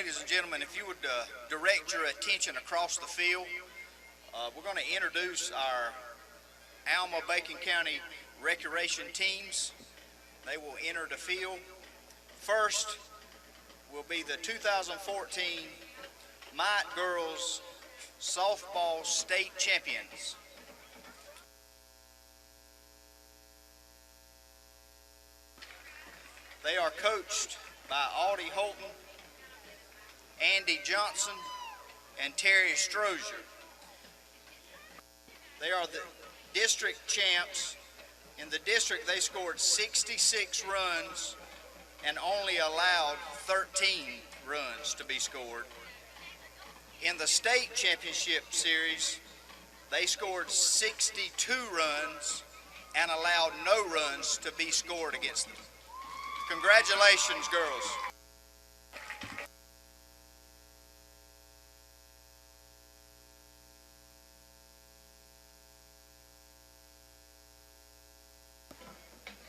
Ladies and gentlemen, if you would direct your attention across the field, we're going to introduce our Alma-Bacon County recreation teams. They will enter the field. First will be the 2014 Mite Girls Softball State Champions. They are coached by Audie Holton, Andy Johnson, and Terry Strozier. They are the district champs. In the district, they scored 66 runs and only allowed 13 runs to be scored. In the state championship series, they scored 62 runs and allowed no runs to be scored against them. Congratulations, girls.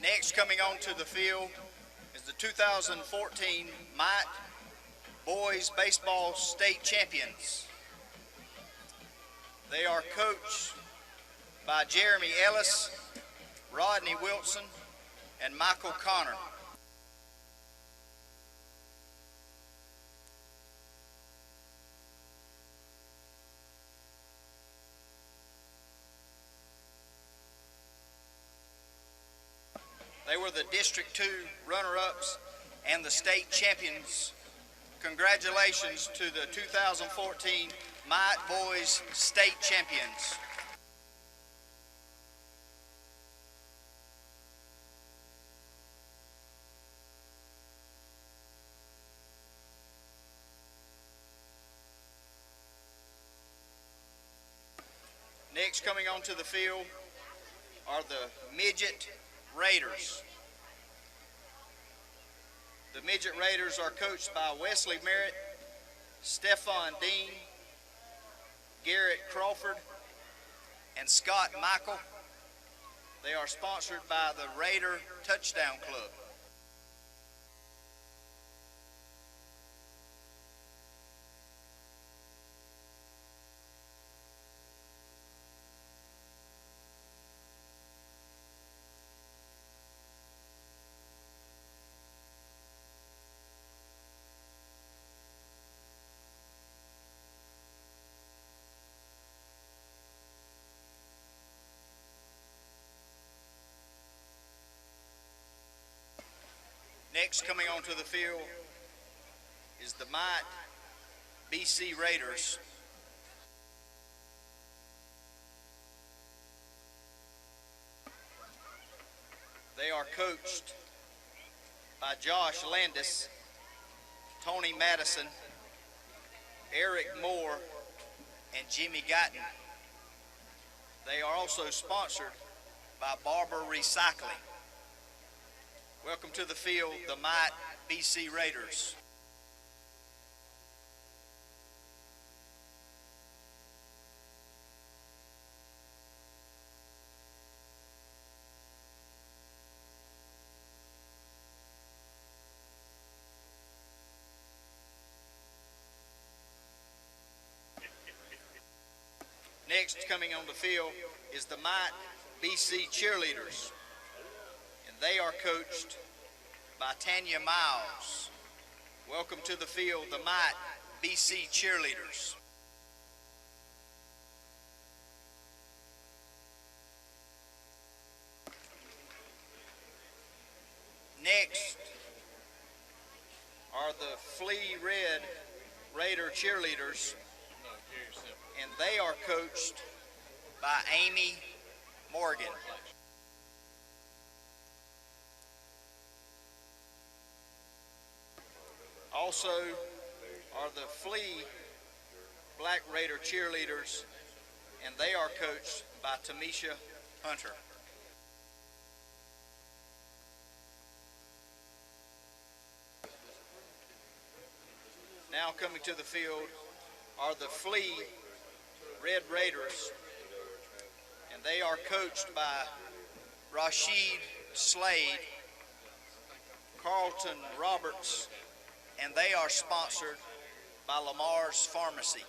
Next coming onto the field is the 2014 Mite Boys Baseball State Champions. They are coached by Jeremy Ellis, Rodney Wilson, and Michael Connor. They were the District 2 runner-ups and the state champions. Congratulations to the 2014 Mite Boys State Champions. Next coming onto the field are the Midget Raiders. The Midget Raiders are coached by Wesley Merritt, Stefan Dean, Garrett Crawford, and Scott Michael. They are sponsored by the Raider Touchdown Club. Next coming onto the field is the Mite BC Raiders. They are coached by Josh Landis, Tony Madison, Eric Moore, and Jimmy Guyton. They are also sponsored by Barber Recycling. Welcome to the field, the Mite BC Raiders. Next coming on the field is the Mite BC Cheerleaders. They are coached by Tanya Miles. Welcome to the field, the Mite BC Cheerleaders. Next are the Flea Red Raider Cheerleaders, and they are coached by Amy Morgan. Also are the Flea Black Raider Cheerleaders, and they are coached by Tamisha Hunter. Now coming to the field are the Flea Red Raiders, and they are coached by Rashid Slade, Carlton Roberts, and they are sponsored by Lamar's Pharmacy.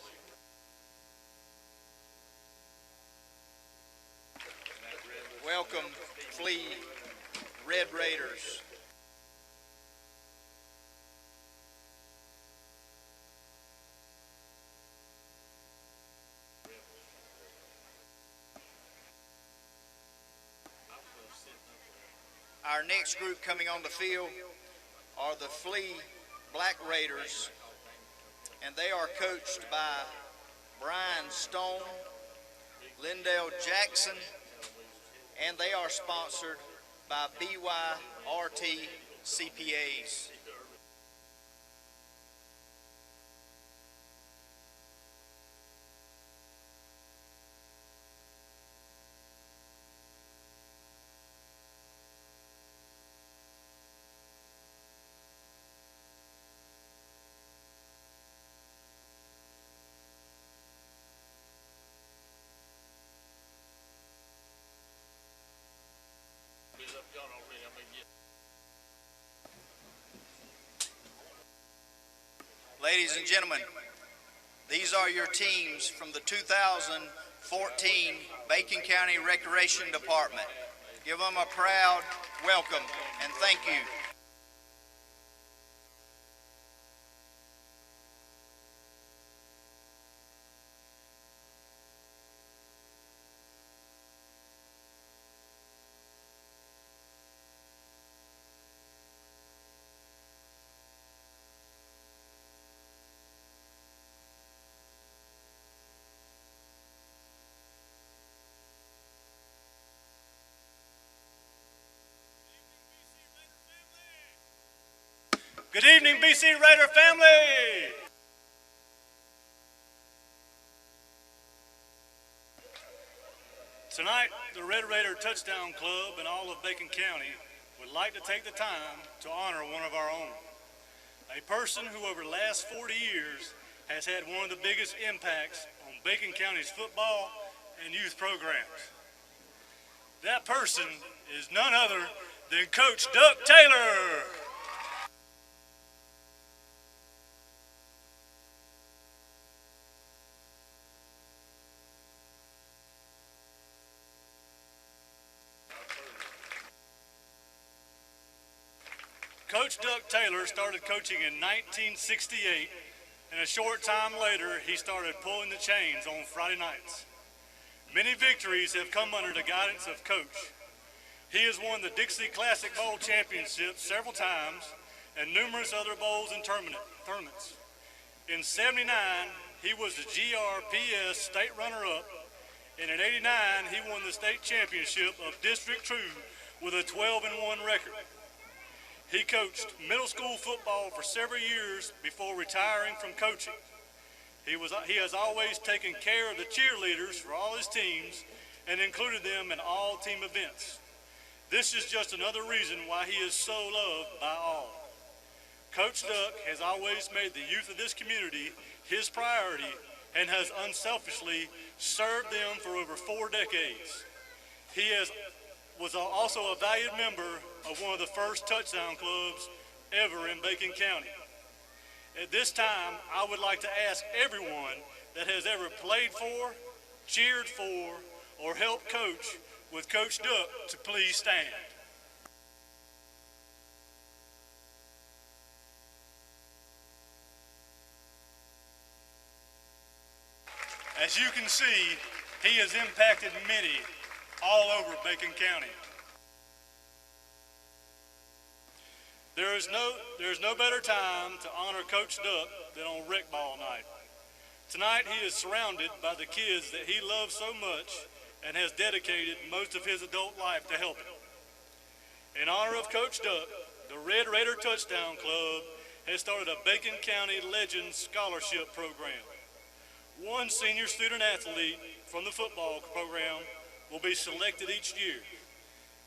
Welcome, Flea Red Raiders. Our next group coming on the field are the Flea Black Raiders, and they are coached by Bryan Stone, Lindell Jackson, and they are sponsored by BYRT CPAs. Ladies and gentlemen, these are your teams from the 2014 Bacon County Recreation Department. Give them a proud welcome and thank you. Good evening, BC Raider family. Tonight, the Red Raider Touchdown Club and all of Bacon County would like to take the time to honor one of our own. A person who over the last 40 years has had one of the biggest impacts on Bacon County's football and youth programs. That person is none other than Coach Duck Taylor. Coach Duck Taylor started coaching in 1968, and a short time later, he started pulling the chains on Friday nights. Many victories have come under the guidance of Coach. He has won the Dixie Classic Bowl Championship several times and numerous other bowls and tournaments. In '79, he was the GRPS state runner-up, and in '89, he won the state championship of District 2 with a 12-1 record. He coached middle school football for several years before retiring from coaching. He has always taken care of the cheerleaders for all his teams and included them in all team events. This is just another reason why he is so loved by all. Coach Duck has always made the youth of this community his priority and has unselfishly served them for over 4 decades. He was also a valued member of one of the first touchdown clubs ever in Bacon County. At this time, I would like to ask everyone that has ever played for, cheered for, or helped coach with Coach Duck to please stand. As you can see, he has impacted many all over Bacon County. There's no better time to honor Coach Duck than on Rec Ball night. Tonight he is surrounded by the kids that he loves so much and has dedicated most of his adult life to helping. In honor of Coach Duck, the Red Raider Touchdown Club has started a Bacon County Legends Scholarship Program. One senior student athlete from the football program will be selected each year.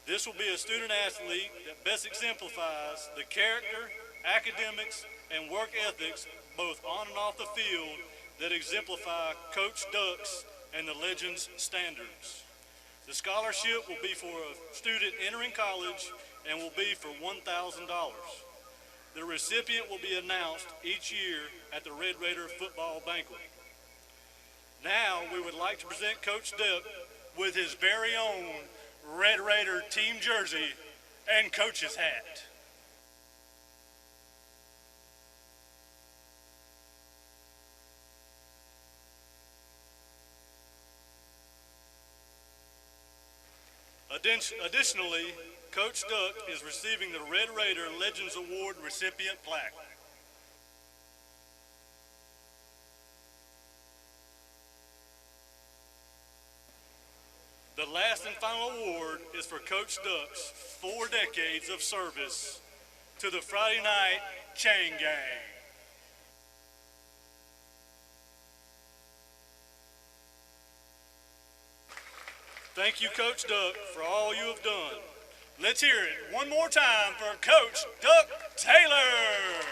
This will be a student athlete that best exemplifies the character, academics, and work ethics both on and off the field that exemplify Coach Duck's and the Legends standards. The scholarship will be for a student entering college and will be for $1,000. The recipient will be announced each year at the Red Raider football banquet. Now we would like to present Coach Duck with his very own Red Raider team jersey and coach's hat. Additionally, Coach Duck is receiving the Red Raider Legends Award recipient plaque. The last and final award is for Coach Duck's 4 decades of service to the Friday Night Chain Gang. Thank you, Coach Duck, for all you have done. Let's hear it one more time for Coach Duck Taylor.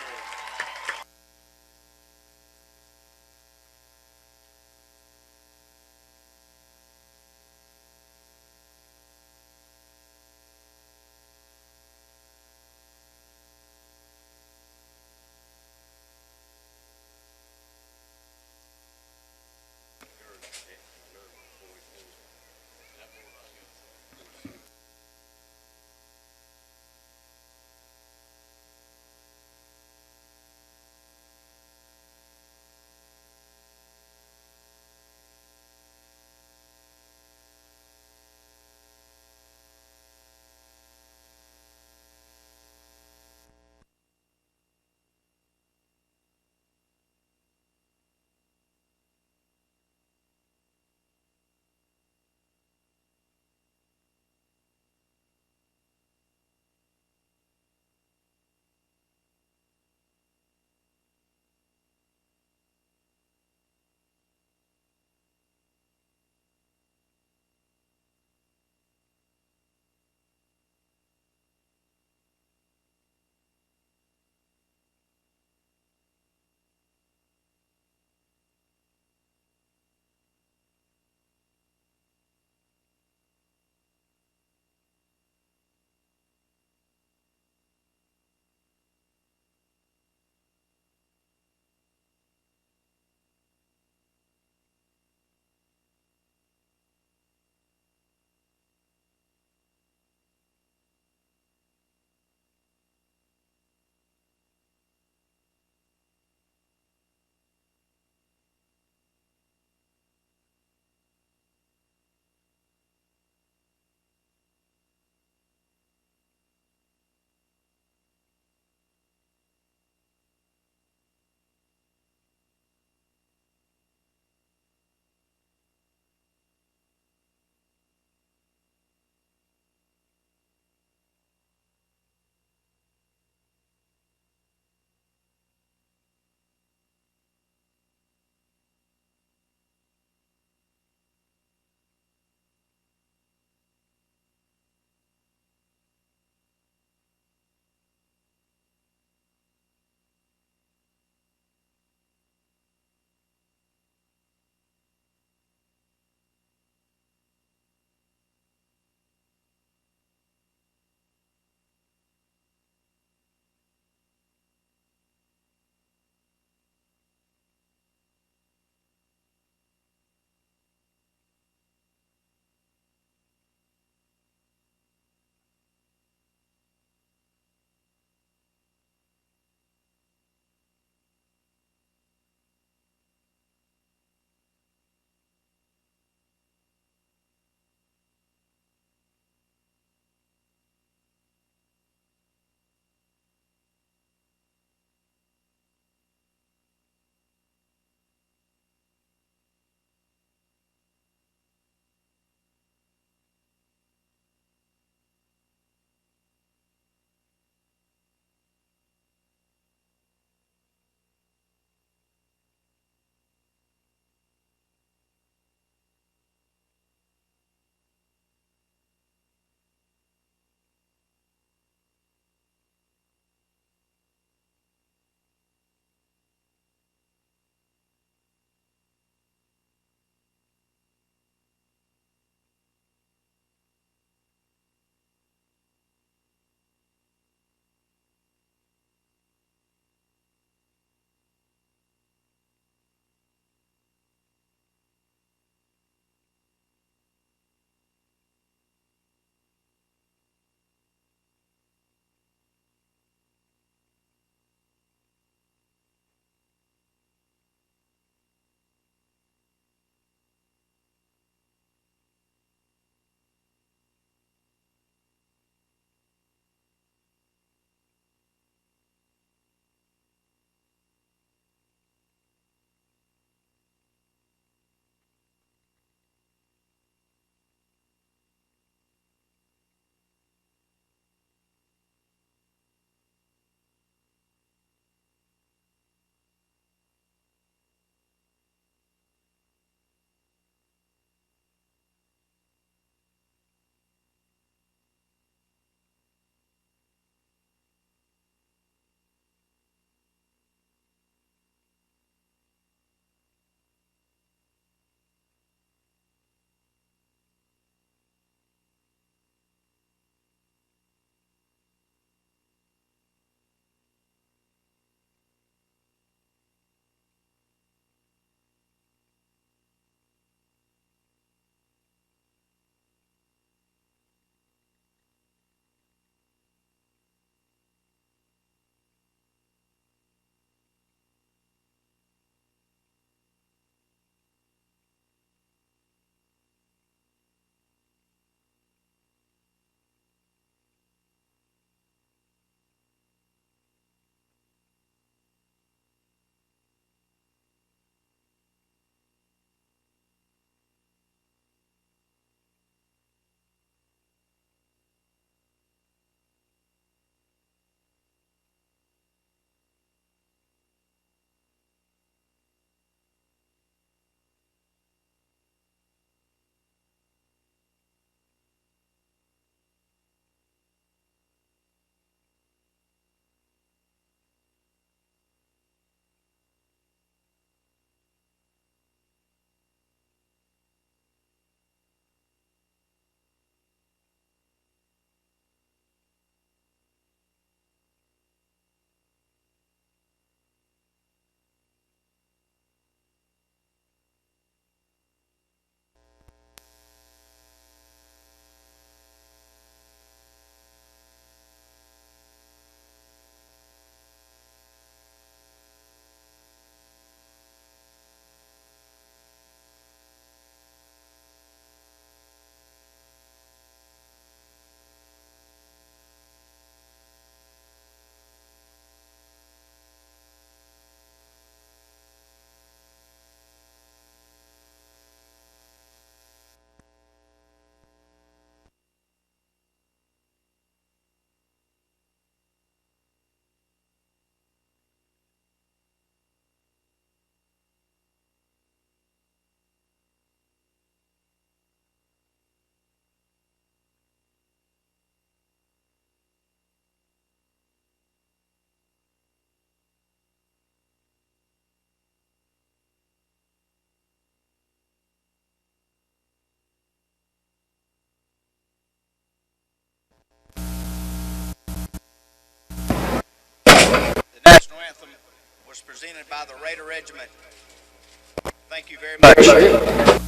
was presented by the Raider Regiment. Thank you very much.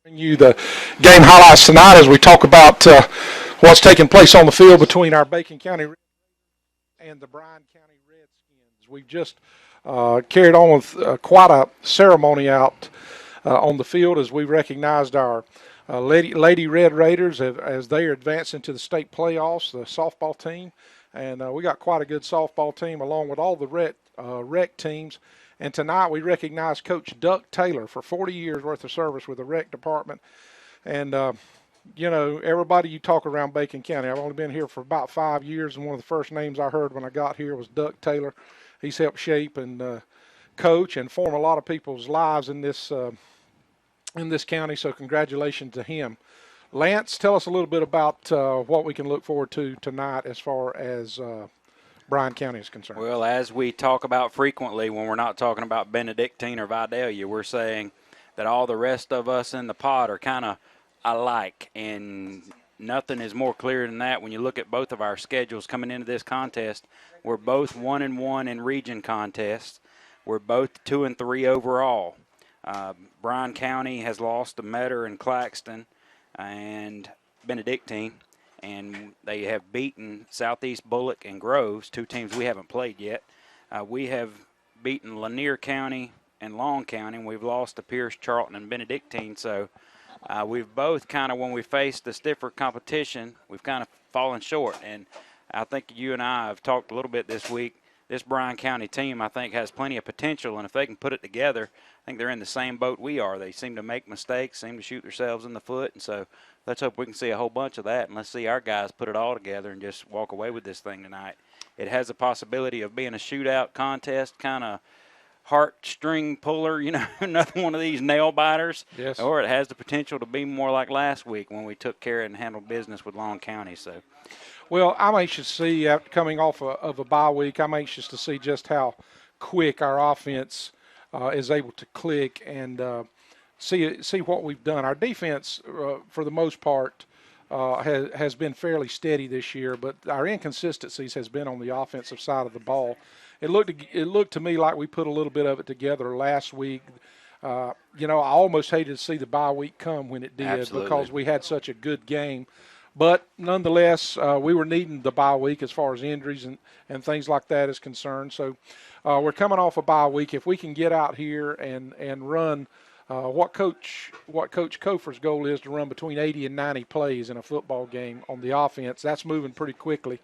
Bring you the game highlights tonight as we talk about what's taking place on the field between our Bacon County and the Bryan County Redskins. We've just carried on with quite a ceremony out on the field as we recognized our Lady Red Raiders as they are advancing to the state playoffs, the softball team. And we got quite a good softball team along with all the rec teams. And tonight we recognize Coach Duck Taylor for 40 years worth of service with the rec department. And, everybody you talk around Bacon County, I've only been here for about 5 years, and one of the first names I heard when I got here was Duck Taylor. He's helped shape and coach and form a lot of people's lives in this county, so congratulations to him. Lance, tell us a little bit about what we can look forward to tonight as far as Bryan County is concerned. Well, as we talk about frequently when we're not talking about Benedictine or Vidalia, we're saying that all the rest of us in the pod are kind of alike, and nothing is more clear than that when you look at both of our schedules coming into this contest. We're both 1-1 in region contests. We're both 2-3 overall. Bryan County has lost to Metter and Claxton and Benedictine, and they have beaten Southeast Bullock and Groves, two teams we haven't played yet. We have beaten Lanier County and Long County, and we've lost to Pierce, Charlton, and Benedictine. So we've both kind of, when we faced the stiffer competition, we've kind of fallen short. And I think you and I have talked a little bit this week. This Bryan County team, I think, has plenty of potential, and if they can put it together, I think they're in the same boat we are. They seem to make mistakes, seem to shoot themselves in the foot, and so let's hope we can see a whole bunch of that, and let's see our guys put it all together and just walk away with this thing tonight. It has a possibility of being a shootout contest, kind of heartstring puller, another one of these nail biters. Yes. Or it has the potential to be more like last week when we took care and handled business with Long County. So. Well, I'm anxious to see, after coming off of a bye week, I'm anxious to see just how quick our offense is able to click and see what we've done. Our defense, for the most part, has been fairly steady this year, but our inconsistencies has been on the offensive side of the ball. It looked to me like we put a little bit of it together last week. I almost hated to see the bye week come when it did. Absolutely. Because we had such a good game. But nonetheless, we were needing the bye week as far as injuries and things like that is concerned. So we're coming off a bye week. If we can get out here and run what Coach Kofer's goal is to run between 80 and 90 plays in a football game on the offense, that's moving pretty quickly.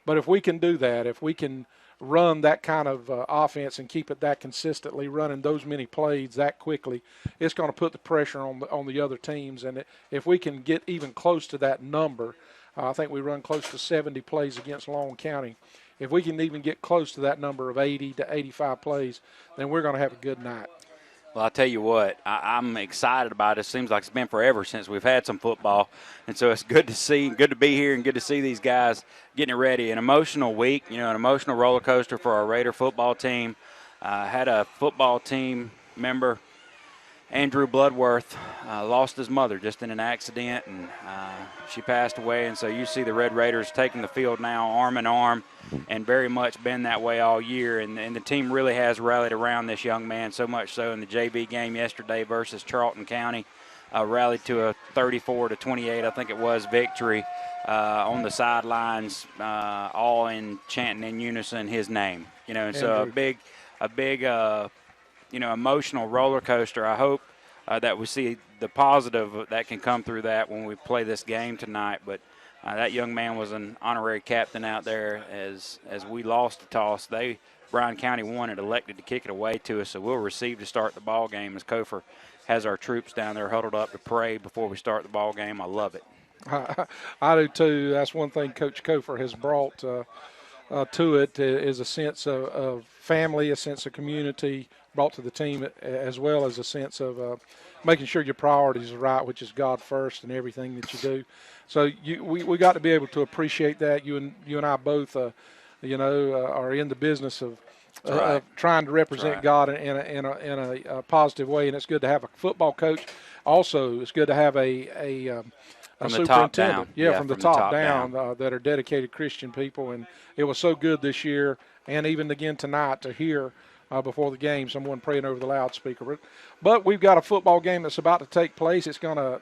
But if we can do that, if we can run that kind of offense and keep it that consistently, running those many plays that quickly, it's going to put the pressure on the other teams. And if we can get even close to that number, I think we run close to 70 plays against Long County. If we can even get close to that number of 80 to 85 plays, then we're going to have a good night. Well, I'll tell you what, I'm excited about it. It seems like it's been forever since we've had some football. And so it's good to see, good to be here, and good to see these guys getting ready. An emotional week, an emotional roller coaster for our Raider football team. Had a football team member, Andrew Bloodworth, lost his mother just in an accident, and she passed away. And so you see the Red Raiders taking the field now arm in arm, and very much been that way all year. And the team really has rallied around this young man, so much so in the JV game yesterday versus Charlton County. Rallied to a 34-28, I think it was, victory on the sidelines, all in chanting in unison his name. And so a big emotional roller coaster. I hope that we see the positive that can come through that when we play this game tonight. But that young man was an honorary captain out there as we lost the toss. Bryan County won and elected to kick it away to us, so we'll receive to start the ball game as Kofer has our troops down there huddled up to pray before we start the ball game. I love it. I do too. That's one thing Coach Kofer has brought to it is a sense of family, a sense of community brought to the team, as well as a sense of making sure your priorities are right, which is God first in everything that you do. So we got to be able to appreciate that. You and I both, are in the business of trying to represent God in a positive way, and it's good to have a football coach. Also, it's good to have a superintendent, from the top down. That are dedicated Christian people, and it was so good this year, and even again tonight to hear before the game, someone praying over the loudspeaker. But we've got a football game that's about to take place. It's going to,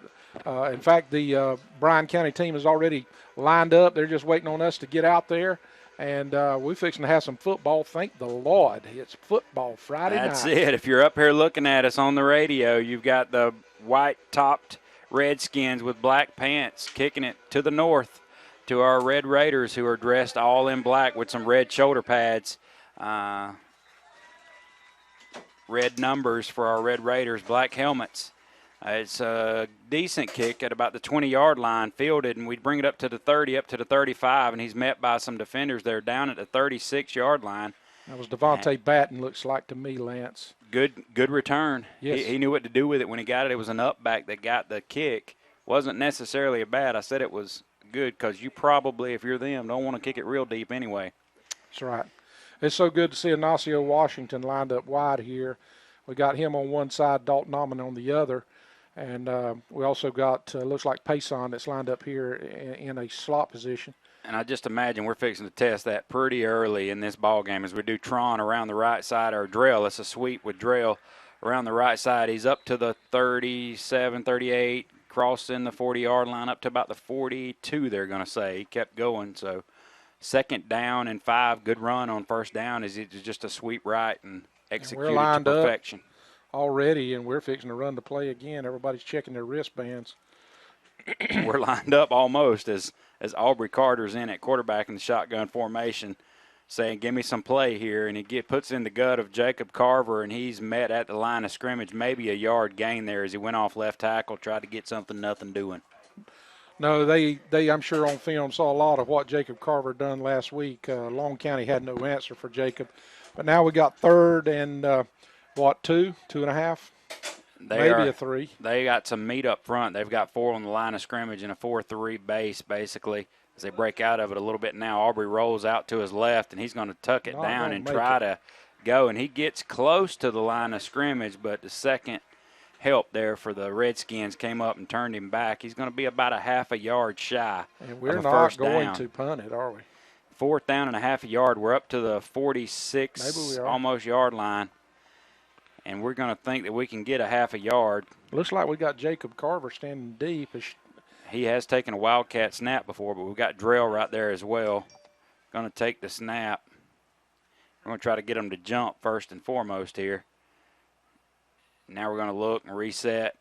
in fact, the Bryan County team is already lined up. They're just waiting on us to get out there. And we're fixing to have some football. Thank the Lord. It's football Friday night. That's it. If you're up here looking at us on the radio, you've got the white-topped Redskins with black pants kicking it to the north to our Red Raiders, who are dressed all in black with some red shoulder pads. Red numbers for our Red Raiders, black helmets. It's a decent kick at about the 20-yard line, fielded, and we'd bring it up to the 30, up to the 35, and he's met by some defenders there down at the 36-yard line. That was Devontae Batten, looks like to me, Lance. Good return. Yes. He knew what to do with it when he got it. It was an up back that got the kick. Wasn't necessarily a bad. I said it was good because you probably, if you're them, don't want to kick it real deep anyway. That's right. It's so good to see Ignacio Washington lined up wide here. We got him on one side, Dalton Alman on the other. And we also got, looks like Payson that's lined up here in a slot position. And I just imagine we're fixing to test that pretty early in this ball game as we do Tron around the right side, or Drell. It's a sweep with Drell around the right side. He's up to the 37, 38, crossing the 40-yard line up to about the 42, they're going to say. He kept going. So 2nd down and 5, good run on 1st down. Is just a sweep right and executed to perfection. Already, and we're fixing to run the play again. Everybody's checking their wristbands. We're lined up almost as Aubrey Carter's in at quarterback in the shotgun formation, saying, give me some play here. And he puts in the gut of Jacob Carver, and he's met at the line of scrimmage, maybe a yard gain there as he went off left tackle, tried to get something, nothing doing. No, they I'm sure on film saw a lot of what Jacob Carver done last week. Long County had no answer for Jacob. But now we got 3rd and, 2.5? Maybe a 3. They got some meat up front. They've got 4 on the line of scrimmage and a 4-3 base, basically, as they break out of it a little bit now. Aubrey rolls out to his left, and he's going to tuck it down and try to go. And he gets close to the line of scrimmage, but the second help there for the Redskins came up and turned him back. He's going to be about a half a yard shy. And we're not going to punt it, are we? 4th down and a half a yard. We're up to the 46 almost yard line. And we're going to think that we can get a half a yard. Looks like we got Jacob Carver standing deep. He has taken a Wildcat snap before, but we've got Drell right there as well. Going to take the snap. We're going to try to get him to jump first and foremost here. Now we're going to look and reset.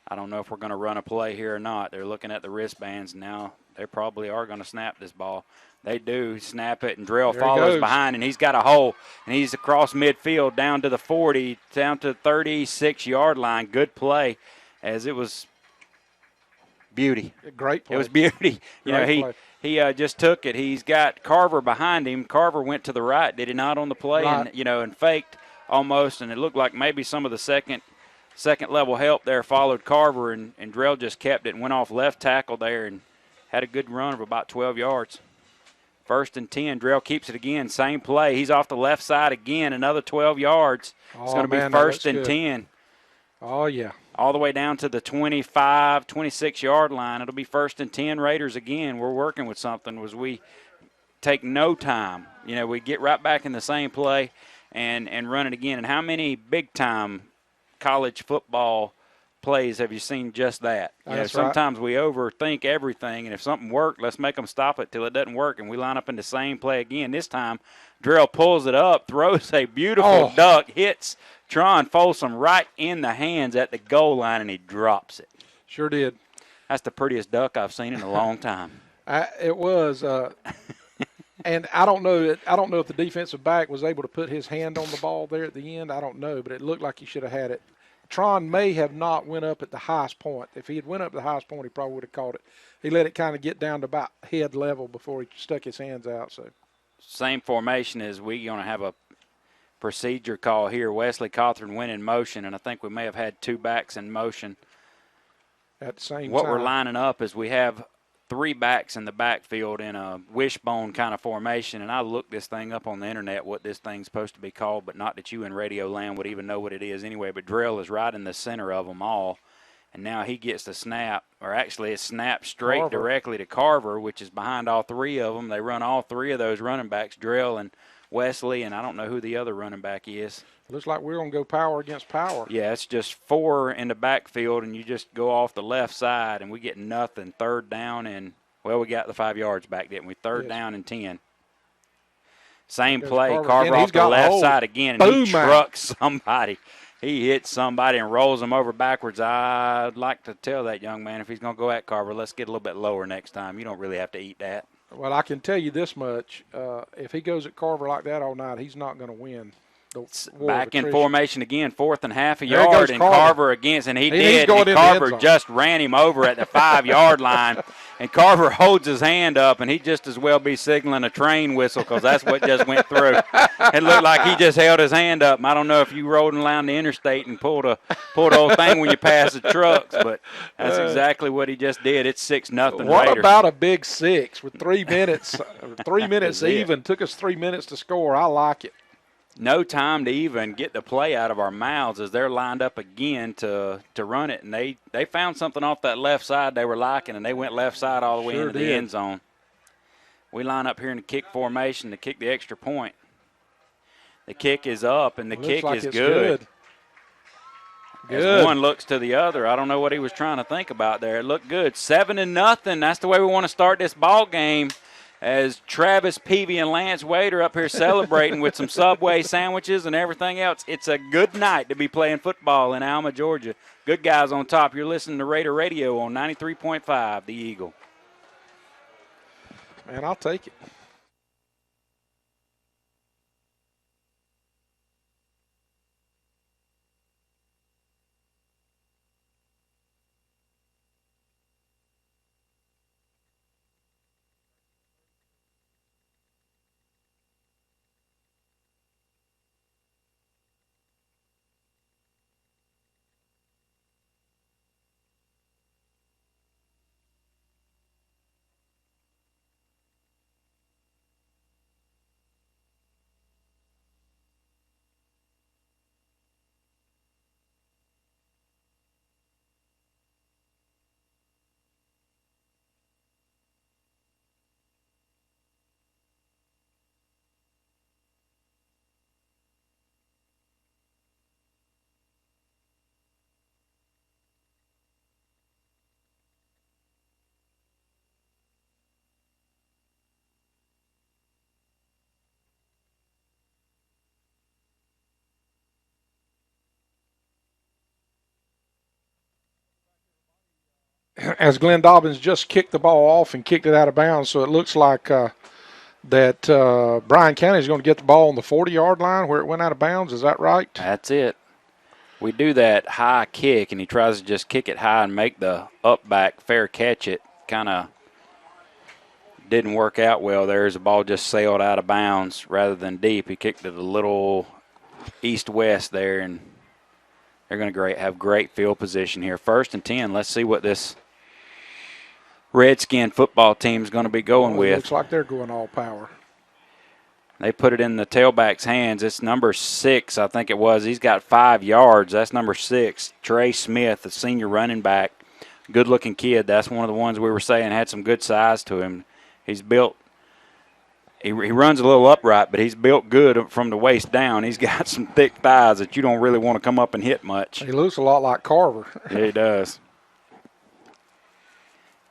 I don't know if we're going to run a play here or not. They're looking at the wristbands now. They probably are going to snap this ball. They do snap it, and Drell follows behind, and he's got a hole, and he's across midfield down to the 40, down to the 36-yard line. Good play, as it was beauty. Great play. It was beauty. He just took it. He's got Carver behind him. Carver went to the right, did he not, on the play, right. and faked almost, and it looked like maybe some of the second level help there followed Carver, and Drell just kept it and went off left tackle there and had a good run of about 12 yards. 1st and 10. Drell keeps it again. Same play. He's off the left side again. Another 12 yards. It's going to be 1st and 10. Oh, yeah. All the way down to the 25, 26-yard line. It'll be 1st and 10 Raiders again. We're working with something as we take no time. We get right back in the same play and run it again. And how many big-time college football plays have you seen just that? Sometimes we overthink everything, and if something worked, let's make them stop it till it doesn't work, and we line up in the same play again. This time, Drell pulls it up, throws a beautiful duck, hits Tron Folsom right in the hands at the goal line, and he drops it. Sure did. That's the prettiest duck I've seen in a long time. It was, and I don't know if the defensive back was able to put his hand on the ball there at the end. I don't know, but it looked like he should have had it. Tron may have not went up at the highest point. If he had went up at the highest point, he probably would have caught it. He let it kind of get down to about head level before he stuck his hands out. So, same formation as we're going to have a procedure call here. Wesley Cawthorn went in motion, and I think we may have had 2 backs in motion. At the same time. What we're lining up is we have 3 backs in the backfield in a wishbone kind of formation, and I looked this thing up on the internet what this thing's supposed to be called, but not that you in radio land would even know what it is anyway. But Drell is right in the center of them all, and now he gets the snap, or actually it's snapped straight directly to Carver, which is behind all 3 of them. They run all 3 of those running backs, Drell and Wesley, and I don't know who the other running back is. Looks like we're going to go power against power. Yeah, it's just 4 in the backfield, and you just go off the left side, and we get nothing. Third down, and, well, we got the 5 yards back, didn't we? Third down and 10. Same play. Carver off the left side again, and he trucks somebody. He hits somebody and rolls them over backwards. I'd like to tell that young man if he's going to go at Carver, let's get a little bit lower next time. You don't really have to eat that. Well, I can tell you this much. If he goes at Carver like that all night, he's not going to win. Back in formation again, 4th and half a yard, and Carver against, and he did, and Carver just ran him over at the 5-yard line, and Carver holds his hand up, and he just as well be signaling a train whistle because that's what just went through. It looked like he just held his hand up. I don't know if you rode along the interstate and pulled the whole thing when you passed the trucks, but that's exactly what he just did. It's 6-0 What Raiders. about a big 6 with 3 minutes, 3 minutes even? Took us 3 minutes to score. I like it. No time to even get the play out of our mouths as they're lined up again to run it. And they found something off that left side they were liking, and they went left side all the way into the end zone. We line up here in the kick formation to kick the extra point. The kick is up, and the kick is good. As one looks to the other, I don't know what he was trying to think about there. It looked good. 7-0. That's the way we want to start this ball game. As Travis Peavy and Lance Wade are up here celebrating with some Subway sandwiches and everything else. It's a good night to be playing football in Alma, Georgia. Good guys on top. You're listening to Raider Radio on 93.5, The Eagle. Man, I'll take it. As Glenn Dobbins just kicked the ball off and kicked it out of bounds, so it looks like that Bryan County is going to get the ball on the 40-yard line where it went out of bounds. Is that right? That's it. We do that high kick, and he tries to just kick it high and make the up back fair catch it. Kind of didn't work out well there as the ball just sailed out of bounds rather than deep. He kicked it a little east-west there, and they're going to have great field position here. 1st and 10. Let's see what this Redskin football team is going to be going with. Looks like they're going all power. They put it in the tailback's hands. It's number 6, I think it was. He's got 5 yards. That's number 6, Trey Smith, the senior running back. Good-looking kid. That's one of the ones we were saying had some good size to him. He's built – he runs a little upright, but he's built good from the waist down. He's got some thick thighs that you don't really want to come up and hit much. He looks a lot like Carver. Yeah, he does.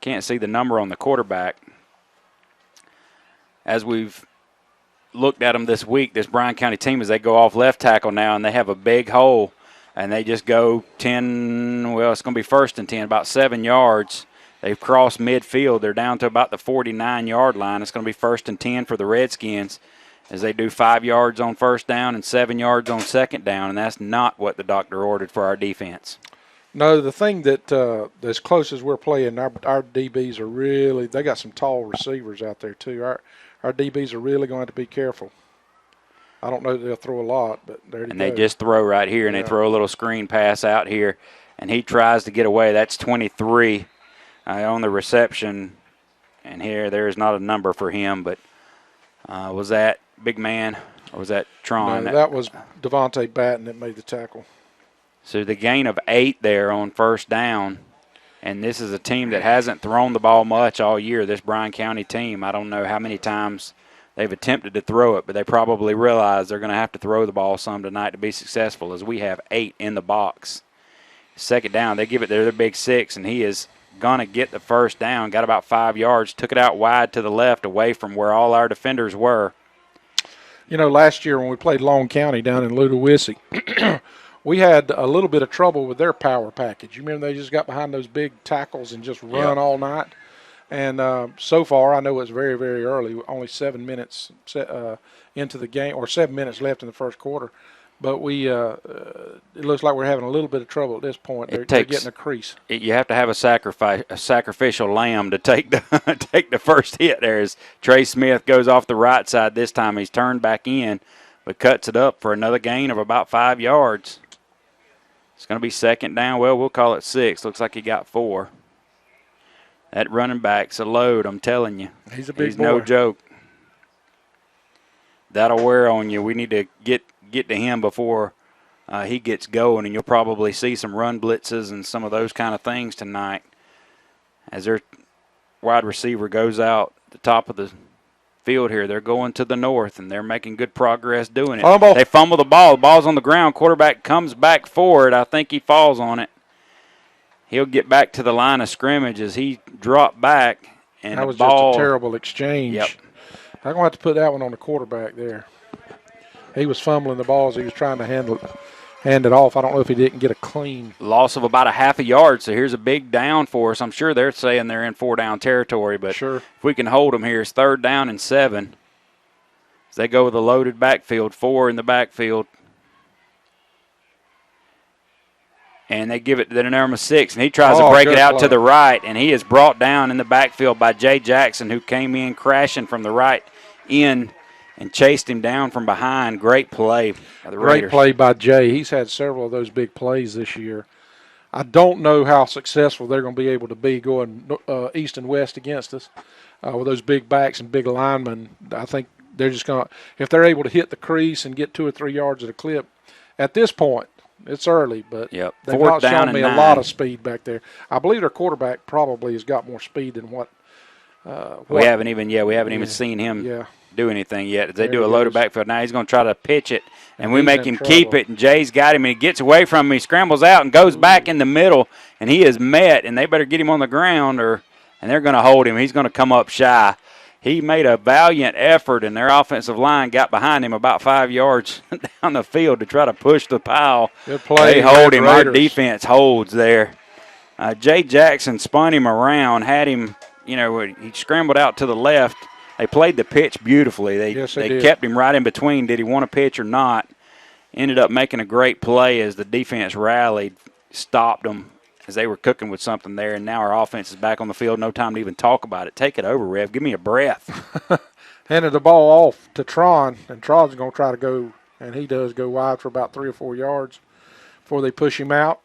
Can't see the number on the quarterback. As we've looked at them this week, this Bryan County team, as they go off left tackle now, and they have a big hole, and they just go 10, well, it's going to be 1st and 10, about 7 yards. They've crossed midfield. They're down to about the 49-yard line. It's going to be 1st and 10 for the Redskins as they do 5 yards on first down and 7 yards on second down, and that's not what the doctor ordered for our defense. No, the thing that as close as we're playing, our DBs are really – they got some tall receivers out there too. Our DBs are really going to have to be careful. I don't know that they'll throw a lot, but there you go. And they just throw right here, and they throw a little screen pass out here, and he tries to get away. That's 23 on the reception, and there's not a number for him, but was that big man or was that Tron? No, that was Devontae Batten that made the tackle. So the gain of 8 there on first down, and this is a team that hasn't thrown the ball much all year, this Bryan County team. I don't know how many times they've attempted to throw it, but they probably realize they're going to have to throw the ball some tonight to be successful, as we have 8 in the box. Second down, they give it to their big 6, and he is going to get the first down. Got about 5 yards, took it out wide to the left away from where all our defenders were. You know, last year when we played Long County down in Ludowici, we had a little bit of trouble with their power package. You remember they just got behind those big tackles and just run all night? And so far, I know it's very, very early, only 7 minutes into the game, or 7 minutes left in the first quarter. But it looks like we're having a little bit of trouble at this point. They're getting a crease. You have to have a sacrificial lamb to take the take the first hit there. As Trey Smith goes off the right side this time, he's turned back in, but cuts it up for another gain of about 5 yards. It's going to be second down. Well, we'll call it 6. Looks like he got 4. That running back's a load, I'm telling you. He's a big boy. He's no joke. That'll wear on you. We need to get to him before he gets going, and you'll probably see some run blitzes and some of those kind of things tonight as their wide receiver goes out the top of the field here. They're going to the north, and they're making good progress doing it. Fumble. They fumble the ball. The ball's on the ground. Quarterback comes back forward. I think he falls on it. He'll get back to the line of scrimmage as he dropped back. And that was ball, just a terrible exchange. Yep. I'm going to have to put that one on the quarterback there. He was fumbling the ball as he was trying to hand it off. I don't know if he didn't get a clean. Loss of about a half a yard, so here's a big down for us. I'm sure they're saying they're in 4-down territory, but sure, if we can hold them here, it's 3rd down and 7. As they go with a loaded backfield, 4 in the backfield. And they give it to the number 6, and he tries to break it out to the right, and he is brought down in the backfield by Jay Jackson, who came in crashing from the right end and chased him down from behind. Great play by the Raiders. Great play by Jay. He's had several of those big plays this year. I don't know how successful they're going to be able to be going east and west against us with those big backs and big linemen. I think they're just going to, if they're able to hit the crease and get 2 or 3 yards at a clip, at this point, it's early, but they've not shown me a lot of speed back there. I believe their quarterback probably has got more speed than what we haven't even seen him do anything yet. They do a loaded backfield. Now he's going to try to pitch it, and we make him keep it, and Jay's got him, and he gets away from him. He scrambles out and goes back in the middle, and he is met, and they better get him on the ground, and they're going to hold him. He's going to come up shy. He made a valiant effort, and their offensive line got behind him about 5 yards down the field to try to push the pile. Good play. They hold him. Our defense holds there. Jay Jackson spun him around, had him, he scrambled out to the left. They played the pitch beautifully. They kept him right in between. Did he want to pitch or not? Ended up making a great play as the defense rallied, stopped them as they were cooking with something there, and now our offense is back on the field. No time to even talk about it. Take it over, Rev. Give me a breath. Handed the ball off to Tron, and Tron's going to try to go, and he does go wide for about 3 or 4 yards before they push him out.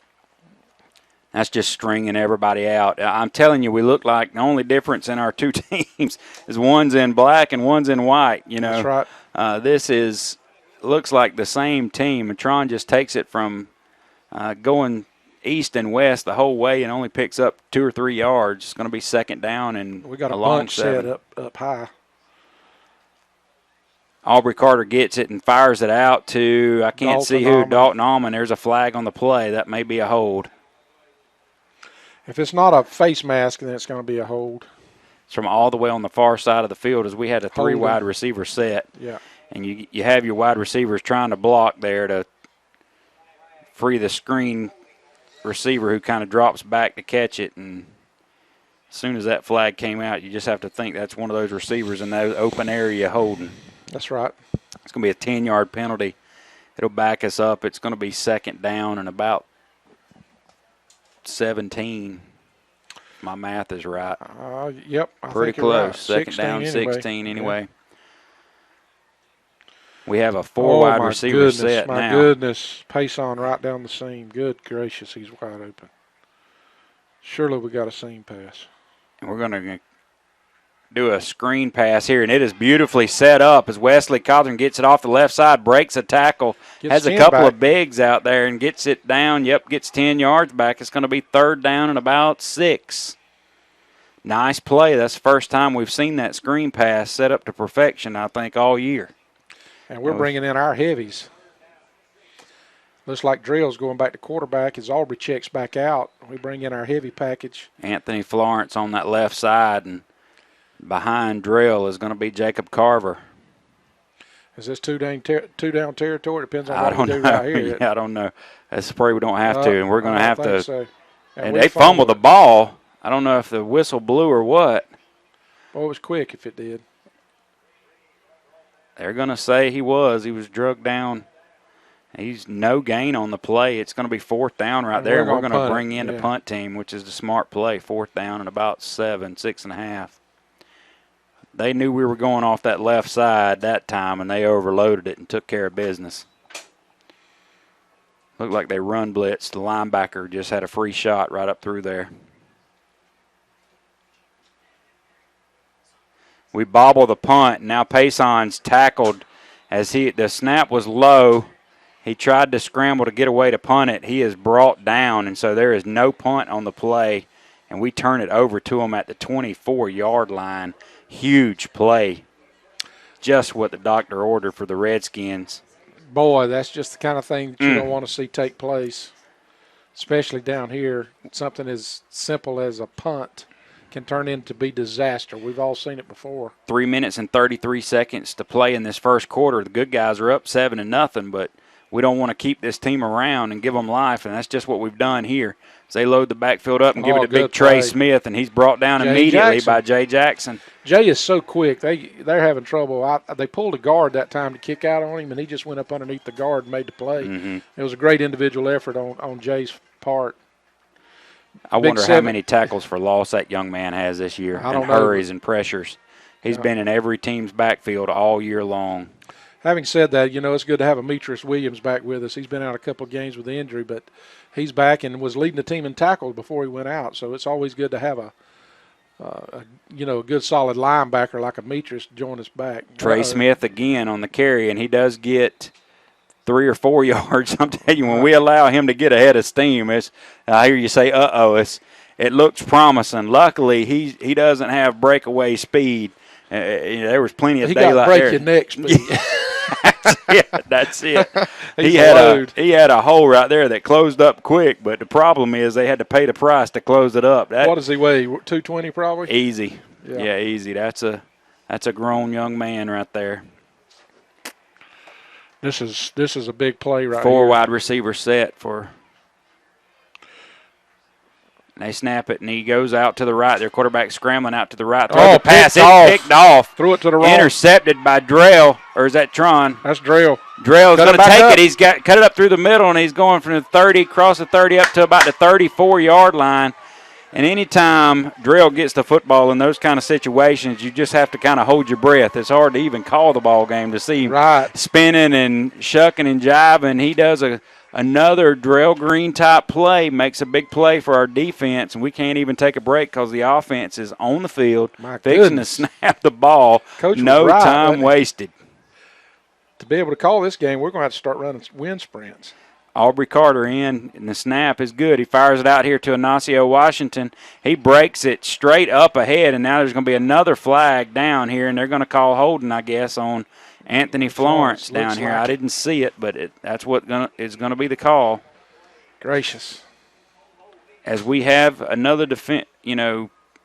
That's just stringing everybody out. I'm telling you, we look like the only difference in our two teams is one's in black and one's in white. That's right. This looks like the same team, and Tron just takes it from going east and west the whole way and only picks up 2 or 3 yards. It's going to be second down and we got a long bunch 7. set up high. Aubrey Carter gets it and fires it out to, I can't see who, Dalton Allman. There's a flag on the play. That may be a hold. If it's not a face mask, then it's going to be a hold. It's from all the way on the far side of the field as we had a 3 wide receiver set. Yeah. And you have your wide receivers trying to block there to free the screen receiver who kind of drops back to catch it. And as soon as that flag came out, you just have to think that's one of those receivers in that open area holding. That's right. It's going to be a 10-yard penalty. It'll back us up. It's going to be second down and about 17. My math is right. Yep. Pretty close. Right. Second down, anyway. 16 anyway. Yeah. We have a 4 wide receiver set now. My goodness. Payson right down the seam. Good gracious, he's wide open. Surely we got a seam pass. And we're going to do a screen pass here, and it is beautifully set up as Wesley Cawthorn gets it off the left side, breaks a tackle, has a couple of bigs out there and gets it down. Yep, gets 10 yards back. It's going to be third down and about 6. nice play. That's the first time we've seen that screen pass set up to perfection, I think, all year. And we're bringing in our heavies. Looks like Drill's going back to quarterback as Aubrey checks back out. We bring in our heavy package. Anthony Florence on that left side, and behind Drill is going to be Jacob Carver. Is this two-down territory? Depends on I what don't we do know. right here. Yeah, I don't know. That's probably we don't have to, and we're going to have to. So. And they fumbled the ball. I don't know if the whistle blew or what. Well, it was quick if it did. They're going to say he was. He was drugged down. He's no gain on the play. It's going to be 4th down right there, and we're going to bring in the punt team, which is the smart play. 4th down and about 6.5. They knew we were going off that left side that time, and they overloaded it and took care of business. Looked like they run blitzed. The linebacker just had a free shot right up through there. We bobble the punt. Now Payson's tackled as the snap was low. He tried to scramble to get away to punt it. He is brought down, and so there is no punt on the play, and we turn it over to him at the 24-yard line. Huge play. Just what the doctor ordered for the Redskins. Boy, that's just the kind of thing that you don't want to see take place, especially down here. Something as simple as a punt can turn into be disaster. We've all seen it before. 3 minutes and 33 seconds to play in this first quarter. The good guys are up 7-0, but we don't want to keep this team around and give them life, and that's just what we've done here. As they load the backfield up and give it to big Trey Smith, and he's brought down immediately by Jay Jackson. Jay is so quick. They're having trouble. They pulled a guard that time to kick out on him, and he just went up underneath the guard and made the play. It was a great individual effort on Jay's part. I wonder how many tackles for loss that young man has this year, and hurries and pressures. He's been in every team's backfield all year long. Having said that, it's good to have Ametris Williams back with us. He's been out a couple of games with the injury, but he's back and was leading the team in tackles before he went out. So it's always good to have a good solid linebacker like Ametris join us back. Trey Smith again on the carry, and he does get 3 or 4 yards. I'm telling you, when we allow him to get ahead of steam, I hear you say, it looks promising. Luckily, he doesn't have breakaway speed. There was plenty of daylight there. He got break your neck speed. That's it. He had a hole right there that closed up quick, but the problem is they had to pay the price to close it up. What does he weigh? 220 probably? Easy. Yeah, easy. That's a grown young man right there. This is a big play right here. 4 wide receiver set for. They snap it, and he goes out to the right. Their quarterback scrambling out to the right. Throw the pass. It's picked off. Threw it to the wrong. Intercepted by Drell, or is that Tron? That's Drell. Drell's going to take it. He's cut it up through the middle, and he's going from the 30, across the 30, up to about the 34-yard line. And anytime Drell gets the football in those kind of situations, you just have to kind of hold your breath. It's hard to even call the ball game to see him spinning and shucking and jiving. He does another Drell Green type play, makes a big play for our defense, and we can't even take a break because the offense is on the field, fixing to snap the ball. Coach no time wasted. To be able to call this game, we're going to have to start running wind sprints. Aubrey Carter in, and the snap is good. He fires it out here to Ignacio Washington. He breaks it straight up ahead, and now there's going to be another flag down here, and they're going to call holding, I guess, on Anthony Florence down here. I didn't see it, but that's what is going to be the call. Gracious. As we have another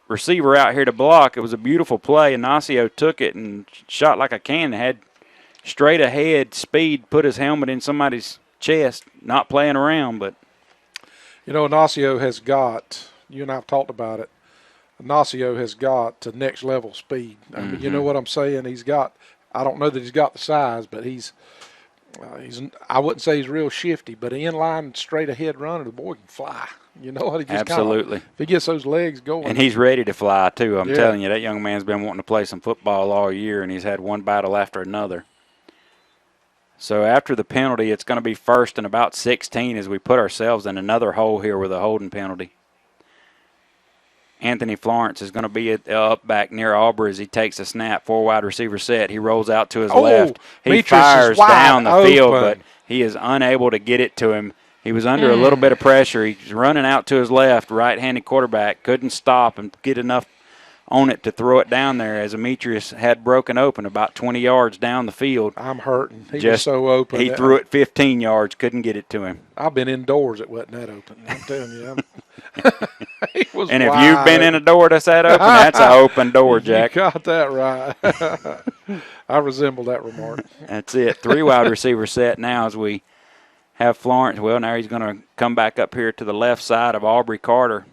receiver out here to block, it was a beautiful play. Ignacio took it and shot like a cannon, had straight ahead speed, put his helmet in somebody's chest, not playing around. But Ignacio has got, you and I have talked about it, Ignacio has got to next level speed. I mean, you know what I'm saying? I don't know that he's got the size, but he's I wouldn't say he's real shifty, but inline straight ahead runner, the boy can fly. You know what? He just absolutely. If he gets those legs going. And he's ready to fly too. I'm telling you, that young man's been wanting to play some football all year, and he's had one battle after another. So after the penalty, it's going to be 1st and about 16 as we put ourselves in another hole here with a holding penalty. Anthony Florence is going to be up back near Aubrey as he takes a snap. 4 wide receiver set. He rolls out to his left. He fires down the field, but he is unable to get it to him. He was under a little bit of pressure. He's running out to his left, right-handed quarterback. Couldn't stop and get enough on it to throw it down there as Demetrius had broken open about 20 yards down the field. I'm hurting. He was so open. He threw it 15 yards, couldn't get it to him. I've been indoors. It wasn't that open. I'm telling you. He was and if wide you've been open. in a door that's that open, that's an open door, Jack. You got that right. I resemble that remark. That's it. 3 wide receiver set now as we have Florence. Well, now he's going to come back up here to the left side of Aubrey Carter.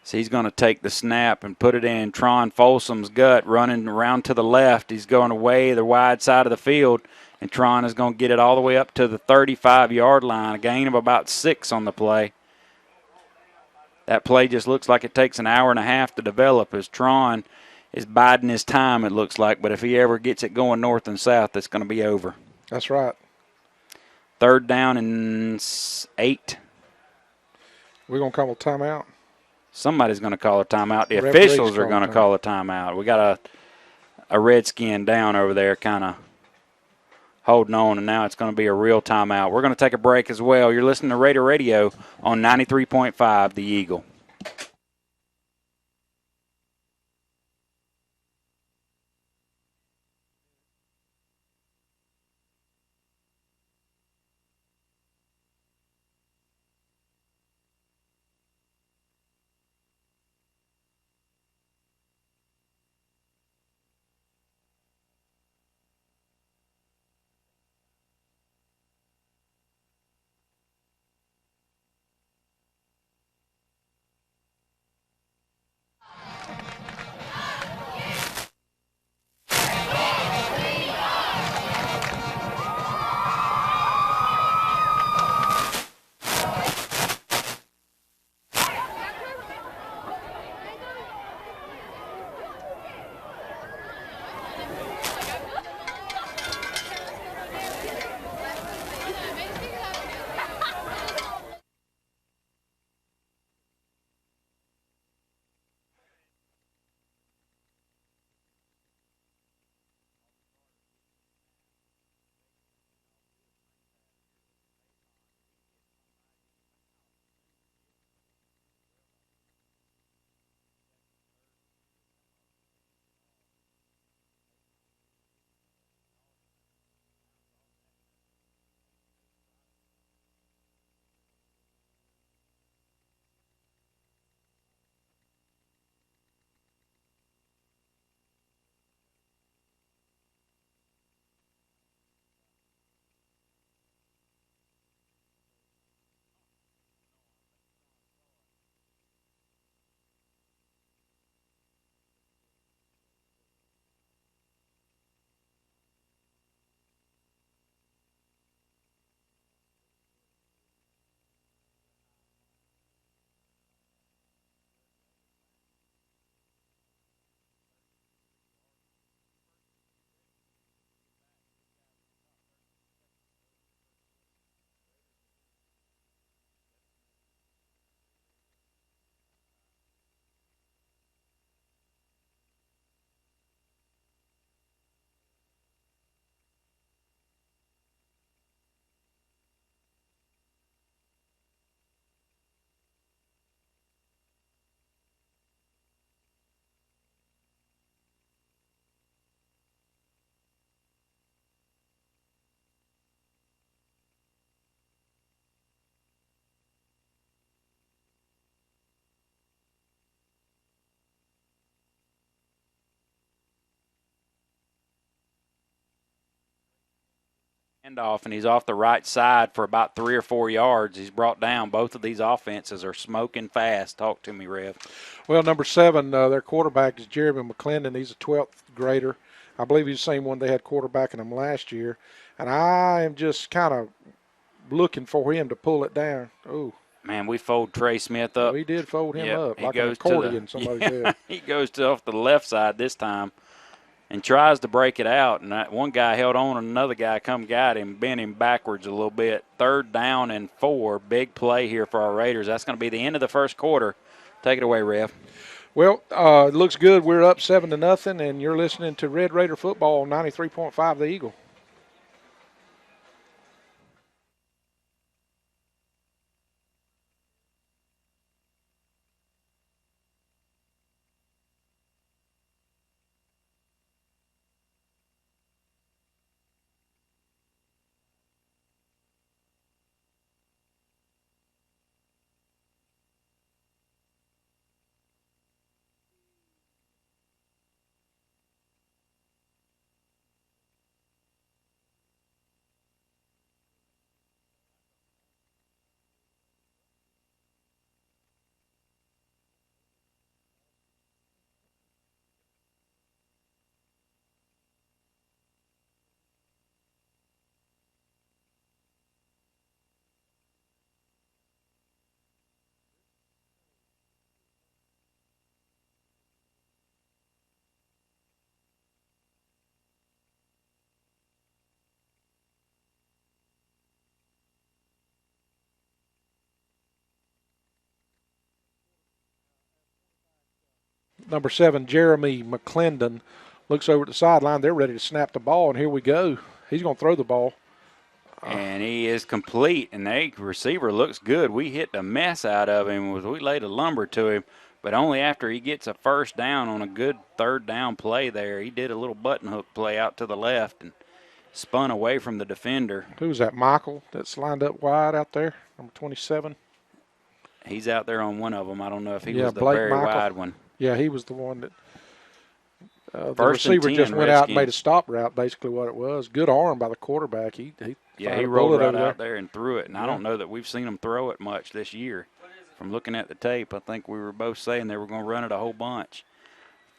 So he's going to take the snap and put it in Tron Folsom's gut, running around to the left. He's going away the wide side of the field, and Tron is going to get it all the way up to the 35-yard line, a gain of about 6 on the play. That play just looks like it takes an hour and a half to develop as Tron is biding his time, it looks like. But if he ever gets it going north and south, it's going to be over. That's right. 3rd down and 8. We're going to call a timeout. Somebody's going to call a timeout. The Referee's officials are going to call a timeout. We got a Redskin down over there kind of holding on, and now it's going to be a real timeout. We're going to take a break as well. You're listening to Raider Radio on 93.5 The Eagle. Handoff, and he's off the right side for about 3 or 4 yards. He's brought down. Both of these offenses are smoking fast. Talk to me, Rev. Well, number 7, their quarterback is Jeremy McClendon. He's a 12th grader. I believe he's the same one they had quarterbacking him last year. And I am just kind of looking for him to pull it down. Oh, man, we fold Trey Smith up. We did fold him up he like goes an accordion, somebody said. He goes to off the left side this time and tries to break it out. And that one guy held on, and another guy come got him, bent him backwards a little bit. 3rd down and 4. Big play here for our Raiders. That's going to be the end of the first quarter. Take it away, Rev. Well, it looks good. We're up 7-0, and you're listening to Red Raider Football on 93.5 The Eagle. number 7, Jeremy McClendon, looks over at the sideline. They're ready to snap the ball, and here we go. He's going to throw the ball. And he is complete, and the receiver looks good. We hit the mess out of him. We laid a lumber to him, but only after he gets a first down on a good third down play there. He did a little button hook play out to the left and spun away from the defender. Who's that, Michael, that's lined up wide out there, number 27? He's out there on one of them. I don't know if he was the Blake very Michael. wide one. Yeah, he was the one that the First and receiver 10, just went out and Redskins. made a stop route, basically what it was. Good arm by the quarterback. He fired a rolled bullet right over out there and threw it. And I don't know that we've seen him throw it much this year. From looking at the tape, I think we were both saying they were going to run it a whole bunch.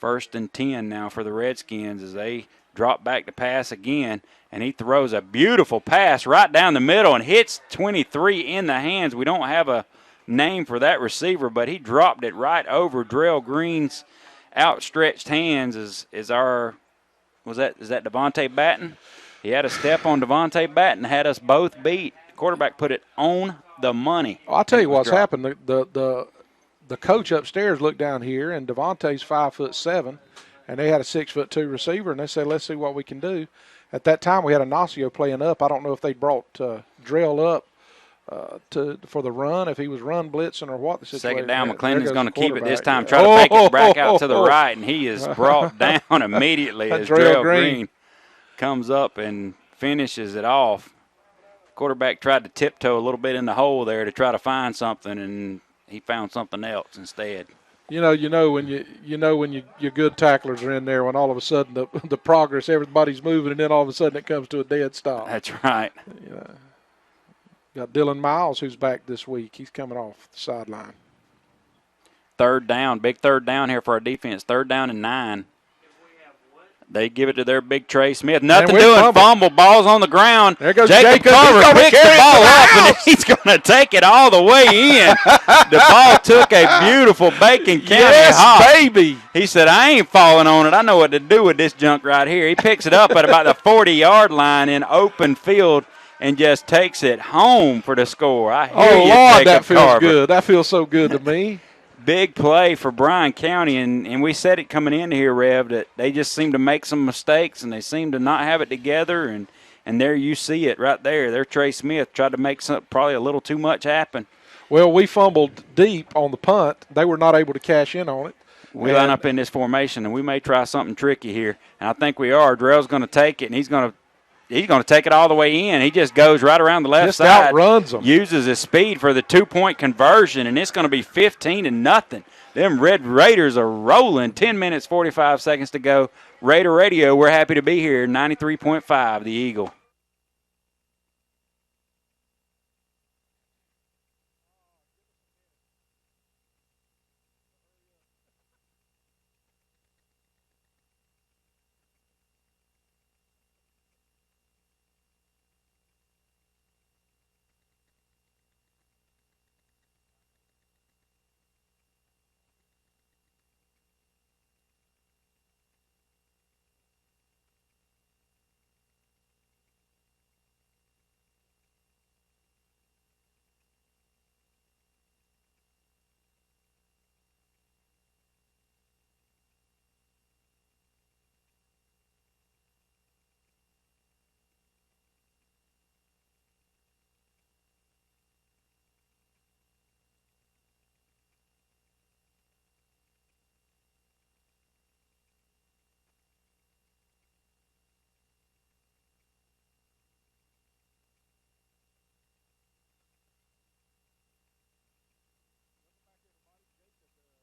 1st and 10 now for the Redskins as they drop back to pass again. And he throws a beautiful pass right down the middle and hits 23 in the hands. We don't have a name for that receiver, but he dropped it right over Drell Green's outstretched hands. Is that Devontae Batten? He had a step on Devontae Batten, had us both beat. The quarterback put it on the money. Well, I'll tell you what's happened. The coach upstairs looked down here, and Devontae's 5'7", and they had a 6'2" receiver, and they said, let's see what we can do. At that time, we had Ignacio playing up. I don't know if they brought Drell up for the run, if he was run blitzing or what the situation. Second down, There McClendon's goes going the to keep it this time. quarterback. Try to fake it back out to the right, and he is brought down immediately as Drell Green comes up and finishes it off. Quarterback tried to tiptoe a little bit in the hole there to try to find something, and he found something else instead. You know when your good tacklers are in there, when all of a sudden the progress, everybody's moving, and then all of a sudden it comes to a dead stop. That's right. Got Dylan Miles, who's back this week. He's coming off the sideline. Third down, big third down here for our defense. 3rd down and 9. They give it to their big Trey Smith. Nothing doing. Fumble. Ball's on the ground. There goes Jacob Carver picks the ball up, and he's going to take it all the way in. The ball took a beautiful Bacon County hop. Baby. He said, I ain't falling on it. I know what to do with this junk right here. He picks it up at about the 40-yard line in open field and just takes it home for the score. I hear you, Lord, Jacob that feels Carver. good. That feels so good to me. Big play for Bryan County, and we said it coming in here, Rev, that they just seem to make some mistakes, and they seem to not have it together, and there you see it right there. There Trey Smith tried to make probably a little too much happen. Well, we fumbled deep on the punt. They were not able to cash in on it. We line up in this formation, and we may try something tricky here, and I think we are. Drell's going to take it, and he's going to take it all the way in. He just goes right around the left side. Just outruns them. Uses his speed for the 2-point conversion, and it's going to be 15-0. Them Red Raiders are rolling. 10 minutes, 45 seconds to go. Raider Radio, we're happy to be here. 93.5, the Eagle.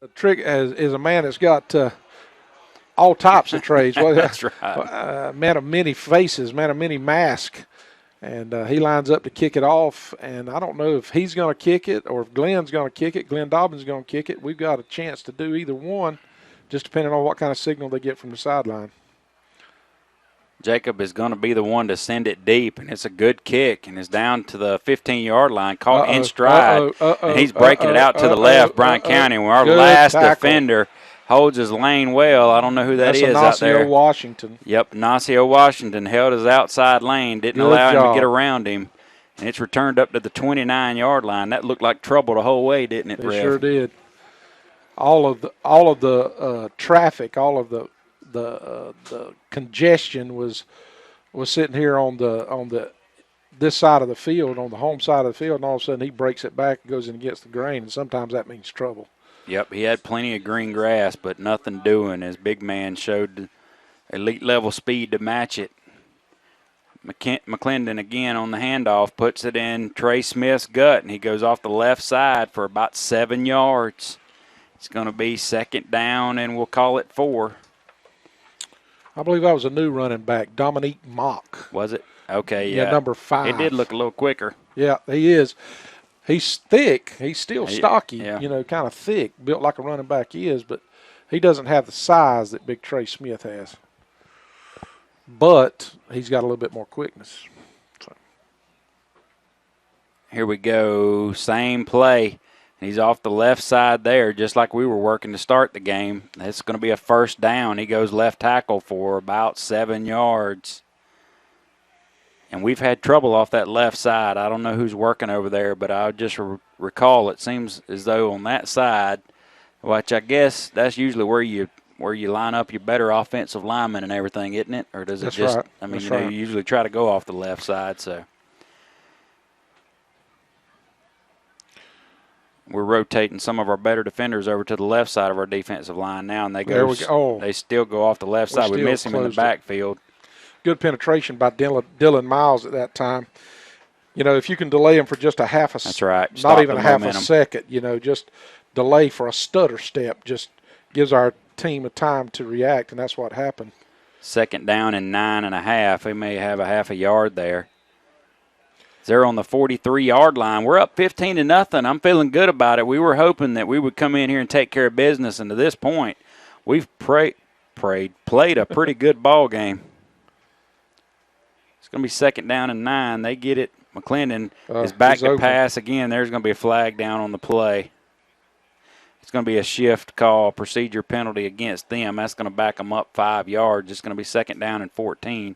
The trick is a man that's got all types of trades. Well, that's right. Man of many faces, man of many masks. And he lines up to kick it off. And I don't know if he's going to kick it or if Glenn's going to kick it. Glenn Dobbins is going to kick it. We've got a chance to do either one, just depending on what kind of signal they get from the sideline. Jacob is going to be the one to send it deep, and it's a good kick, and it's down to the 15-yard line, caught in stride, and he's breaking it out to the left, Bryan County, where our last defender holds his lane well. I don't know who that's is out there. Ignacio Washington. Yep, Ignacio Washington held his outside lane, didn't allow him to get around him, and it's returned up to the 29-yard line. That looked like trouble the whole way, didn't it, Rev? It sure did. all of the traffic, all of the congestion was sitting here on the this side of the field, on the home side of the field, and all of a sudden he breaks it back and goes in against the grain, and sometimes that means trouble. Yep, he had plenty of green grass, but nothing doing. His big man showed elite level speed to match it. McClendon again on the handoff, puts it in Trey Smith's gut, and he goes off the left side for about 7 yards. It's going to be second down, and we'll call it 4. I believe that was a new running back, Dominique Mock. Was it? Okay, yeah. Number 5. It did look a little quicker. Yeah, he is. He's thick. He's still stocky, yeah. Kind of thick, built like a running back is, but he doesn't have the size that big Trey Smith has. But he's got a little bit more quickness. So. Here we go. Same play. He's off the left side there, just like we were working to start the game. It's going to be a first down. He goes left tackle for about 7 yards. And we've had trouble off that left side. I don't know who's working over there, but I just recall it seems as though on that side, which I guess that's usually where you line up your better offensive linemen and everything, isn't it? Or does it that's just? Right. I mean, that's you usually try to go off the left side. So we're rotating some of our better defenders over to the left side of our defensive line now, and they They still go off the left side. We miss him in the backfield. Good penetration by Dylan Miles at that time. If you can delay him for just a half a that's right. not even a half a second, just delay for a stutter step just gives our team a time to react, and that's what happened. Second down and 9.5. We may have a half a yard there. They're on the 43-yard line. We're up 15-0. I'm feeling good about it. We were hoping that we would come in here and take care of business, and to this point, we've played a pretty good ball game. It's going to be second down and 9. They get it. McClendon is back to pass again. There's going to be a flag down on the play. It's going to be a shift call, procedure penalty against them. That's going to back them up 5 yards. It's going to be second down and 14.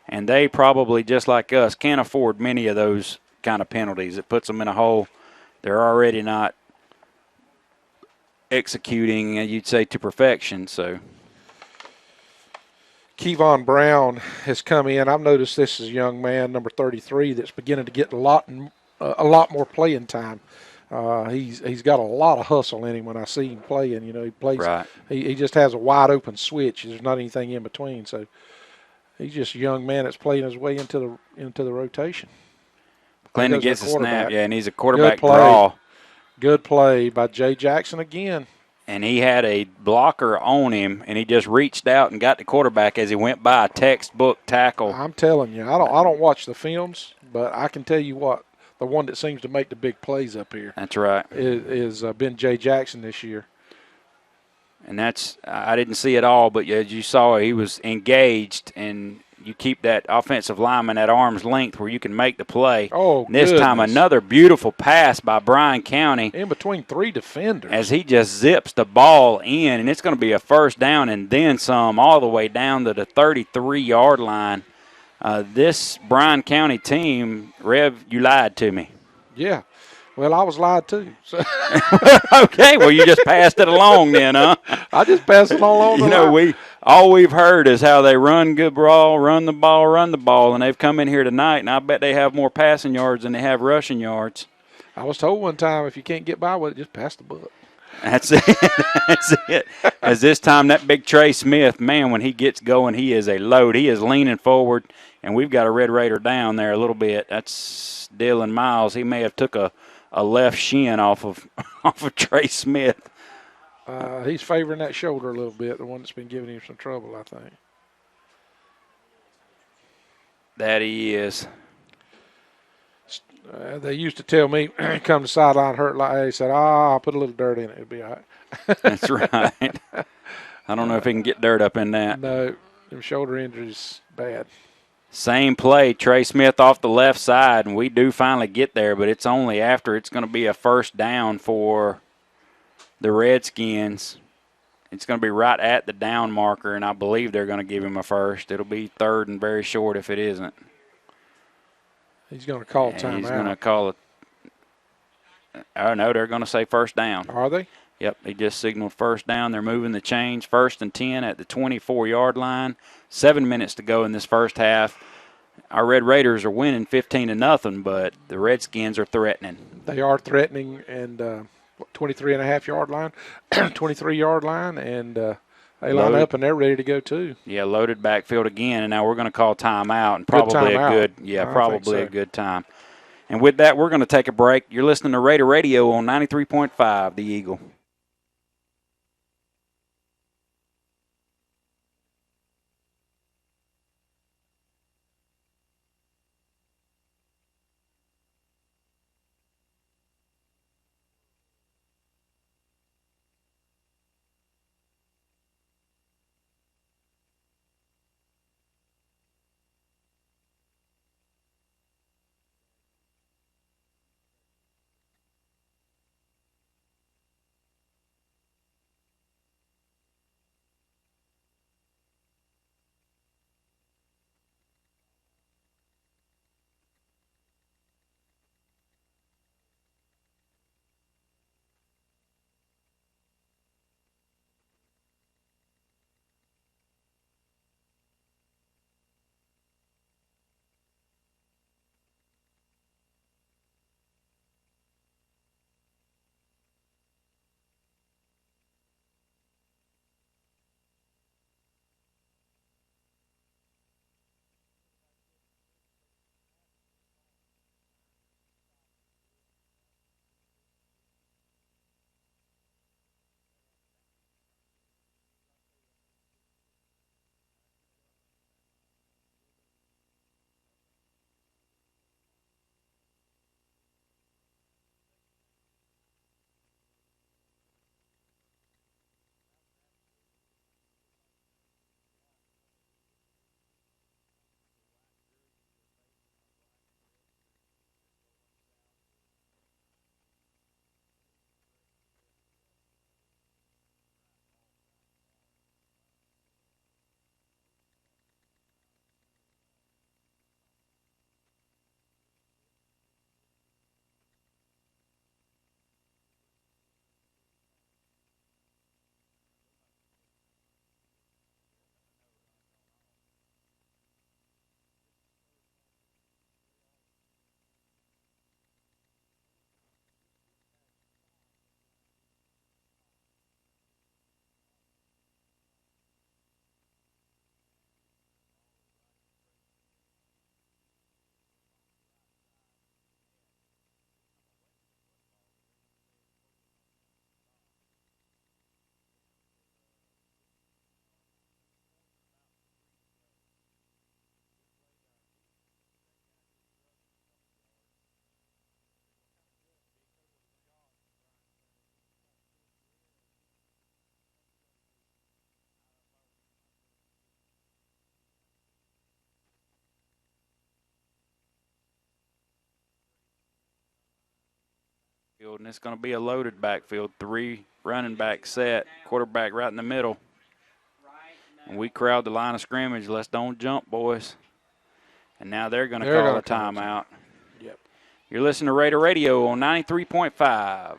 And they probably, just like us, can't afford many of those kind of penalties. It puts them in a hole. They're already not executing, you'd say, to perfection. So Kevon Brown has come in. I've noticed this is a young man, number 33, that's beginning to get a lot more playing time. He's got a lot of hustle in him when I see him playing. He plays. Right. He just has a wide open switch. There's not anything in between. So he's just a young man that's playing his way into the rotation. McClendon gets a snap, and he's a quarterback draw. Good play by Jay Jackson again. And he had a blocker on him, and he just reached out and got the quarterback as he went by, a textbook tackle. I'm telling you, I don't watch the films, but I can tell you what, the one that seems to make the big plays up here. That's right. Is been Jay Jackson this year. And I didn't see it all, but as you saw, he was engaged, and you keep that offensive lineman at arm's length where you can make the play. Oh, and this time another beautiful pass by Bryan County. In between 3 defenders. As he just zips the ball in, and it's going to be a first down and then some all the way down to the 33-yard line. This Bryan County team, Rev, you lied to me. Yeah. Well, I was lied to. So. Okay, well, you just passed it along then, huh? I just passed it along. All we've heard is how they run the ball, and they've come in here tonight, and I bet they have more passing yards than they have rushing yards. I was told one time, if you can't get by with it, just pass the buck. That's it. That's it. As this time, that big Trey Smith, man, when he gets going, he is a load. He is leaning forward, and we've got a Red Raider down there a little bit. That's Dylan Miles. He may have took a left shin off of Trey Smith. He's favoring that shoulder a little bit, the one that's been giving him some trouble, I think. That he is. They used to tell me, come to sideline hurt like that. He said, I'll put a little dirt in it. It'll be all right. That's right. I don't know if he can get dirt up in that. No, them shoulder injuries, bad. Same play, Trey Smith off the left side, and we do finally get there, but it's only after it's going to be a first down for the Redskins. It's going to be right at the down marker, and I believe they're going to give him a first. It'll be third and very short if it isn't. He's going to call timeout. He's going to call it. Oh, no, they're going to say first down. Are they? Yep, he just signaled first down. They're moving the chains. 1st and 10 at the 24-yard line. 7 minutes to go in this first half. Our Red Raiders are winning 15-0, but the Redskins are threatening. They are threatening, and 23.5-yard line, 23-yard line, and they line up and they're ready to go too. Yeah, loaded backfield again, and now we're going to call timeout, and probably a good time. And with that, we're going to take a break. You're listening to Raider Radio on 93.5, The Eagle. And it's going to be a loaded backfield. 3 running back set, quarterback right in the middle. And we crowd the line of scrimmage. Let's don't jump, boys. And now they're going to call a timeout. Yep. You're listening to Raider Radio on 93.5.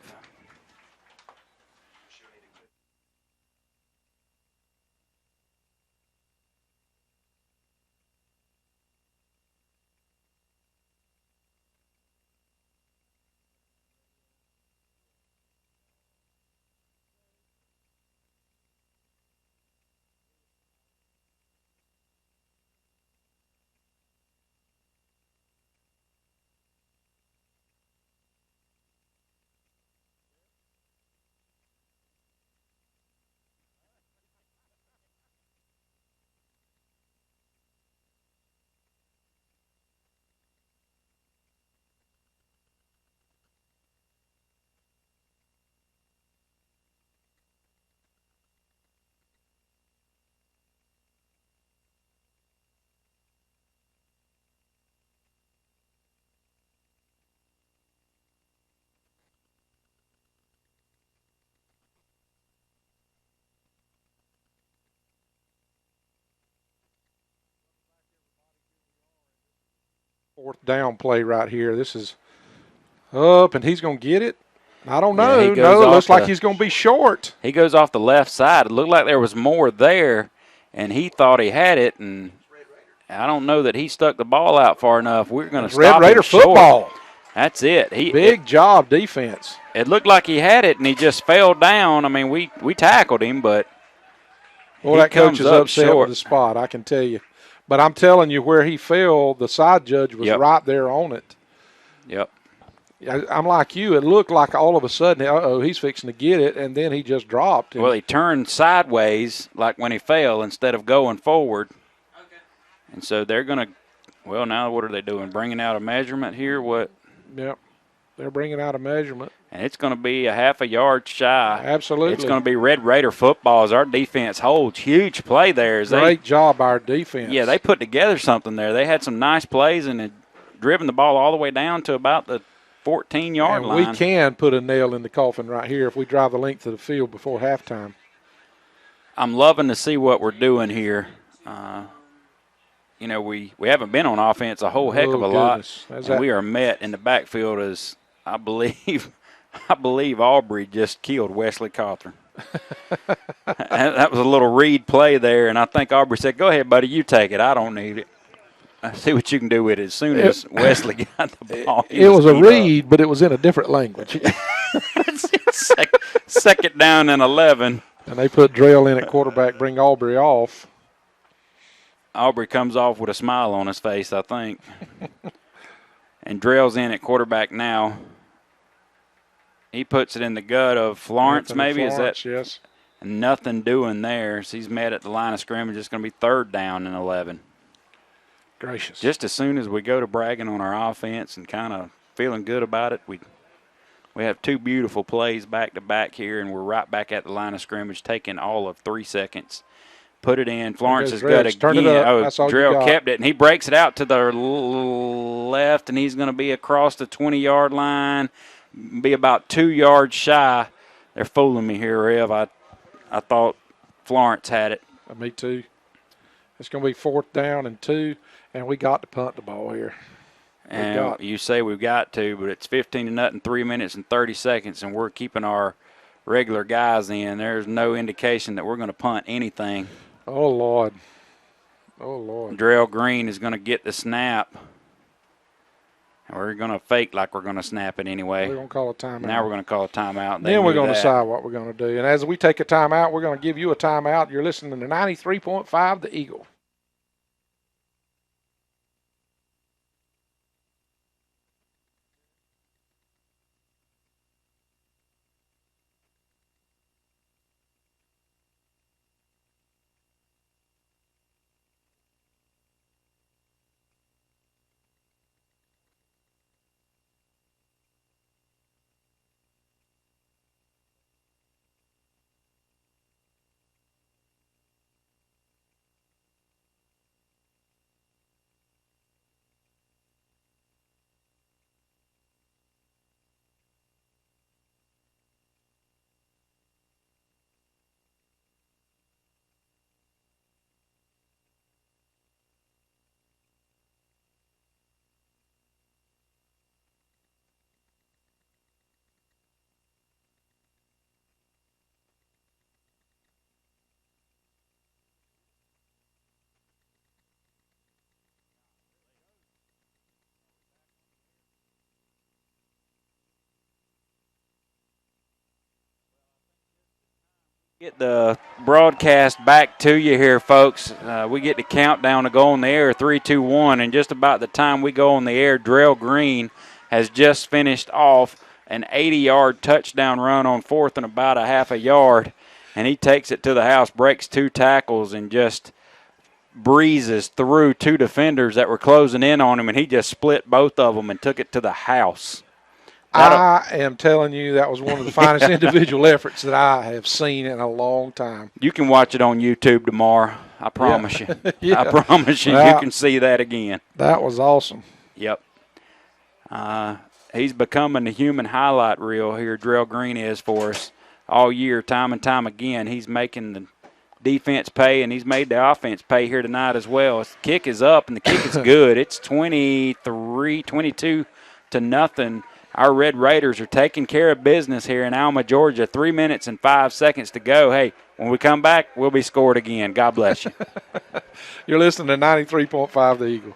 Fourth down play right here. This is up, and he's going to get it. I don't Yeah, know. he goes No, it off looks like the- he's going to be short. He goes off the left side. It looked like there was more there, and he thought he had it, and I don't know that he stuck the ball out far enough. We're going to It's Red stop him Raider short. football. That's it. Big job defense. It looked like he had it, and he just fell down. I mean, we tackled him, but Well, he that coach comes is up upset short. with the spot, I can tell you. But I'm telling you, where he fell, the side judge was Yep. right there on it. Yep. I'm like you. It looked like all of a sudden, he's fixing to get it, and then he just dropped. Well, he turned sideways like when he fell instead of going forward. Okay. And so they're going to, well, now what are they doing? Bringing out a measurement here? What? Yep. They're bringing out a measurement. And it's going to be a half a yard shy. Absolutely. It's going to be Red Raider football as our defense holds. Huge play there. Great job, our defense. Yeah, they put together something there. They had some nice plays and had driven the ball all the way down to about the 14-yard line. We can put a nail in the coffin right here if we drive the length of the field before halftime. I'm loving to see what we're doing here. We haven't been on offense a whole heck of a lot, and we are met in the backfield as I believe Aubrey just killed Wesley Cawthorn. That was a little read play there, and I think Aubrey said, "Go ahead, buddy, you take it. I don't need it. I see what you can do with it." As soon as Wesley got the ball, it was a read, but it was in a different language. Second down and 11. And they put Drell in at quarterback, bring Aubrey off. Aubrey comes off with a smile on his face, I think. And Drell's in at quarterback now. He puts it in the gut of Florence, maybe? Florence, yes. Nothing doing there. So he's met at the line of scrimmage. It's going to be 3rd down and 11. Gracious. Just as soon as we go to bragging on our offense and kind of feeling good about it, we have 2 beautiful plays back-to-back here, and we're right back at the line of scrimmage, taking all of 3 seconds. Put it in. Florence has got it again. Drell kept it, and he breaks it out to the left, and he's going to be across the 20-yard line, be about 2 yards shy. They're fooling me here, Rev. I thought Florence had it. Me too. It's going to be 4th down and 2, and we got to punt the ball here. And you say we've got to, but it's 15-0, 3 minutes and 30 seconds, and we're keeping our regular guys in. There's no indication that we're going to punt anything. Oh, Lord. Oh, Lord. Drell Green is going to get the snap. And we're going to fake like we're going to snap it anyway. We're going to call a timeout. Now we're going to call a timeout. And then we're going to decide what we're going to do. And as we take a timeout, we're going to give you a timeout. You're listening to 93.5 The Eagle. Get the broadcast back to you here, folks. We get the countdown to go on the air, 3, 2, 1, and just about the time we go on the air, Drell Green has just finished off an 80-yard touchdown run on 4th and about a half a yard, and he takes it to the house, breaks 2 tackles, and just breezes through 2 defenders that were closing in on him, and he just split both of them and took it to the house. I am telling you, that was one of the finest individual efforts that I have seen in a long time. You can watch it on YouTube tomorrow. I promise you. Yeah. I promise you, you can see that again. That was awesome. Yep. He's becoming the human highlight reel here, Drell Green is for us all year, time and time again. He's making the defense pay, and he's made the offense pay here tonight as well. The kick is up, and the kick is good. It's 22 to nothing. our Red Raiders are taking care of business here in Alma, Georgia. 3 minutes and 5 seconds to go. Hey, when we come back, we'll be scored again. God bless you. You're listening to 93.5 The Eagle.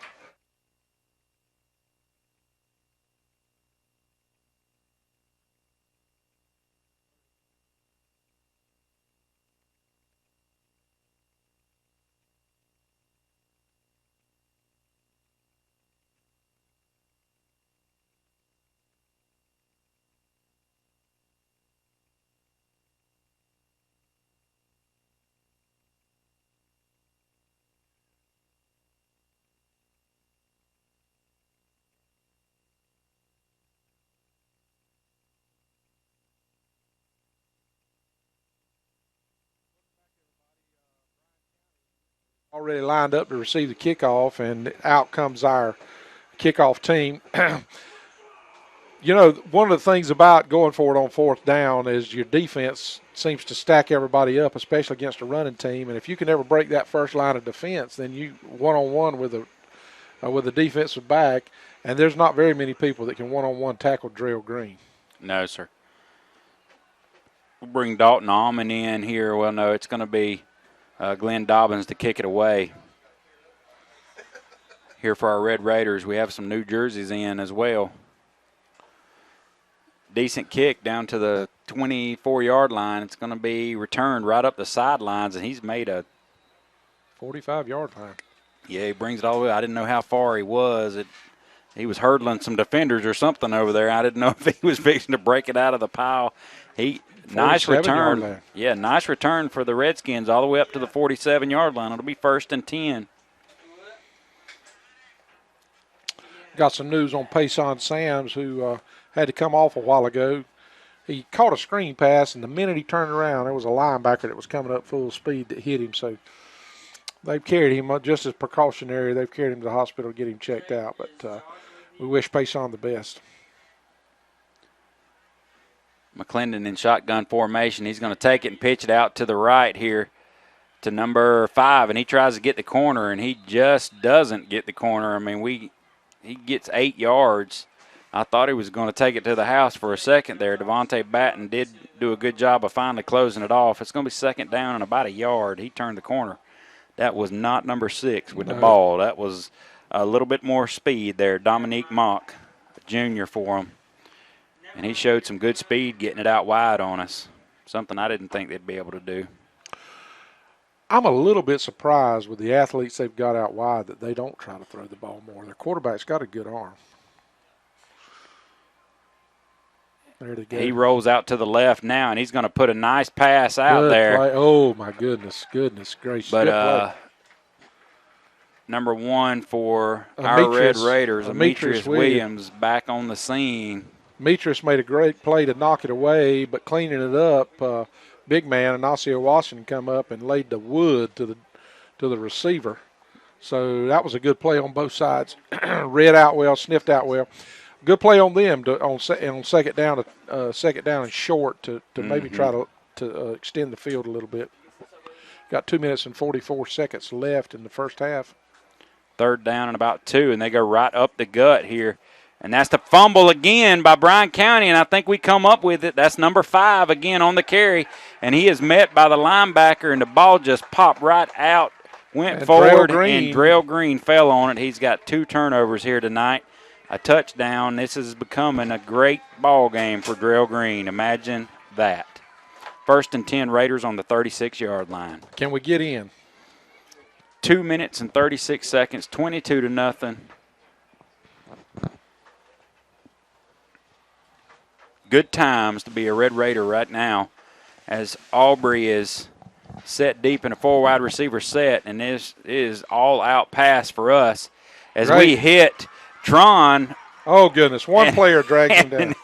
Already lined up to receive the kickoff, and out comes our kickoff team. You know, one of the things about going for it on fourth down is your defense seems to stack everybody up, especially against a running team. And if you can ever break that first line of defense, then you one-on-one with a defensive back, and there's not very many people that can one-on-one tackle Drell Green. No, sir. We'll bring Dalton Almond in here. Well, no, it's going to be Glenn Dobbins to kick it away. Here for our Red Raiders, we have some new jerseys in as well. Decent kick down to the 24-yard line. It's going to be returned right up the sidelines, and he's made a 45-yard line. Yeah, he brings it all the way. I didn't know how far he was. He was hurdling some defenders or something over there. I didn't know if he was fixing to break it out of the pile. Nice return. Yeah, nice return for the Redskins all the way up to the 47-yard line. It'll be 1st and 10. Got some news on Payson Sams, who had to come off a while ago. He caught a screen pass, and the minute he turned around, there was a linebacker that was coming up full speed that hit him. So they've carried him, just as precautionary, they've carried him to the hospital to get him checked out. But we wish Payson the best. McClendon in shotgun formation. He's going to take it and pitch it out to the right here to number 5, and he tries to get the corner, and he just doesn't get the corner. I mean, he gets 8 yards. I thought he was going to take it to the house for a second there. Devontae Batten did do a good job of finally closing it off. It's going to be 2nd down and about a yard. He turned the corner. That was not number 6 with the ball. That was a little bit more speed there. Dominique Mock, junior for him. And he showed some good speed getting it out wide on us, something I didn't think they'd be able to do. I'm a little bit surprised with the athletes they've got out wide that they don't try to throw the ball more. Their quarterback's got a good arm. There they go. He rolls out to the left now, and he's going to put a nice pass out good there. Play. Oh, my goodness gracious. But number 1 for our Red Raiders, Demetrius Williams, back on the scene. Demetrius made a great play to knock it away, but cleaning it up, big man, Ignacio Washington come up and laid the wood to the receiver. So that was a good play on both sides. Read out well, sniffed out well. Good play on them on second down and short to maybe try to extend the field a little bit. Got 2 minutes and 44 seconds left in the first half. 3rd down and about 2, and they go right up the gut here. And that's the fumble again by Bryan County, and I think we come up with it. That's number 5 again on the carry, and he is met by the linebacker, and the ball just popped right out, went forward, and Drell Green fell on it. He's got 2 turnovers here tonight, a touchdown. This is becoming a great ball game for Drell Green. Imagine that. 1st and 10, Raiders on the 36-yard line. Can we get in? 2 minutes and 36 seconds, 22-0. Good times to be a Red Raider right now as Aubrey is set deep in a 4 wide receiver set, and this is all-out pass for us as we hit Tron. Oh, goodness. One player dragged him down.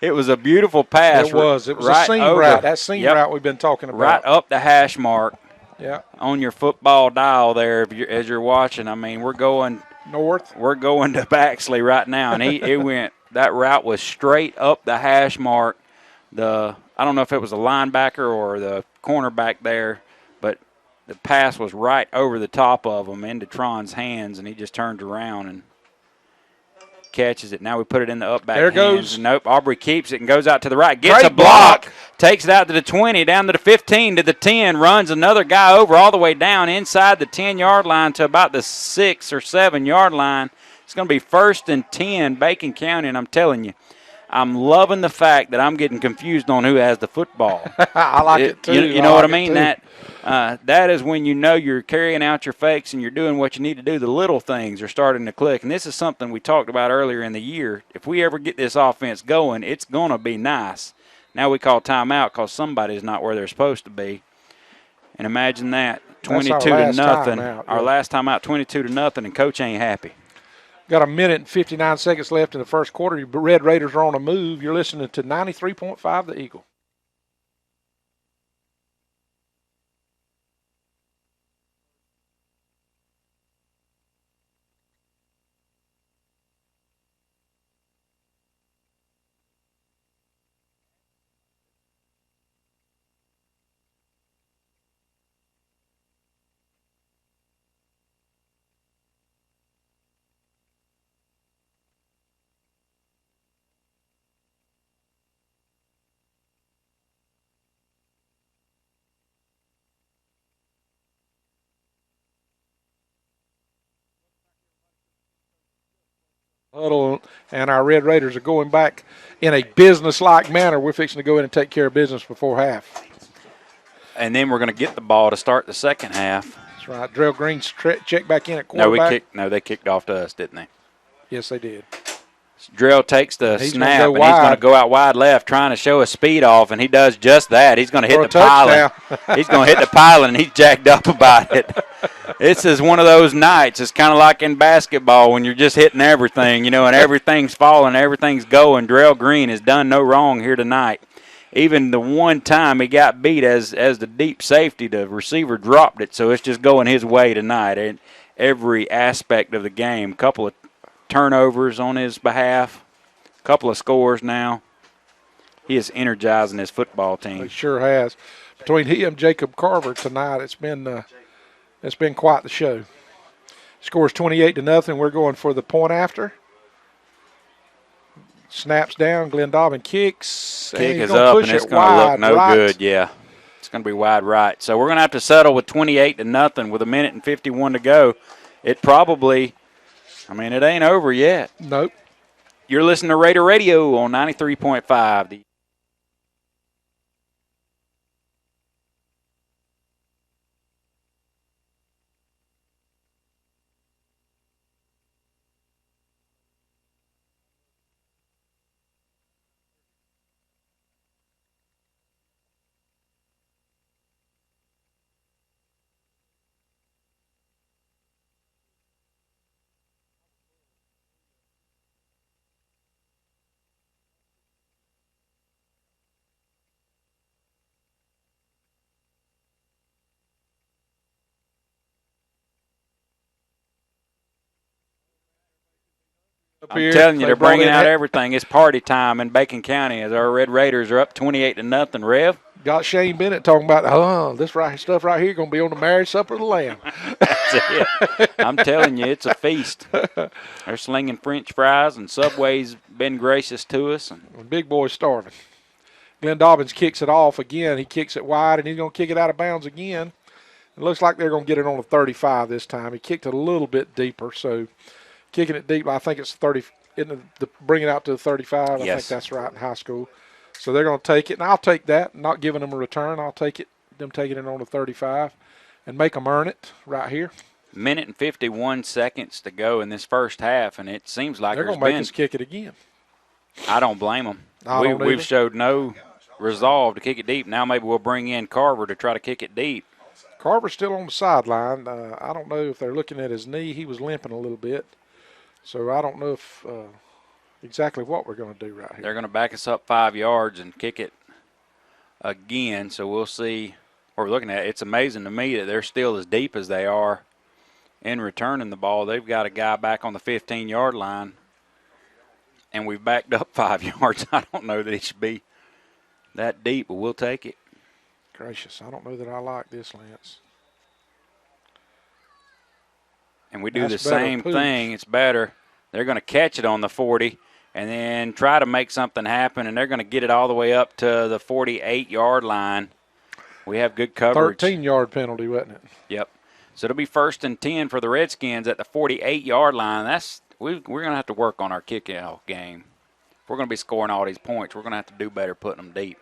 It was a beautiful pass. It was. It was right a seam route. That seam route we've been talking about. Right up the hash mark. Yeah. On your football dial there as you're watching. I mean, we're going north. We're going to Baxley right now, and it went. That route was straight up the hash mark. I don't know if it was a linebacker or the cornerback there, but the pass was right over the top of him into Tron's hands, and he just turned around. And catches it. Now we put it in the up back There it hands. goes. Nope, Aubrey keeps it and goes out to the right. Gets Great a block, block. takes it out to the 20, down to the 15, to the 10, runs another guy over all the way down inside the 10-yard line to about the 6 or 7-yard line. It's going to be 1st and 10, Bacon County, and I'm telling you, I'm loving the fact that I'm getting confused on who has the football. I like it too. You know what I like it mean? too. That is when you know you're carrying out your fakes and you're doing what you need to do. The little things are starting to click, and this is something we talked about earlier in the year. If we ever get this offense going, it's going to be nice. Now we call timeout because somebody's not where they're supposed to be. And imagine that, 22-0. Our last time out, 22-0, and Coach ain't happy. Got a minute and 59 seconds left in the first quarter. Your Red Raiders are on a move. You're listening to 93.5 The Eagle. Huddle, and our Red Raiders are going back in a business-like manner. We're fixing to go in and take care of business before half. And then we're going to get the ball to start the second half. That's right. Drell Green's checked back in at quarterback. They kicked off to us, didn't they? Yes, they did. Drell takes the He's snap, gonna go and he's going wide. to go out wide left, trying to show his speed off, and he does just that. He's going to hit For the a pylon. touchdown. He's going to hit the pylon, and he's jacked up about it. This is one of those nights. It's kind of like in basketball when you're just hitting everything, and everything's falling, everything's going. Drell Green has done no wrong here tonight. Even the one time he got beat as the deep safety, the receiver dropped it, so it's just going his way tonight. And every aspect of the game, couple of turnovers on his behalf, couple of scores now. He is energizing his football team. He sure has. Between he and Jacob Carver tonight, it's been quite the show. Scores 28-0. We're going for the point after. Snaps down. Glenn Dobbin kicks. Kick is up, and it's going to look no good. Yeah, it's going to be wide right. So we're going to have to settle with 28-0 with a minute and 51 to go. It probably, it ain't over yet. Nope. You're listening to Raider Radio on 93.5. I'm telling you, they're bringing out everything. It's party time in Bacon County as our Red Raiders are up 28-0. Rev? Got Shane Bennett talking about, this stuff right here going to be on the marriage supper of the Lamb. That's it. I'm telling you, it's a feast. They're slinging French fries, and Subway's been gracious to us. The big boy's starving. Glenn Dobbins kicks it off again. He kicks it wide, and he's going to kick it out of bounds again. It looks like they're going to get it on the 35 this time. He kicked it a little bit deeper, so kicking it deep, I think it's 30. Bring it out to the 35. Yes. I think that's right in high school. So they're going to take it, and I'll take that. Not giving them a return. I'll take it. Them taking it on the 35, and make them earn it right here. Minute and 51 seconds to go in this first half, and it seems like they're going to make us kick it again. I don't blame them. We've showed no resolve to kick it deep. Now maybe we'll bring in Carver to try to kick it deep. Carver's still on the sideline. I don't know if they're looking at his knee. He was limping a little bit. So I don't know if exactly what we're going to do right here. They're going to back us up 5 yards and kick it again. So we'll see what we're looking at. It's amazing to me that they're still as deep as they are in returning the ball. They've got a guy back on the 15-yard line, and we've backed up 5 yards. I don't know that he should be that deep, but we'll take it. Gracious, I don't know that I like this, Lance. And we do the same thing. It's better. They're going to catch it on the 40 and then try to make something happen, and they're going to get it all the way up to the 48-yard line. We have good coverage. 13-yard penalty, wasn't it? Yep. So it'll be 1st and 10 for the Redskins at the 48-yard line. We're going to have to work on our kickoff game. If we're going to be scoring all these points, we're going to have to do better putting them deep.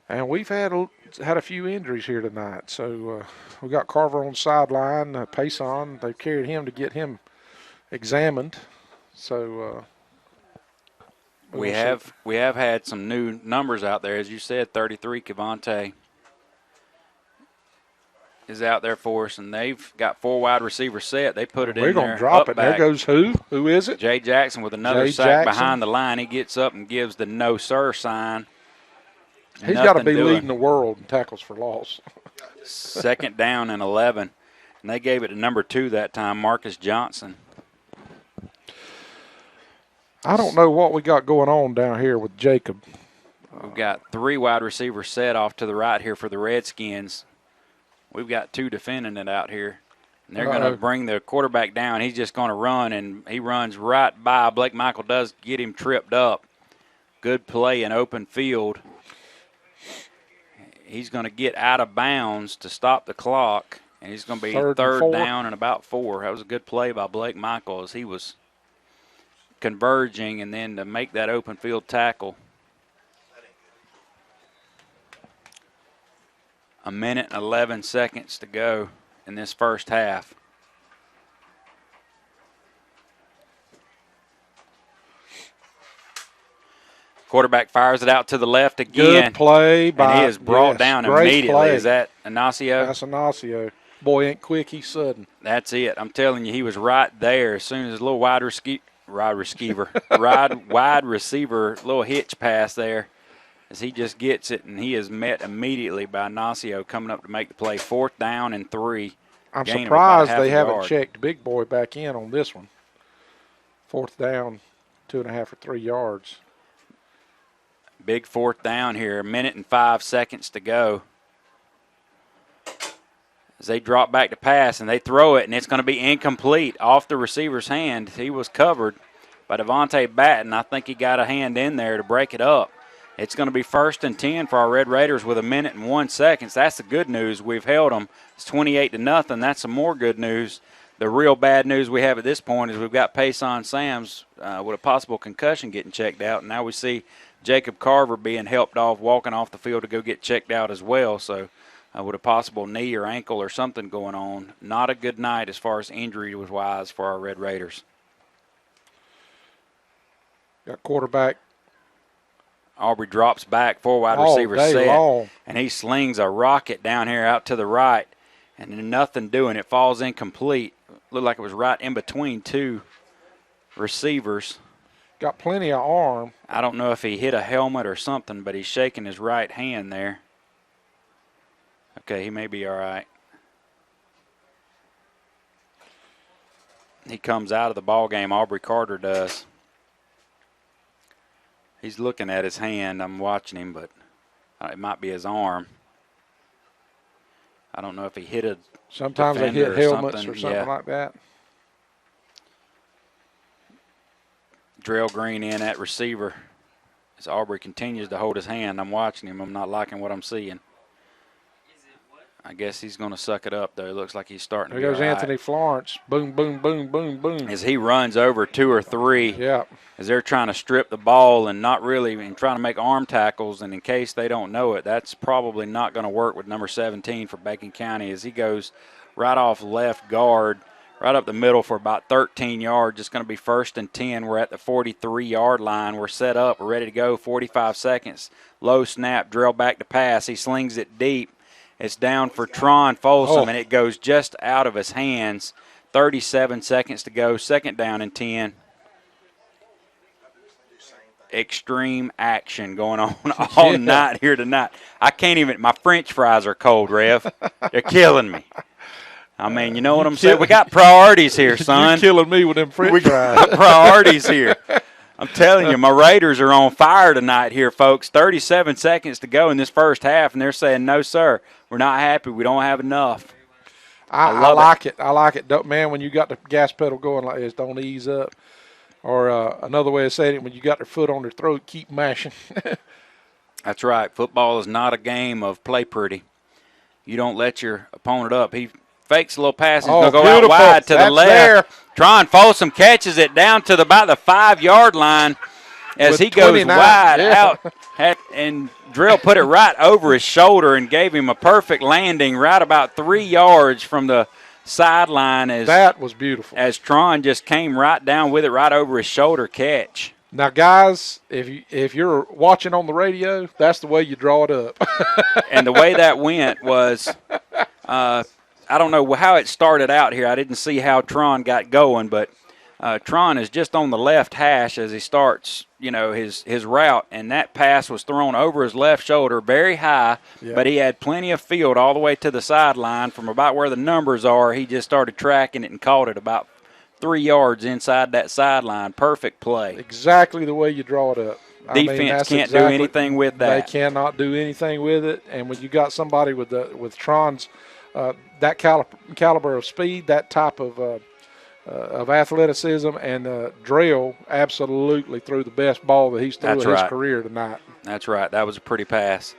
And we've had a few injuries here tonight. So we got Carver on the sideline, Payson. They've carried him to get him examined. So we have had some new numbers out there. As you said, 33, Cavante is out there for us, and they've got 4 wide receivers set. They put it in there. We're going to drop it. There goes who? Who is it? Jay Jackson with another sack behind the line. He gets up and gives the no sir sign. He's got to be leading the world in tackles for loss. 2nd down and 11. And they gave it to number 2 that time, Marcus Johnson. I don't know what we got going on down here with Jacob. We've got 3 wide receivers set off to the right here for the Redskins. We've got 2 defending it out here. And they're going to bring the quarterback down. He's just going to run, and he runs right by. Blake Michael does get him tripped up. Good play in open field. He's going to get out of bounds to stop the clock, and he's going to be third down and about 4. That was a good play by Blake Michael as he was converging and then to make that open field tackle. 1 minute and 11 seconds to go in this first half. Quarterback fires it out to the left again. Good play by. And he is brought down immediately. Play. Is that Inacio? That's Inacio. Boy, ain't quick, he's sudden. That's it. I'm telling you, he was right there as soon as a little wide receiver, little hitch pass there. As he just gets it, and he is met immediately by Inacio coming up to make the play. 4th down and 3. I'm surprised they haven't checked Big Boy back in on this one. 4th down, 2.5 or 3 yards. Big 4th down here, 1 minute and 5 seconds to go. As they drop back to pass, and they throw it, and it's going to be incomplete off the receiver's hand. He was covered by Devontae Batten. I think he got a hand in there to break it up. It's going to be 1st and 10 for our Red Raiders with 1 minute and 1 second. That's the good news. We've held them. It's 28-0. That's some more good news. The real bad news we have at this point is we've got Payson Sams with a possible concussion getting checked out. And now we see Jacob Carver being helped off, walking off the field to go get checked out as well. So with a possible knee or ankle or something going on. Not a good night as far as injury-wise for our Red Raiders. Got quarterback. Aubrey drops back, 4 wide receivers set, long. And he slings a rocket down here out to the right, and nothing doing. It falls incomplete. Looked like it was right in between 2 receivers. Got plenty of arm. I don't know if he hit a helmet or something, but he's shaking his right hand there. Okay, he may be all right. He comes out of the ball game, Aubrey Carter does. He's looking at his hand. I'm watching him, but it might be his arm. I don't know if he hit a Sometimes they hit helmets or something like that. Drell Green in at receiver. As Aubrey continues to hold his hand, I'm watching him. I'm not liking what I'm seeing. I guess he's going to suck it up, though. It looks like he's starting to be all right. There goes Anthony Florence. Boom, boom, boom, boom, boom. As he runs over 2 or 3. Yeah. As they're trying to strip the ball and not really and trying to make arm tackles, and in case they don't know it, that's probably not going to work with number 17 for Bacon County as he goes right off left guard, right up the middle for about 13 yards. It's going to be 1st and 10. We're at the 43-yard line. We're set up. We're ready to go. 45 seconds. Low snap, drill back to pass. He slings it deep. It's down for Tron Folsom, and it goes just out of his hands. 37 seconds to go. 2nd down and 10. Extreme action going on all night here tonight. I can't even – my French fries are cold, Rev. They're killing me. I mean, you know what I'm saying? We got priorities here, son. You're killing me with them French fries. We got priorities here. I'm telling you, my Raiders are on fire tonight here, folks. 37 seconds to go in this first half, and they're saying, no, sir, we're not happy. We don't have enough. I love like it. I like it. Man, when you got the gas pedal going like this, don't ease up. Or another way of saying it, when you got their foot on their throat, keep mashing. That's right. Football is not a game of play pretty. You don't let your opponent up. He fakes a little pass. He's going to go out wide to the left. There. Tron Folsom catches it down to about the 5-yard line as With he goes 29, wide yeah. out. And Drill put it right over his shoulder and gave him a perfect landing right about 3 yards from the sideline. That was beautiful. As Tron just came right down with it right over his shoulder catch. Now, guys, if you're watching on the radio, that's the way you draw it up. And the way that went was, I don't know how it started out here. I didn't see how Tron got going, but Tron is just on the left hash as he starts, his route, and that pass was thrown over his left shoulder very high, but he had plenty of field all the way to the sideline from about where the numbers are. He just started tracking it and caught it about 3 yards inside that sideline. Perfect play. Exactly the way you draw it up. Defense can't do anything with that. They cannot do anything with it. And when you got somebody with Tron's that caliber of speed, that type of athleticism, and Drell absolutely threw the best ball that he's threw in his career tonight. That's right. That was a pretty pass.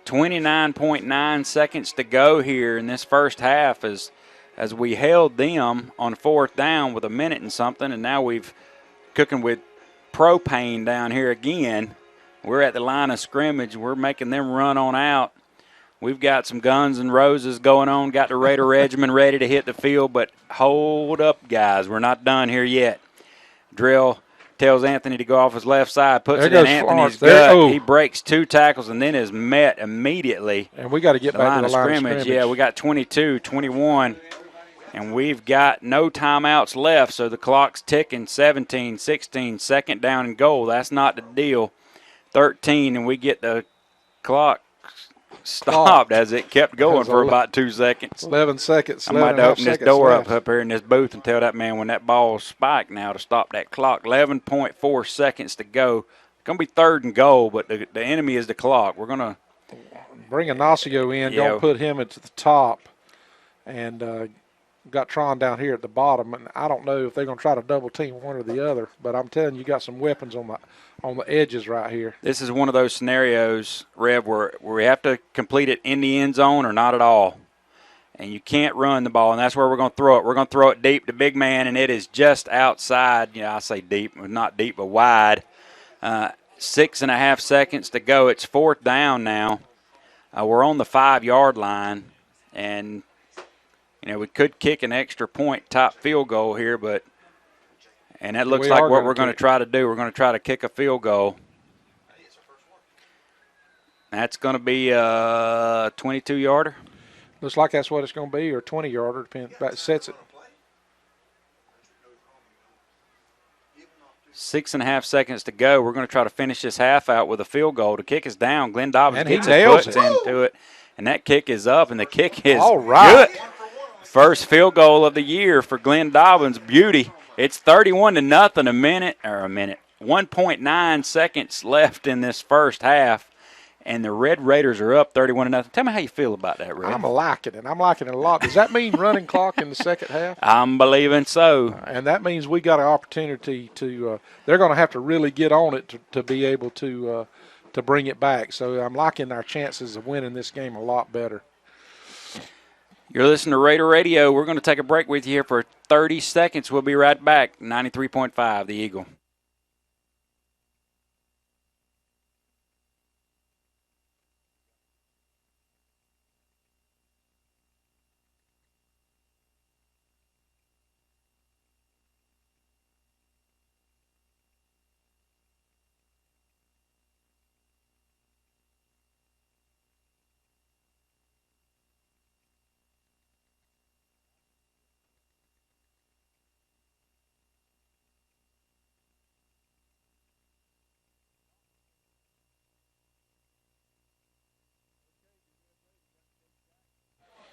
29.9 seconds to go here in this first half as we held them on 4th down with a minute and something, and now we've cooking with propane down here again. We're at the line of scrimmage. We're making them run on out. We've got some Guns and Roses going on, got the Raider Regiment ready to hit the field, but hold up, guys. We're not done here yet. Drill tells Anthony to go off his left side, puts it in Anthony's gut. He breaks 2 tackles and then is met immediately. And we got to get back to the line of scrimmage. Yeah, we got 22, 21. And we've got no timeouts left, so the clock's ticking. 17, 16, second down and goal. That's not the deal. 13, and we get the clock stopped as it kept going for about 2 seconds. 11 seconds. I might open this door up here in this booth and tell that man when that ball's spiked now to stop that clock. 11.4 seconds to go. It's going to be 3rd and goal, but the enemy is the clock. We're going to bring Ignacio in. Don't put him into the top. And got Tron down here at the bottom, and I don't know if they're going to try to double team one or the other, but I'm telling you, got some weapons on the edges right here. This is one of those scenarios, Rev, where we have to complete it in the end zone or not at all. And you can't run the ball, and that's where we're going to throw it. We're going to throw it deep to big man, and it is just outside. I say deep, not deep, but wide. 6.5 seconds to go. It's 4th down now. We're on the 5-yard line, and we could kick an extra point top field goal here, and that looks like what we're going to try to do. We're going to try to kick a field goal. That's going to be a 22-yarder. Looks like that's what it's going to be, or 20-yarder, depends. That sets it. 6.5 seconds to go. We're going to try to finish this half out with a field goal. To kick us down, Glenn Dobbins gets his foot into it, and that kick is up, and the kick is good. First field goal of the year for Glenn Dobbins. Beauty. It's 31-0, a minute. 1.9 seconds left in this first half, and the Red Raiders are up 31-0. Tell me how you feel about that, Red. I'm liking it. I'm liking it a lot. Does that mean running clock in the second half? I'm believing so. And that means we got an opportunity to they're going to have to really get on it to be able to bring it back. So I'm liking our chances of winning this game a lot better. You're listening to Raider Radio. We're going to take a break with you here for 30 seconds. We'll be right back. 93.5, the Eagle.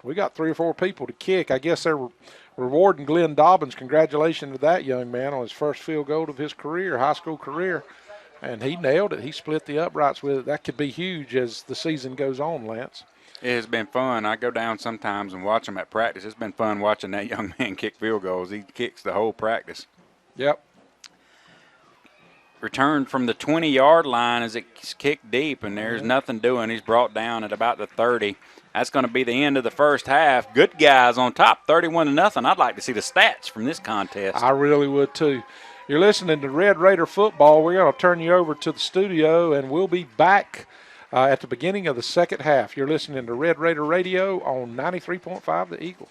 We got 3 or 4 people to kick. I guess they're rewarding Glenn Dobbins. Congratulations to that young man on his first field goal of his career, high school career. And he nailed it. He split the uprights with it. That could be huge as the season goes on, Lance. It has been fun. I go down sometimes and watch him at practice. It's been fun watching that young man kick field goals. He kicks the whole practice. Yep. Returned from the 20-yard line as it's kicked deep, and there's nothing doing. He's brought down at about the 30. That's going to be the end of the first half. Good guys on top, 31-0. I'd like to see the stats from this contest. I really would too. You're listening to Red Raider football. We're going to turn you over to the studio, and we'll be back at the beginning of the second half. You're listening to Red Raider Radio on 93.5 The Eagle.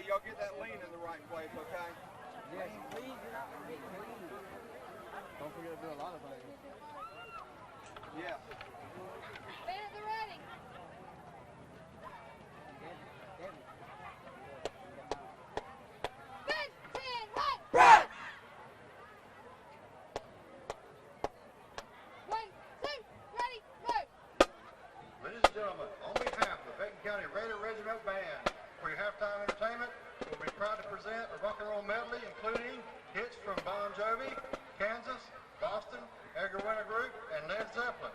y'all get that lean in the right place, okay? Yes, please, you're not going to be clean. Don't forget to do a lot of things. Yeah. Band at the ready. Band, 10, right. Bryan! 1, 2, ready, go. Ladies and gentlemen, on behalf of the Benton County Raider Regiment Band, for your halftime entertainment, we'll be proud to present a rock and roll medley including hits from Bon Jovi, Kansas, Boston, Edgar Winter Group, and Led Zeppelin.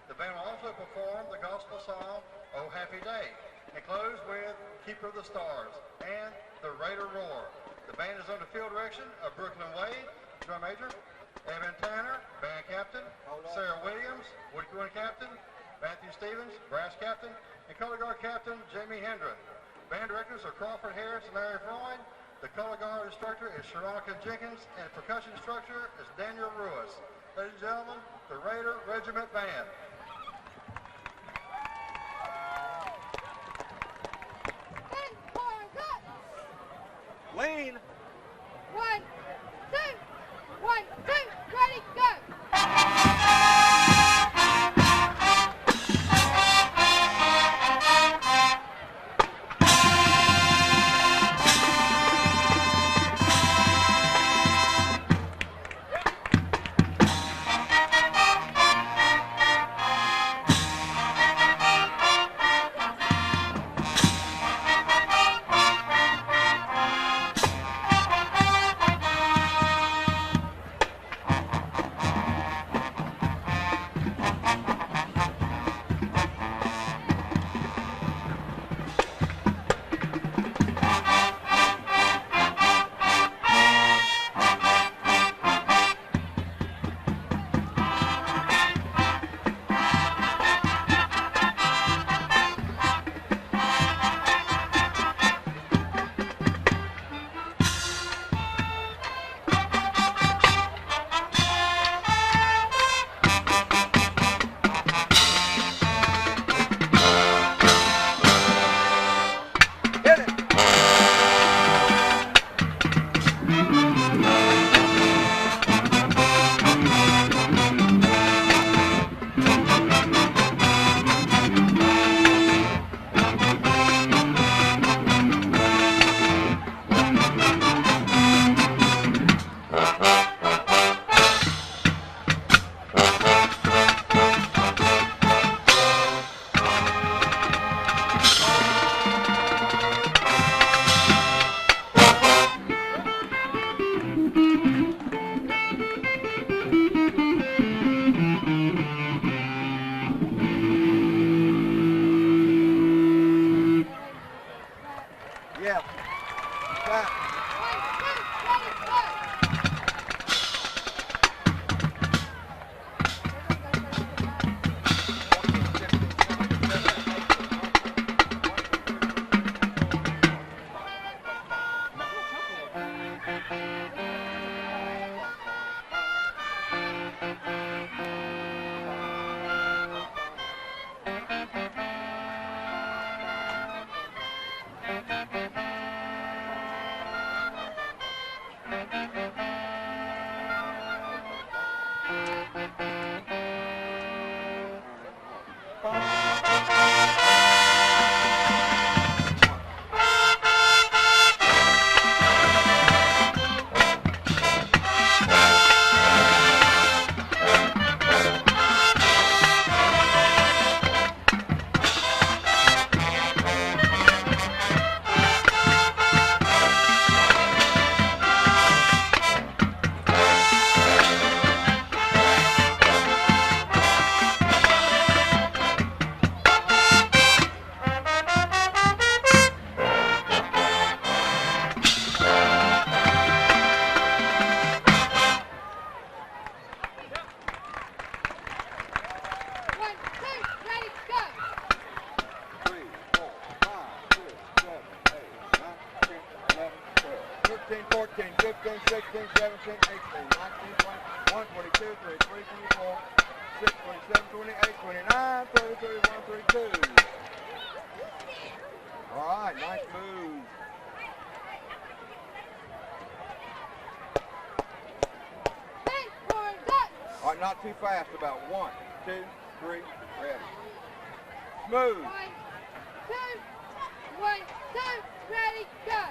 The band will also perform the gospel song, Oh Happy Day, and close with Keeper of the Stars and the Raider Roar. The band is under field direction of Brooklyn Wade, drum major, Evan Tanner, band captain, Sarah Williams, woodwind captain, Matthew Stevens, brass captain, and color guard captain Jamie Hendren. Band directors are Crawford Harris and Larry Freund. The color guard instructor is Sharonica Jenkins, and percussion instructor is Daniel Ruiz. Ladies and gentlemen, the Raider Regiment Band. Band, 4, go. Lean. 1, 2, 1, 2, ready, go. Yeah. Clap. 1, 2, ready, go. All right, nice move. right, not too fast. About 1, 2, 3, ready. Smooth. 1, 2, 1, 2, ready, go.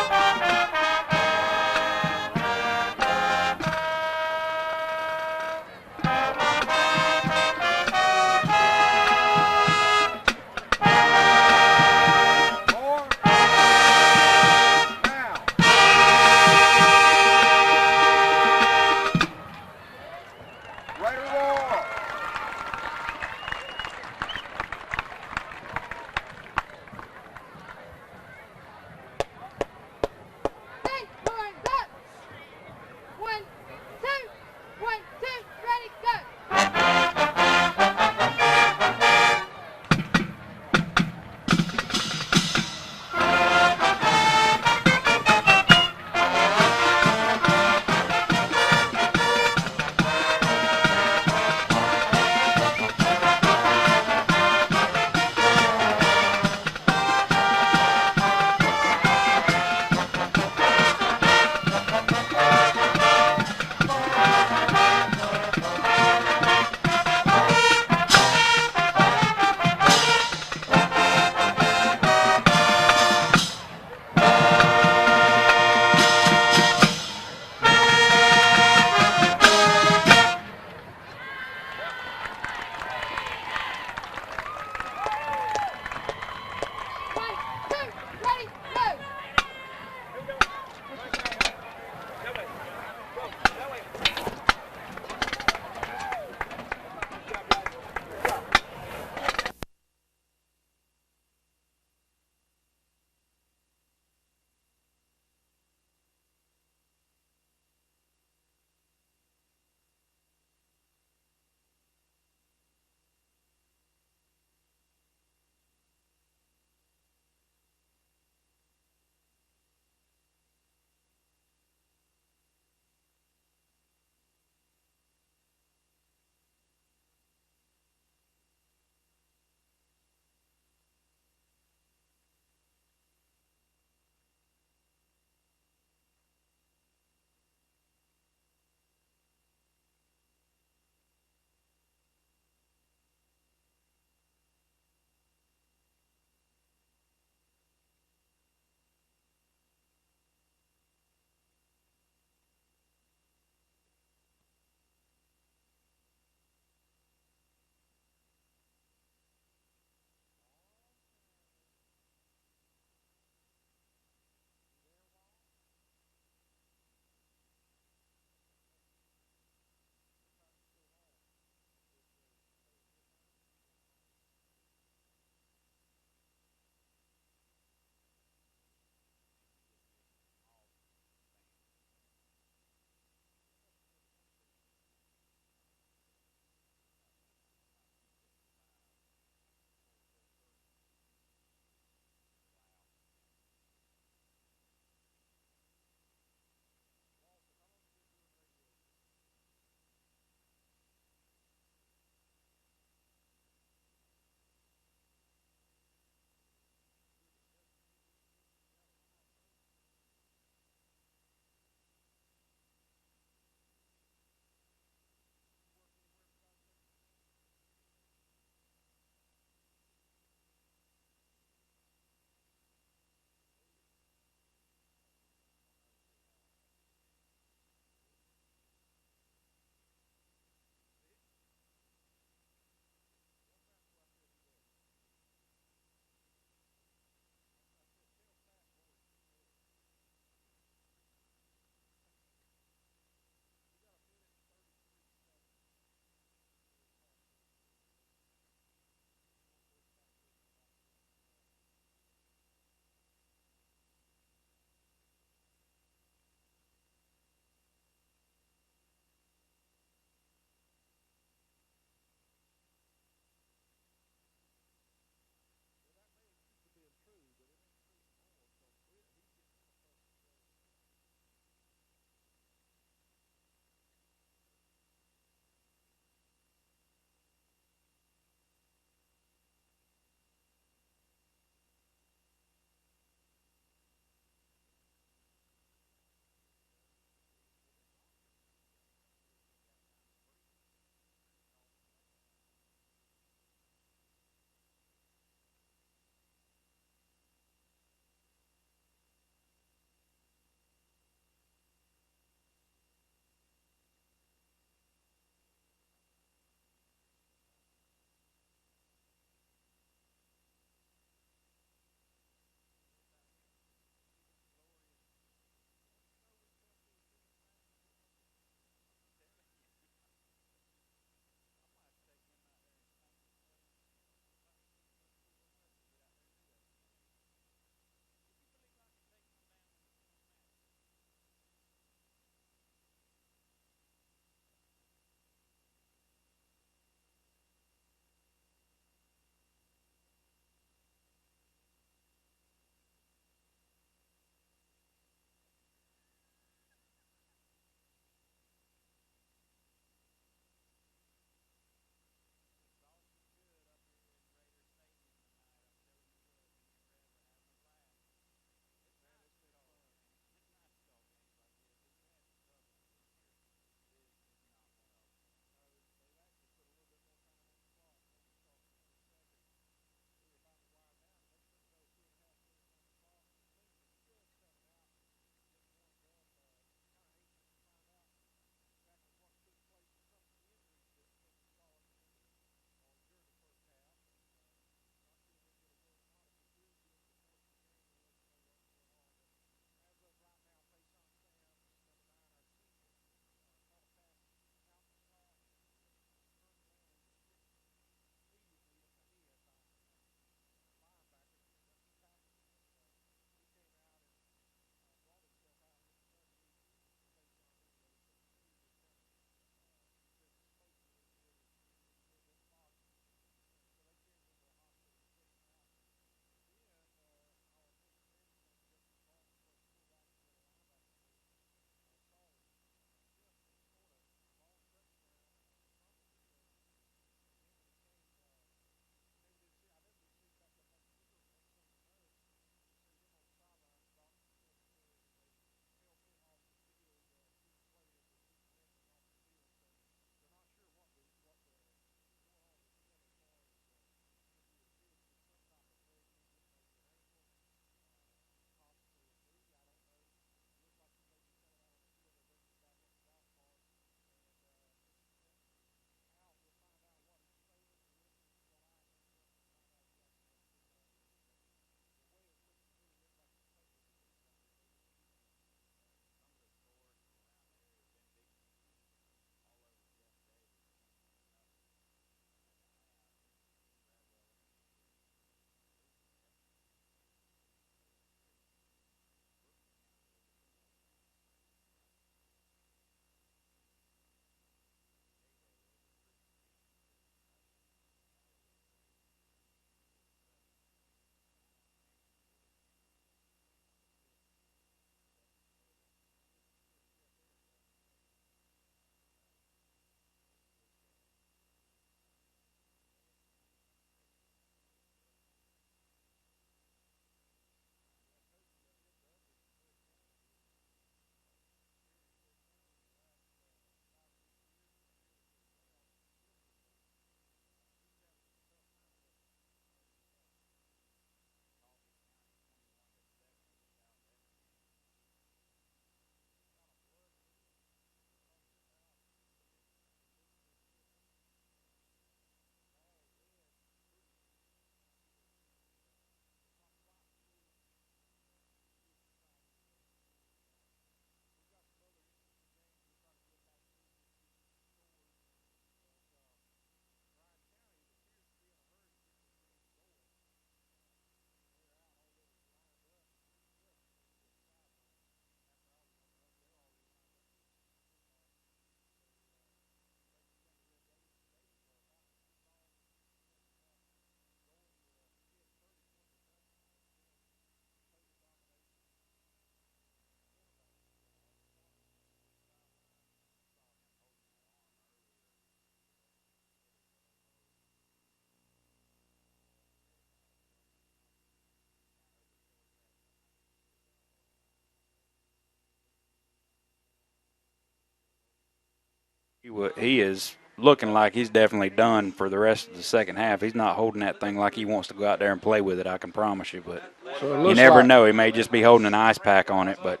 He is looking like he's definitely done for the rest of the second half. He's not holding that thing like he wants to go out there and play with it, I can promise you. But So you never know. He may just be holding an ice pack on it. But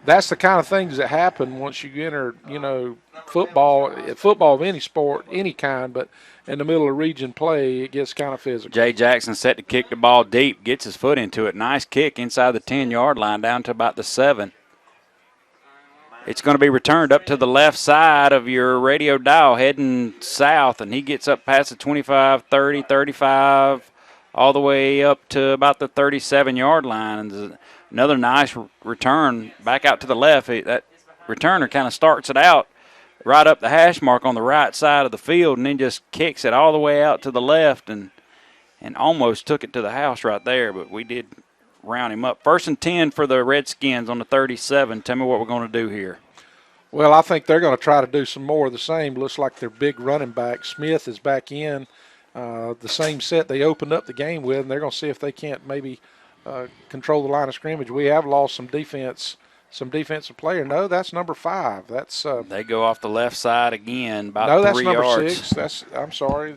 that's the kind of things that happen once you enter, football of any sport, any kind, but in the middle of region play, it gets kind of physical. Jay Jackson set to kick the ball deep, gets his foot into it. Nice kick inside the 10-yard line down to about the 7. It's going to be returned up to the left side of your radio dial heading south, and he gets up past the 25, 30, 35, all the way up to about the 37-yard line. And another nice return back out to the left. That returner kind of starts it out right up the hash mark on the right side of the field and then just kicks it all the way out to the left and almost took it to the house right there, but we did round him up. 1st and 10 for the Redskins on the 37. Tell me what we're going to do here. Well, I think they're going to try to do some more of the same. Looks like their big running back, Smith, is back in. The same set they opened up the game with, and they're going to see if they can't maybe control the line of scrimmage. We have lost some defensive player. No, that's number 5. That's they go off the left side again, about 3 yards. No, that's number 6. I'm sorry.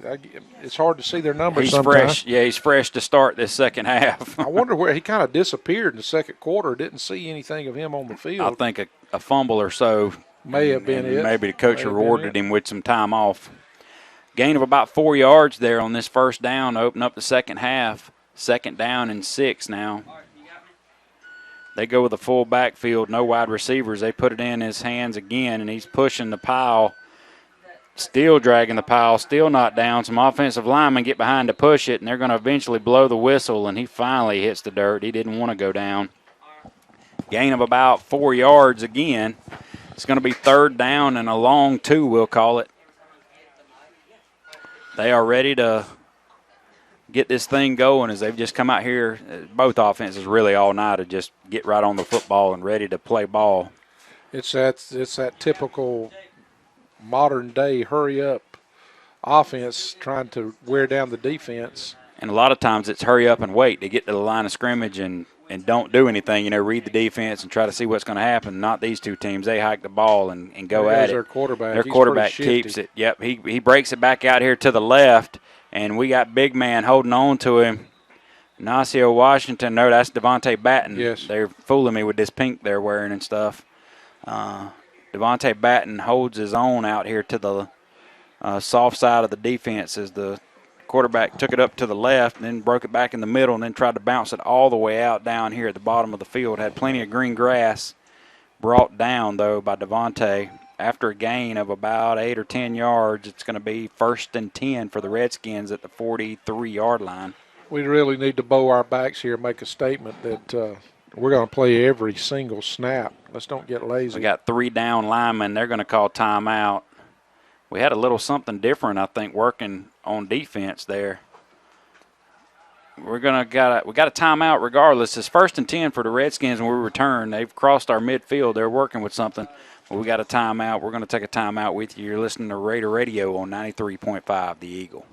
It's hard to see their numbers he's sometimes. Fresh. Yeah, he's fresh to start this second half. I wonder where he kind of disappeared in the second quarter. Didn't see anything of him on the field. I think a fumble or so may have been it. Maybe the coach rewarded him with some time off. Gain of about 4 yards there on this first down to open up the second half. 2nd down and 6 now. They go with a full backfield, no wide receivers. They put it in his hands again, and he's pushing the pile, still dragging the pile, still not down. Some offensive linemen get behind to push it, and they're going to eventually blow the whistle, and he finally hits the dirt. He didn't want to go down. Gain of about 4 yards again. It's going to be 3rd down and a long 2, we'll call it. They are ready to get this thing going as they've just come out here. Both offenses really all night to just get right on the football and ready to play ball. It's that typical modern day hurry up offense trying to wear down the defense. And a lot of times it's hurry up and wait to get to the line of scrimmage and don't do anything. Read the defense and try to see what's going to happen. Not these two teams. They hike the ball and go at it. Their quarterback. Their quarterback keeps it. Yep, he breaks it back out here to the left. And we got big man holding on to him. Nasio Washington, no, that's Devontae Batten. Yes. They're fooling me with this pink they're wearing and stuff. Devontae Batten holds his own out here to the soft side of the defense as the quarterback took it up to the left and then broke it back in the middle and then tried to bounce it all the way out down here at the bottom of the field. Had plenty of green grass. Brought down, though, by Devontae. After a gain of about 8 or 10 yards, it's going to be 1st and 10 for the Redskins at the 43-yard line. We really need to bow our backs here and make a statement that we're going to play every single snap. Let's don't get lazy. We got 3 down linemen. They're going to call timeout. We had a little something different, I think, working on defense there. We got a timeout regardless. It's 1st and 10 for the Redskins when we return. They've crossed our midfield. They're working with something. We got a timeout. We're going to take a timeout with you. You're listening to Raider Radio on 93.5 The Eagle.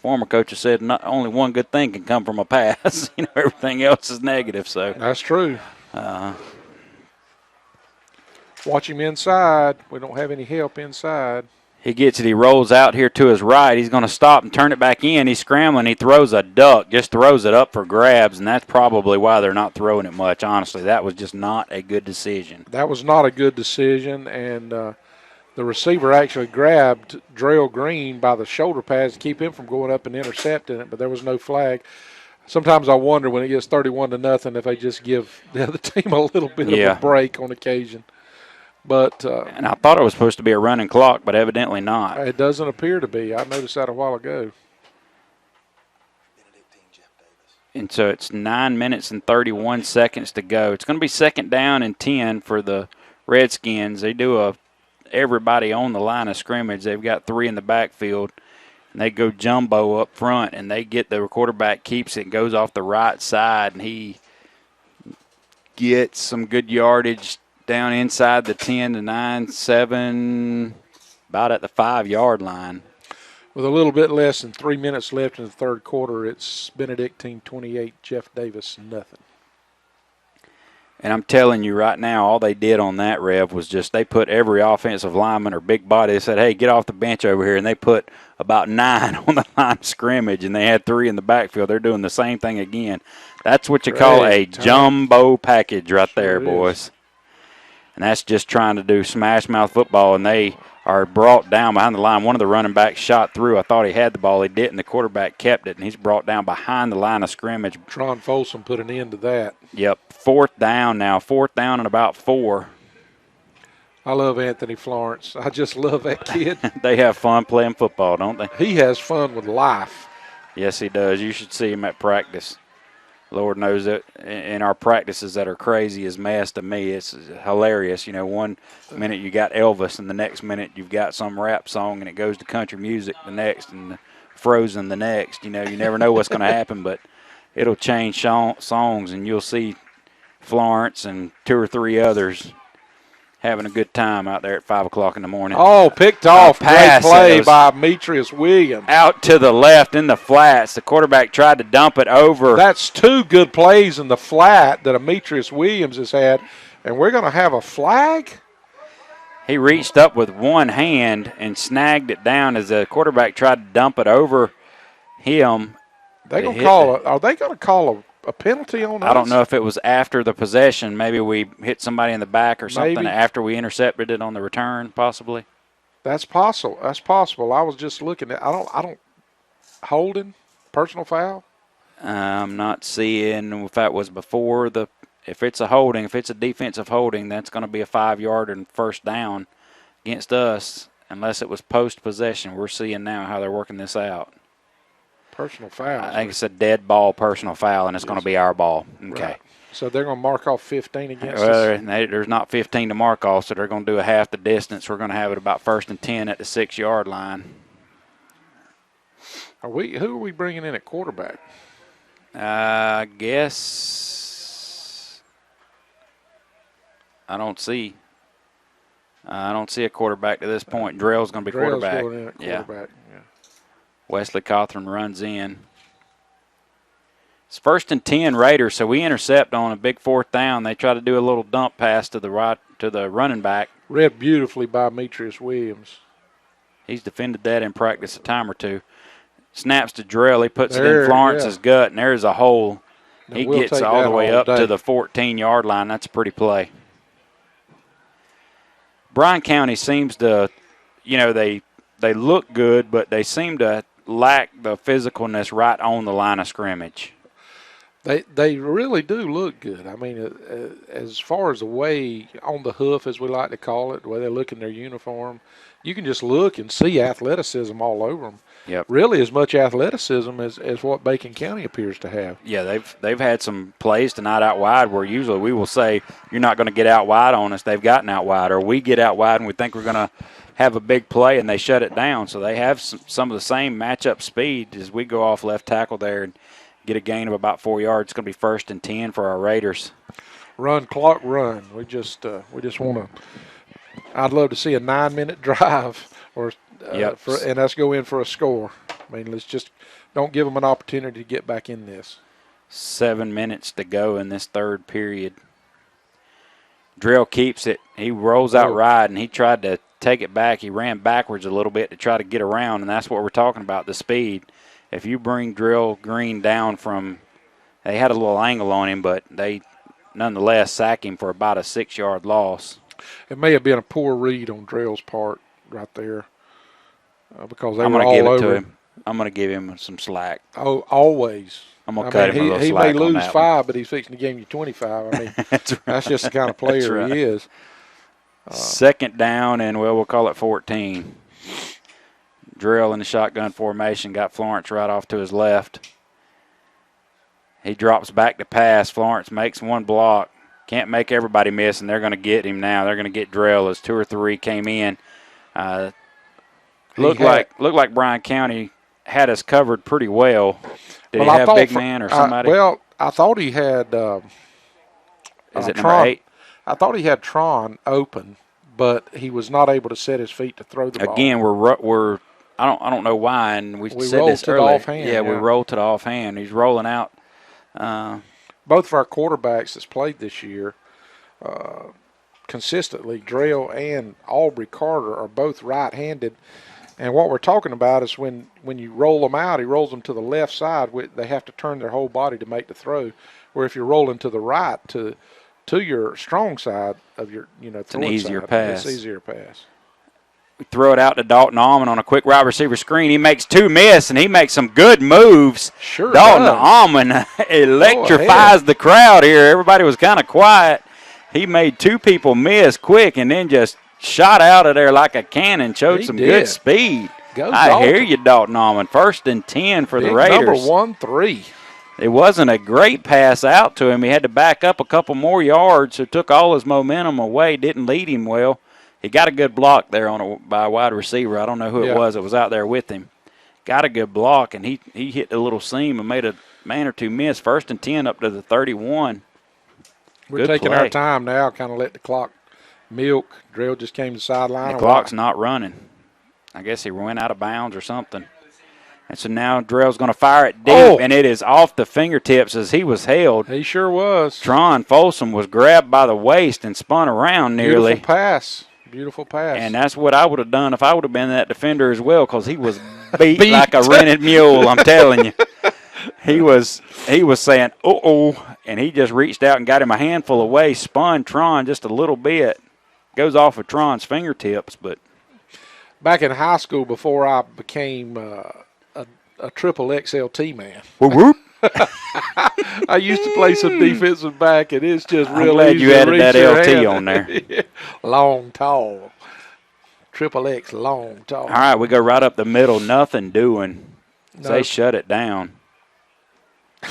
Former coaches said not only one good thing can come from a pass. Everything else is negative. So that's true. Watch him inside. We don't have any help inside. He gets it. He rolls out here to his right. He's going to stop and turn it back in. He's scrambling. He throws a duck, just throws it up for grabs, and that's probably why they're not throwing it much, honestly. That was just not a good decision. That was not a good decision, and the receiver actually grabbed Drell Green by the shoulder pads to keep him from going up and intercepting it, but there was no flag. Sometimes I wonder when it gets 31-0 if they just give the other team a little bit of a break on occasion. But and I thought it was supposed to be a running clock, but evidently not. It doesn't appear to be. I noticed that a while ago. And so it's 9 minutes and 31 seconds to go. It's going to be 2nd down and 10 for the Redskins. They do everybody on the line of scrimmage. They've got 3 in the backfield. And they go jumbo up front, and they get the quarterback keeps it and goes off the right side, and he gets some good yardage down inside the 10 to 9, 7, about at the 5-yard line. With a little bit less than 3 minutes left in the third quarter, it's Benedictine 28, Jeff Davis nothing. And I'm telling you right now, all they did on that, Rev, was just they put every offensive lineman or big body. They said, hey, get off the bench over here. And they put about 9 on the line of scrimmage, and they had 3 in the backfield. They're doing the same thing again. That's what you call a jumbo package right there, boys. And that's just trying to do smash mouth football, and they are brought down behind the line. One of the running backs shot through. I thought he had the ball. He didn't. The quarterback kept it, and he's brought down behind the line of scrimmage. Tron Folsom put an end to that. Yep, 4th down now. 4th down and about 4. I love Anthony Florence. I just love that kid. They have fun playing football, don't they? He has fun with life. Yes, he does. You should see him at practice. Lord knows that in our practices that are crazy as mess to me, it's hilarious. One minute you got Elvis, and the next minute you've got some rap song, and it goes to country music the next, and Frozen the next. You never know what's going to happen, but it'll change songs, and you'll see Florence and 2 or 3 others having a good time out there at 5 o'clock in the morning. Oh, picked off. Great play by Demetrius Williams. Out to the left in the flats. The quarterback tried to dump it over. That's 2 good plays in the flat that Demetrius Williams has had, and we're going to have a flag? He reached up with one hand and snagged it down as the quarterback tried to dump it over him. Are they going to call a penalty on us? I don't know if it was after the possession. Maybe we hit somebody in the back or something after we intercepted it on the return, possibly. That's possible. That's possible. I was just looking at. I don't holding, personal foul. I'm not seeing if that was before the. If it's a holding, if it's a defensive holding, that's going to be a 5-yarder and 1st down against us, unless it was post possession. We're seeing now how they're working this out. Personal foul. I think it's a dead ball personal foul, and it's going to be our ball. Okay. Right. So they're going to mark off 15 against us? There's not 15 to mark off, so they're going to do a half the distance. We're going to have it about 1st and 10 at the 6-yard line. Who are we bringing in at quarterback? I guess I don't see a quarterback to this point. Drell's going to be quarterback. Going in at quarterback. Yeah. Wesley Cothran runs in. It's 1st and 10 Raiders, so we intercept on a big 4th down. They try to do a little dump pass to the right to the running back. Read beautifully by Demetrius Williams. He's defended that in practice a time or 2. Snaps to Drell. He puts it in Florence's gut, and there's a hole. He gets all the way up to the 14-yard line. That's a pretty play. Bryan County seems to, they look good, but they seem to lack the physicalness right on the line of scrimmage. They really do look good. I mean, as far as the way on the hoof, as we like to call it, the way they look in their uniform, you can just look and see athleticism all over them. Yep. Really as much athleticism as what Bacon County appears to have. Yeah, they've had some plays tonight out wide where usually we will say, you're not going to get out wide on us. They've gotten out wide. Or we get out wide and we think we're going to have a big play and they shut it down. So they have some of the same matchup speed as we go off left tackle there and get a gain of about 4 yards. It's going to be 1st and 10 for our Raiders. Run, clock, run. We just want to – I'd love to see a 9-minute drive and us go in for a score. I mean, let's just don't give them an opportunity to get back in this. 7 minutes to go in this third period. Drill keeps it. He rolls out right, and he tried to take it back. He ran backwards a little bit to try to get around, and that's what we're talking about, the speed. If you bring Drill Green down from – they had a little angle on him, but they nonetheless sack him for about a 6-yard loss. It may have been a poor read on Drill's part right there because they I'm were gonna all give it over to him. I'm going to give him some slack. Oh, always. I'm going to cut him a little he slack may lose on that 5, one. but he's fixing to give you 25. I mean, That's that's just the kind of player right. he is. Second down, and we'll call it 14. Drill in the shotgun formation, got Florence right off to his left. He drops back to pass. Florence makes one block. Can't make everybody miss, and they're going to get him now. They're going to get Drill as 2 or 3 came in. Looked like Bryan County had us covered pretty well. Did he have big man or somebody? I thought he had Is it Tron, number 8? I thought he had Tron open, but he was not able to set his feet to throw the ball. Again, we're I don't know why, and we said rolled this to the earlier. offhand, we rolled to the offhand. He's rolling out. Both of our quarterbacks that's played this year consistently, Drill and Aubrey Carter, are both right-handed. And what we're talking about is when you roll them out, he rolls them to the left side. They have to turn their whole body to make the throw. Where if you're rolling to the right to your strong side of your it's an easier pass. It's easier pass. We throw it out to Dalton Almond on a quick wide receiver screen. He makes 2 miss, and he makes some good moves. Sure Dalton does. Almond electrifies the crowd here. Everybody was kind of quiet. He made 2 people miss quick and then just shot out of there like a cannon, showed some good speed. I hear you, Dalton Almond. 1st and 10 for the Raiders. Number 1-3. It wasn't a great pass out to him. He had to back up a couple more yards, so took all his momentum away, didn't lead him well. He got a good block there by a wide receiver. I don't know who it was that was out there with him. Got a good block, and he hit the little seam and made a man or 2 miss. 1st and 10 up to the 31. We're Good taking play. our time now, kind of let the clock milk. Drill just came to the sideline. The clock's not running. I guess he went out of bounds or something. And so now Drill's going to fire it deep, and it is off the fingertips as he was held. He sure was. Tron Folsom was grabbed by the waist and spun around nearly. Beautiful pass. And that's what I would have done if I would have been that defender as well, because he was beat like a rented mule, I'm telling you. He was saying, uh-oh, and he just reached out and got him a handful away, spun Tron just a little bit. Goes off of Tron's fingertips, but. Back in high school, before I became a triple XLT man. Whoop, whoop. I used to play some defensive back, and it's just I'm real glad easy you to added reach that your LT hand. on there. Long, tall. Triple X, long, tall. All right, we go right up the middle, nothing doing. No. They shut it down.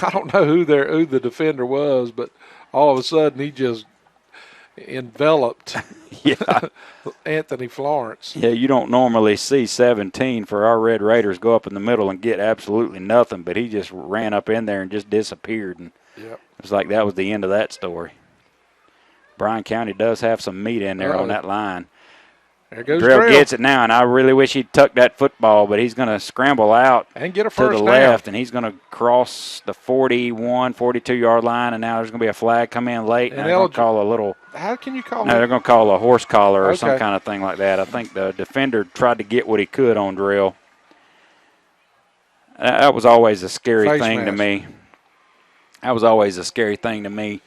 I don't know who the defender was, but all of a sudden he just enveloped Anthony Florence. Yeah, you don't normally see 17 for our Red Raiders go up in the middle and get absolutely nothing, but he just ran up in there and just disappeared. And it was like that was the end of that story. Bryan County does have some meat in there on that line. There goes Drill gets it now, and I really wish he'd tucked that football, but he's going to scramble out and get a to first the down. left, and he's going to cross the 41, 42-yard line, and now there's going to be a flag come in late, and they're going to call a little – how can you call no, they're going to call a horse collar or some Okay. kind of thing like that. I think the defender tried to get what he could on Drill. That was always a scary Face thing to mask. me. That was always a scary thing to me.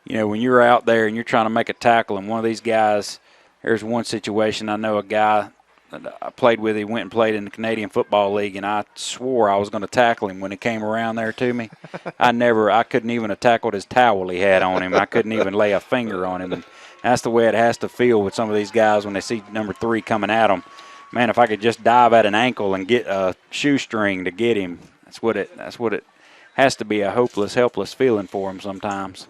You know, when you're out there and you're trying to make a tackle, and one of these guys – here's one situation. I know a guy that I played with, he went and played in the Canadian Football League, and I swore I was going to tackle him when he came around there to me. I couldn't even have tackled his towel he had on him. I couldn't even lay a finger on him. And that's the way it has to feel with some of these guys when they see number 3 coming at them. Man, if I could just dive at an ankle and get a shoestring to get him, that's what it has to be, a hopeless, helpless feeling for him sometimes.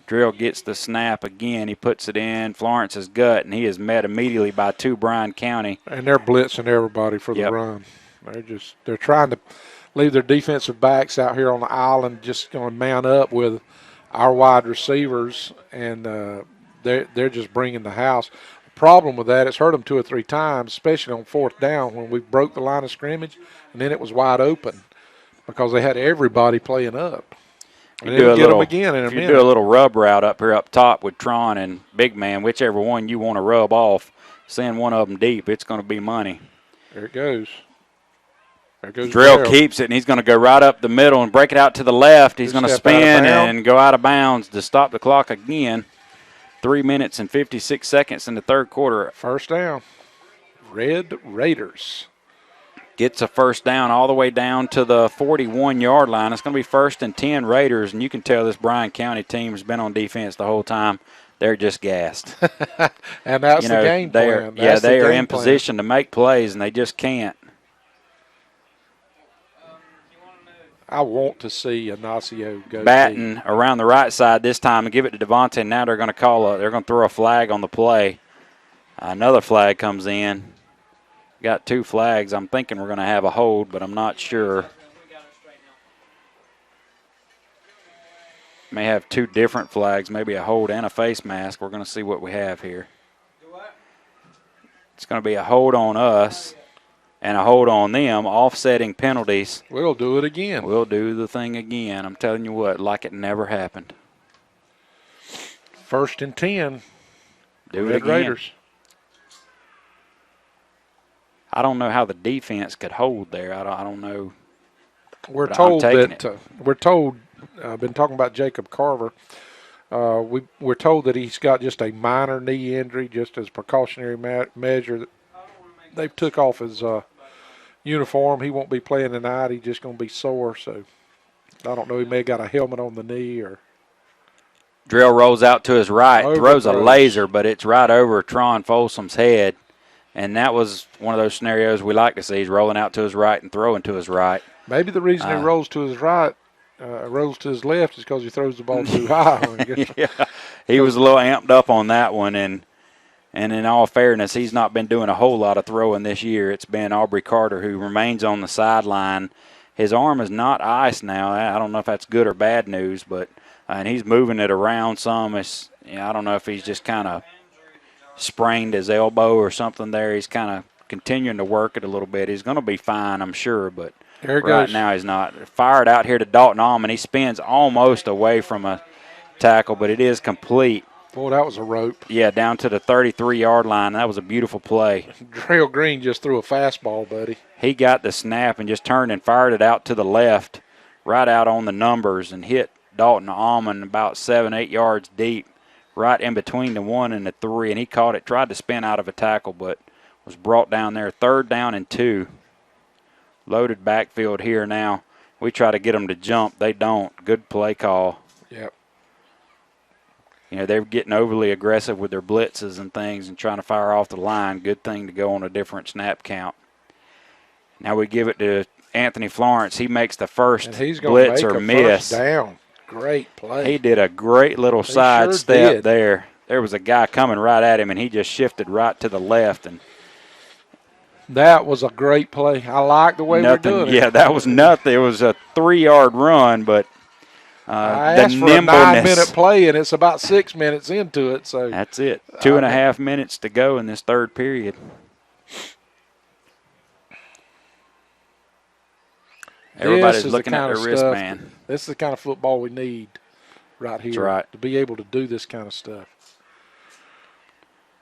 Drill gets the snap again. He puts it in Florence's gut, and he is met immediately by 2 Bryan County. And they're blitzing everybody for the run. They're trying to leave their defensive backs out here on the island, just going to mount up with our wide receivers, and they're just bringing the house. The problem with that, it's hurt them 2 or 3 times, especially on 4th down when we broke the line of scrimmage, and then it was wide open because they had everybody playing up. And it'll get them again in a minute. If you do a little rub route up here up top with Tron and Big Man, whichever one you want to rub off, send one of them deep, it's going to be money. There it goes. There goes Drill keeps it, and he's going to go right up the middle and break it out to the left. He's going to spin and go out of bounds to stop the clock again. 3 minutes and 56 seconds in the third quarter. First down. Red Raiders. Gets a first down all the way down to the 41-yard line. It's going to be 1st and 10 Raiders, and you can tell this Bryan County team has been on defense the whole time. They're just gassed. And that's the game plan. They are in position to make plays, and they just can't. I want to see Ignacio go batting deep. Around the right side this time and give it to Devontae. Now they're going to throw a flag on the play. Another flag comes in. Got 2 flags. I'm thinking we're going to have a hold, but I'm not sure. May have 2 different flags, maybe a hold and a face mask. We're going to see what we have here. It's going to be a hold on us and a hold on them, offsetting penalties. We'll do it again. We'll do the thing again. I'm telling you what, like it never happened. 1st and 10. Do Red it again. Raiders. I don't know how the defense could hold there. I don't know. We're told that I've been talking about Jacob Carver. We're told that he's got just a minor knee injury, just as precautionary measure. They've took off his uniform. He won't be playing tonight. He's just going to be sore. So I don't know. He may have got a helmet on the knee or. Drill rolls out to his right, throws a laser, but it's right over Tron Folsom's head. And that was one of those scenarios we like to see. He's rolling out to his right and throwing to his right. Maybe the reason he rolls to his right, rolls to his left is because he throws the ball too high. Yeah, he was a little amped up on that one. And in all fairness, he's not been doing a whole lot of throwing this year. It's been Aubrey Carter who remains on the sideline. His arm is not iced now. I don't know if that's good or bad news, but and he's moving it around some. I don't know if he's just kind of sprained his elbow or something there. He's kind of continuing to work it a little bit. He's going to be fine, I'm sure, but right now he's not. Fired out here to Dalton Almond. He spins almost away from a tackle, but it is complete. Boy, that was a rope. Yeah, down to the 33-yard line. That was a beautiful play. Trail Green just threw a fastball, buddy. He got the snap and just turned and fired it out to the left, right out on the numbers, and hit Dalton Almond about 7-8 yards deep, right in between the 1 and the 3, and he caught it, tried to spin out of a tackle, but was brought down there. 3rd down and 2. Loaded backfield here now. We try to get them to jump. They don't. Good play call. Yep. They're getting overly aggressive with their blitzes and things and trying to fire off the line. Good thing to go on a different snap count. Now we give it to Anthony Florence. He makes the first blitz or miss. First down. Great play. He did a great little side step there. There was a guy coming right at him, and he just shifted right to the left. And that was a great play. I like the way we're doing it. Yeah, that was nothing. It was a 3-yard run, but I asked for a 9-minute play, and it's about 6 minutes into it. So that's it. 2.5 minutes to go in this third period. Everybody's looking at their wristband. This is the kind of football we need right here. That's right. To be able to do this kind of stuff.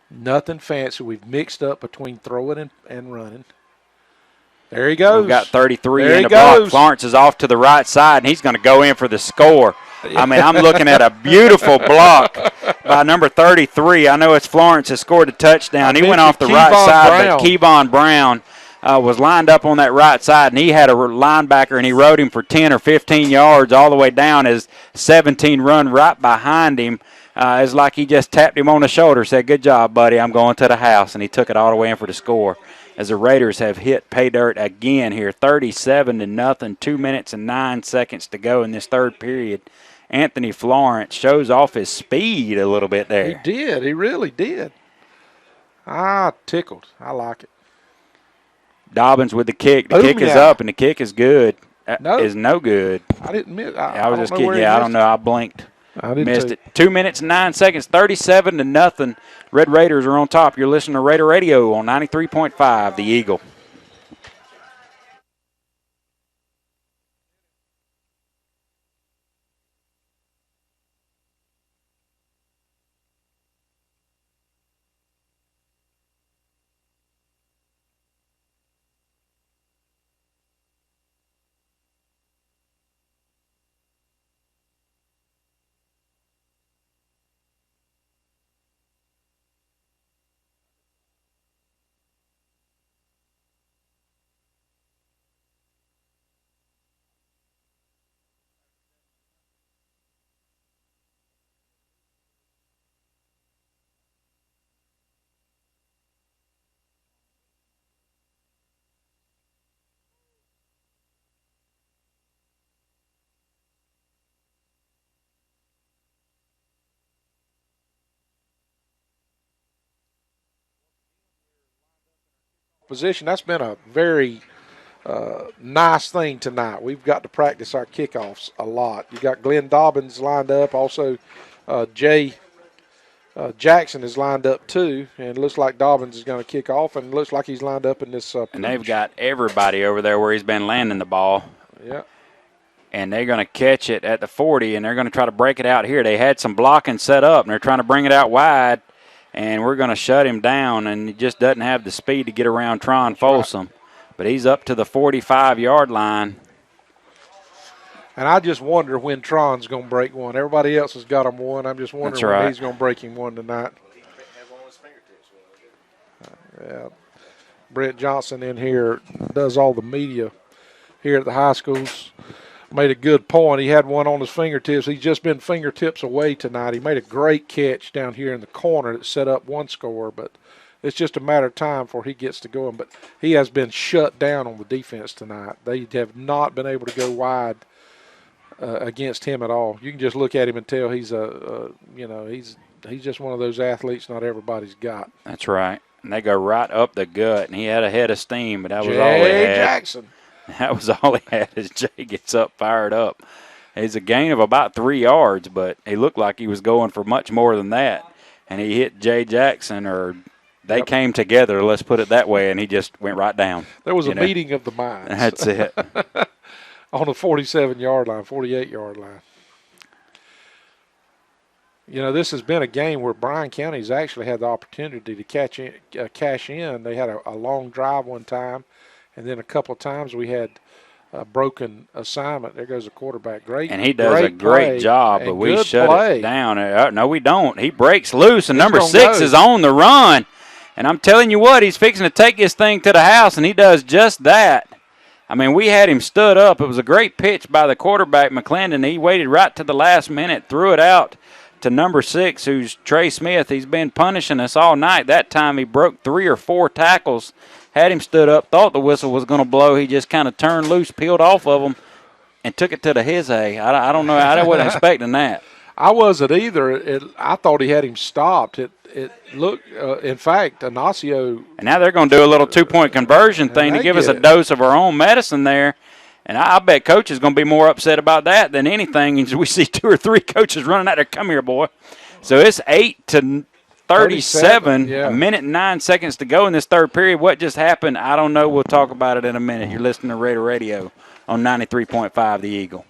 Nothing fancy. We've mixed up between throwing and running. There he goes. We've got 33 in the block. Florence is off to the right side, and he's going to go in for the score. I mean, I'm looking at a beautiful block by number 33. I know it's Florence has scored a touchdown. He went off the right side, but Kevon Brown was lined up on that right side, and he had a linebacker, and he rode him for 10 or 15 yards all the way down. His 17 run right behind him. It's like he just tapped him on the shoulder, said, "Good job, buddy. I'm going to the house," and he took it all the way in for the score. As the Raiders have hit pay dirt again here, 37-0, 2 minutes and 9 seconds to go in this third period. Anthony Florence shows off his speed a little bit there. He did. He really did. Tickled. I like it. Dobbins with the kick. The kick is up, and the kick is good. Is no good. I didn't miss. I was just kidding. Yeah, I don't know. I blinked. I did Missed too. it. 2 minutes and 9 seconds, 37-0. Red Raiders are on top. You're listening to Raider Radio on 93.5, The Eagle. Position. That's been a very nice thing tonight. We've got to practice our kickoffs a lot. You got Glenn Dobbins lined up. Also, Jay Jackson is lined up too, and it looks like Dobbins is going to kick off, and it looks like he's lined up in this. And they've got everybody over there where he's been landing the ball. Yeah. And they're going to catch it at the 40, and they're going to try to break it out here. They had some blocking set up, and they're trying to bring it out wide, and we're going to shut him down, and he just doesn't have the speed to get around Tron Folsom. Right. But he's up to the 45-yard line. And I just wonder when Tron's going to break one. Everybody else has got him one. I'm just wondering when he's going to break him one tonight. Yeah. Brent Johnson in here does all the media here at the high schools. Made a good point. He had one on his fingertips. He's just been fingertips away tonight. He made a great catch down here in the corner that set up one score, but it's just a matter of time before he gets to going. But he has been shut down on the defense tonight. They have not been able to go wide against him at all. You can just look at him and tell he's he's just one of those athletes not everybody's got. That's right. And they go right up the gut, and he had a head of steam, but that was all he had. Jackson. That was all he had as Jay gets up, fired up. It's a gain of about 3 yards, but he looked like he was going for much more than that. And he hit Jay Jackson, or they came together, let's put it that way, and he just went right down. There was a meeting of the minds. That's it. On the 47-yard line, 48-yard line. You know, this has been a game where Bryan County's actually had the opportunity to cash in. They had a long drive one time. And then a couple of times we had a broken assignment. There goes the quarterback. Great. And he does a great job, but we shut it down. No, we don't. He breaks loose, and number 6 is on the run. And I'm telling you what, he's fixing to take this thing to the house, and he does just that. I mean, we had him stood up. It was a great pitch by the quarterback, McClendon. He waited right to the last minute, threw it out to number 6, who's Trey Smith. He's been punishing us all night. That time he broke 3 or 4 tackles. Had him stood up, thought the whistle was going to blow. He just kind of turned loose, peeled off of him, and took it to the his A. I don't know. I wasn't expecting that. I wasn't either. I thought he had him stopped. It looked, in fact, Ignacio. And now they're going to do a little 2-point conversion thing to give us a dose of our own medicine there. And I bet Coach is going to be more upset about that than anything. We see 2 or 3 coaches running out there. Come here, boy. So it's 8-37, yeah. A minute and 9 seconds to go in this third period. What just happened, I don't know. We'll talk about it in a minute. You're listening to Raider Radio on 93.5 The Eagle.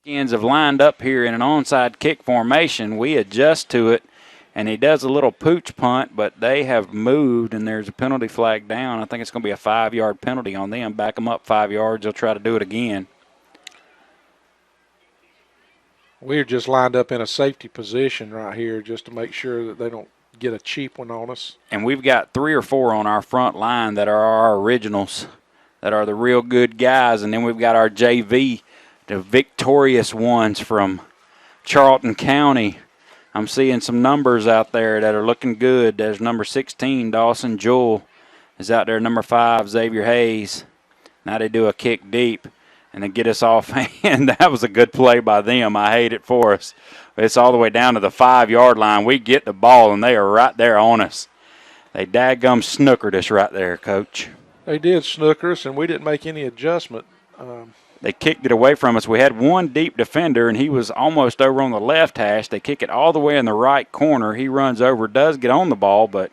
Ends have lined up here in an onside kick formation. We adjust to it, and he does a little pooch punt, but they have moved, and there's a penalty flag down. I think it's going to be a 5-yard penalty on them. Back them up 5 yards. They'll try to do it again. We're just lined up in a safety position right here just to make sure that they don't get a cheap one on us. And we've got 3 or 4 on our front line that are our originals, that are the real good guys, and then we've got our JV, the victorious ones from Charlton County. I'm seeing some numbers out there that are looking good. There's number 16, Dawson Jewell, is out there. Number 5, Xavier Hayes. Now they do a kick deep and then get us off hand. That was a good play by them. I hate it for us. It's all the way down to the 5-yard line. We get the ball, and they are right there on us. They daggum snookered us right there, Coach. They did snooker us, and we didn't make any adjustment. They kicked it away from us. We had one deep defender, and he was almost over on the left hash. They kick it all the way in the right corner. He runs over, does get on the ball, but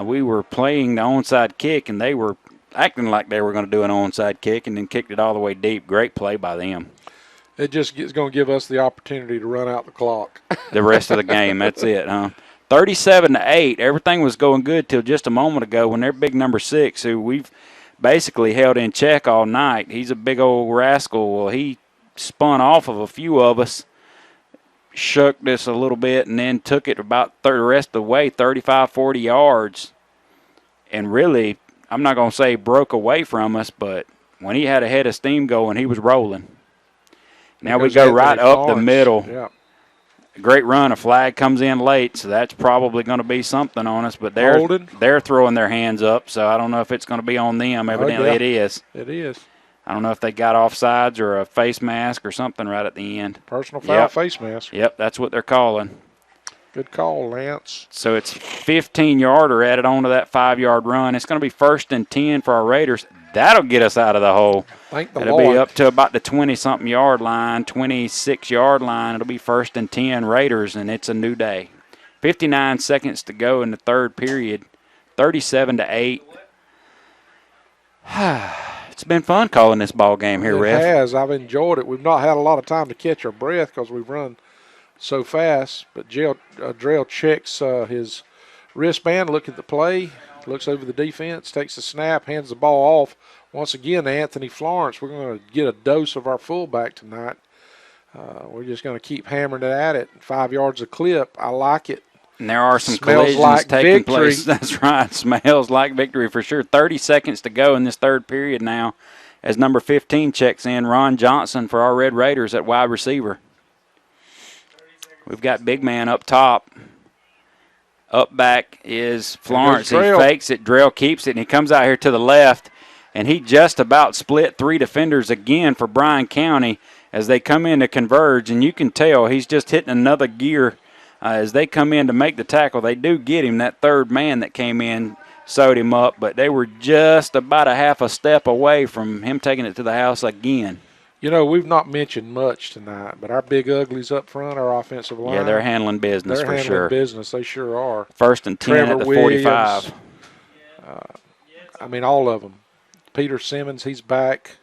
we were playing the onside kick, and they were acting like they were going to do an onside kick and then kicked it all the way deep. Great play by them. It just is going to give us the opportunity to run out the clock. The rest of the game, that's it, huh? 37-8. Everything was going good till just a moment ago when their big number 6, who we've basically held in check all night. He's a big old rascal. Well, he spun off of a few of us, shook us a little bit, and then took it about the rest of the way, 35, 40 yards. And really, I'm not going to say broke away from us, but when he had a head of steam going, he was rolling. Now we go right up the middle. Yeah. Great run. A flag comes in late, so that's probably going to be something on us. But they're throwing their hands up, so I don't know if it's going to be on them. Evidently it is. It is. I don't know if they got offsides or a face mask or something right at the end. Personal foul, face mask. Yep, that's what they're calling. Good call, Lance. So it's 15-yarder added on to that 5-yard run. It's going to be 1st and 10 for our Raiders. That'll get us out of the hole. Thank the It'll Lord. be up to about the 20-something yard line, 26-yard line. It'll be 1st and 10 Raiders, and it's a new day. 59 seconds to go in the third period, 37-8. It's been fun calling this ball game here, Ref. It has. I've enjoyed it. We've not had a lot of time to catch our breath because we've run so fast. But Drell checks his wristband, look at the play, looks over the defense, takes the snap, hands the ball off. Once again to Anthony Florence. We're going to get a dose of our fullback tonight. We're just going to keep hammering it at it. 5 yards a clip. I like it. And there are some Smells collisions like taking victory. place. That's right. Smells like victory for sure. 30 seconds to go in this third period now as number 15 checks in, Ron Johnson for our Red Raiders at wide receiver. We've got big man up top. Up back is Florence. He fakes it. Drell keeps it, and he comes out here to the left, and he just about split 3 defenders again for Bryan County as they come in to converge, and you can tell he's just hitting another gear as they come in to make the tackle. They do get him. That third man that came in sewed him up, but they were just about a half a step away from him taking it to the house again. You know, we've not mentioned much tonight, but our big uglies up front, our offensive line. Yeah, they're handling business for sure. They're handling business. They sure are. 1st and 10 Trevor at the Williams, 45. All of them. Peter Simmons, he's back.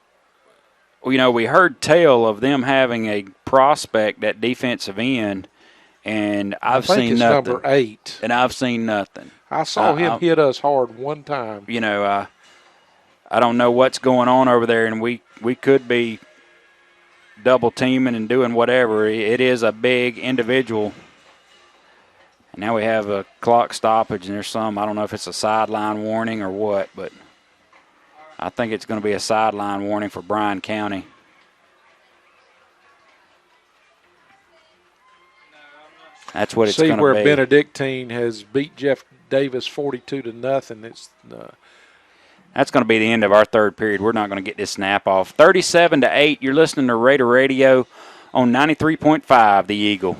Well, you know, we heard tell of them having a prospect at defensive end, and I've I think seen it's nothing. number 8. And I've seen nothing. I saw him hit us hard one time. You know, I don't know what's going on over there, and we could be double teaming and doing whatever. It is a big individual. And now we have a clock stoppage, and there's some, I don't know if it's a sideline warning or what, but I think it's going to be a sideline warning for Bryan County. That's what it's going to be. See where Benedictine has beat Jeff Davis 42-0. It's That's going to be the end of our third period. We're not going to get this snap off. 37-8. You're listening to Raider Radio on 93.5, The Eagle.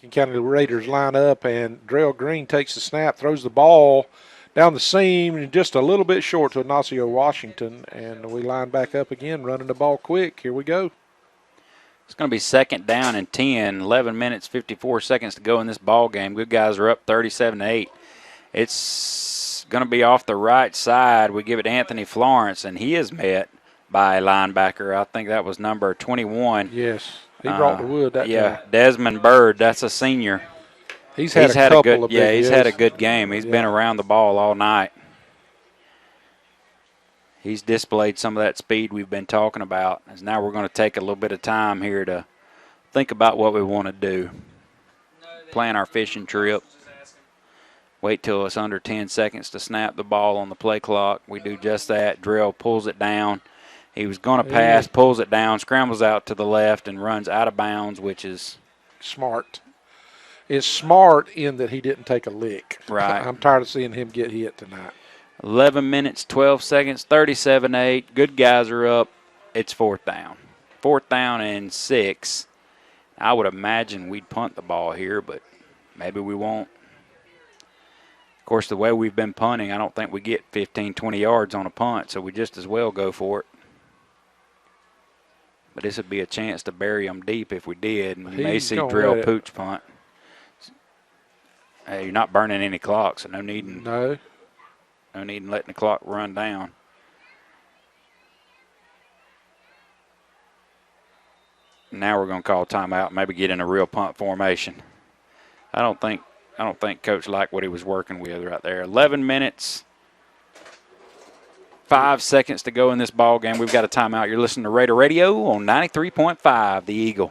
Lincoln County Raiders line up, and Drell Green takes the snap, throws the ball down the seam, and just a little bit short to Ignacio Washington, and we line back up again, running the ball quick. Here we go. It's going to be 2nd down and 10, 11 minutes, 54 seconds to go in this ball game. Good guys are up 37-8. It's going to be off the right side. We give it to Anthony Florence, and he is met by a linebacker. I think that was number 21. Yes, he brought the wood that Yeah, time. Desmond Bird, that's a senior. He's had a couple good, of big yeah, he's had a hits. good game. He's been around the ball all night. He's displayed some of that speed we've been talking about. As now we're going to take a little bit of time here to think about what we want to do. Plan our fishing trip. Wait till it's under 10 seconds to snap the ball on the play clock. We do just that. Drell pulls it down. He was going to pass, pulls it down, scrambles out to the left, and runs out of bounds, which is smart. It's smart in that he didn't take a lick. Right. I'm tired of seeing him get hit tonight. 11 minutes, 12 seconds, 37-8. Good guys are up. It's 4th down. 4th down and 6. I would imagine we'd punt the ball here, but maybe we won't. Of course, the way we've been punting, I don't think we get 15, 20 yards on a punt, so we just as well go for it. But this would be a chance to bury them deep if we did, and you may see Drell Pooch punt. Hey, you're not burning any clock, so no need in letting the clock run down. Now we're going to call timeout, maybe get in a real punt formation. I don't think Coach liked what he was working with right there. 11 minutes, 5 seconds to go in this ball game. We've got a timeout. You're listening to Raider Radio on 93.5, The Eagle.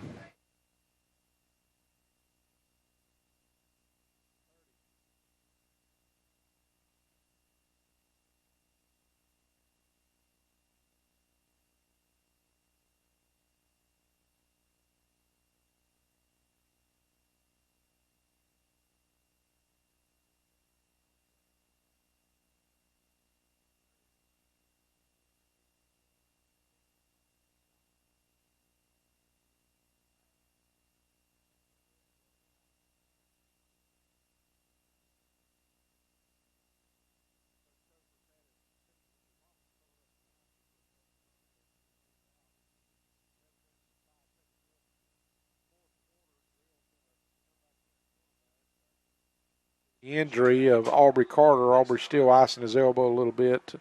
Injury of Aubrey Carter. Aubrey still icing his elbow a little bit.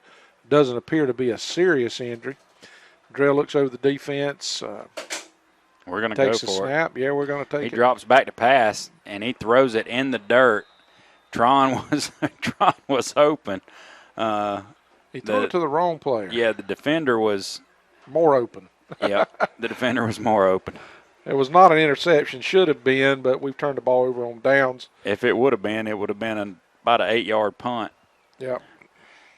Doesn't appear to be a serious injury. Drell looks over the defense. We're going to go for snap. Yeah, we're going to take it. He drops back to pass, and he throws it in the dirt. Tron was open. He threw it to the wrong player. Yeah, the defender was more open. Yeah, the defender was more open. It was not an interception. Should have been, but we've turned the ball over on downs. If it would have been, about an 8-yard punt. Yep.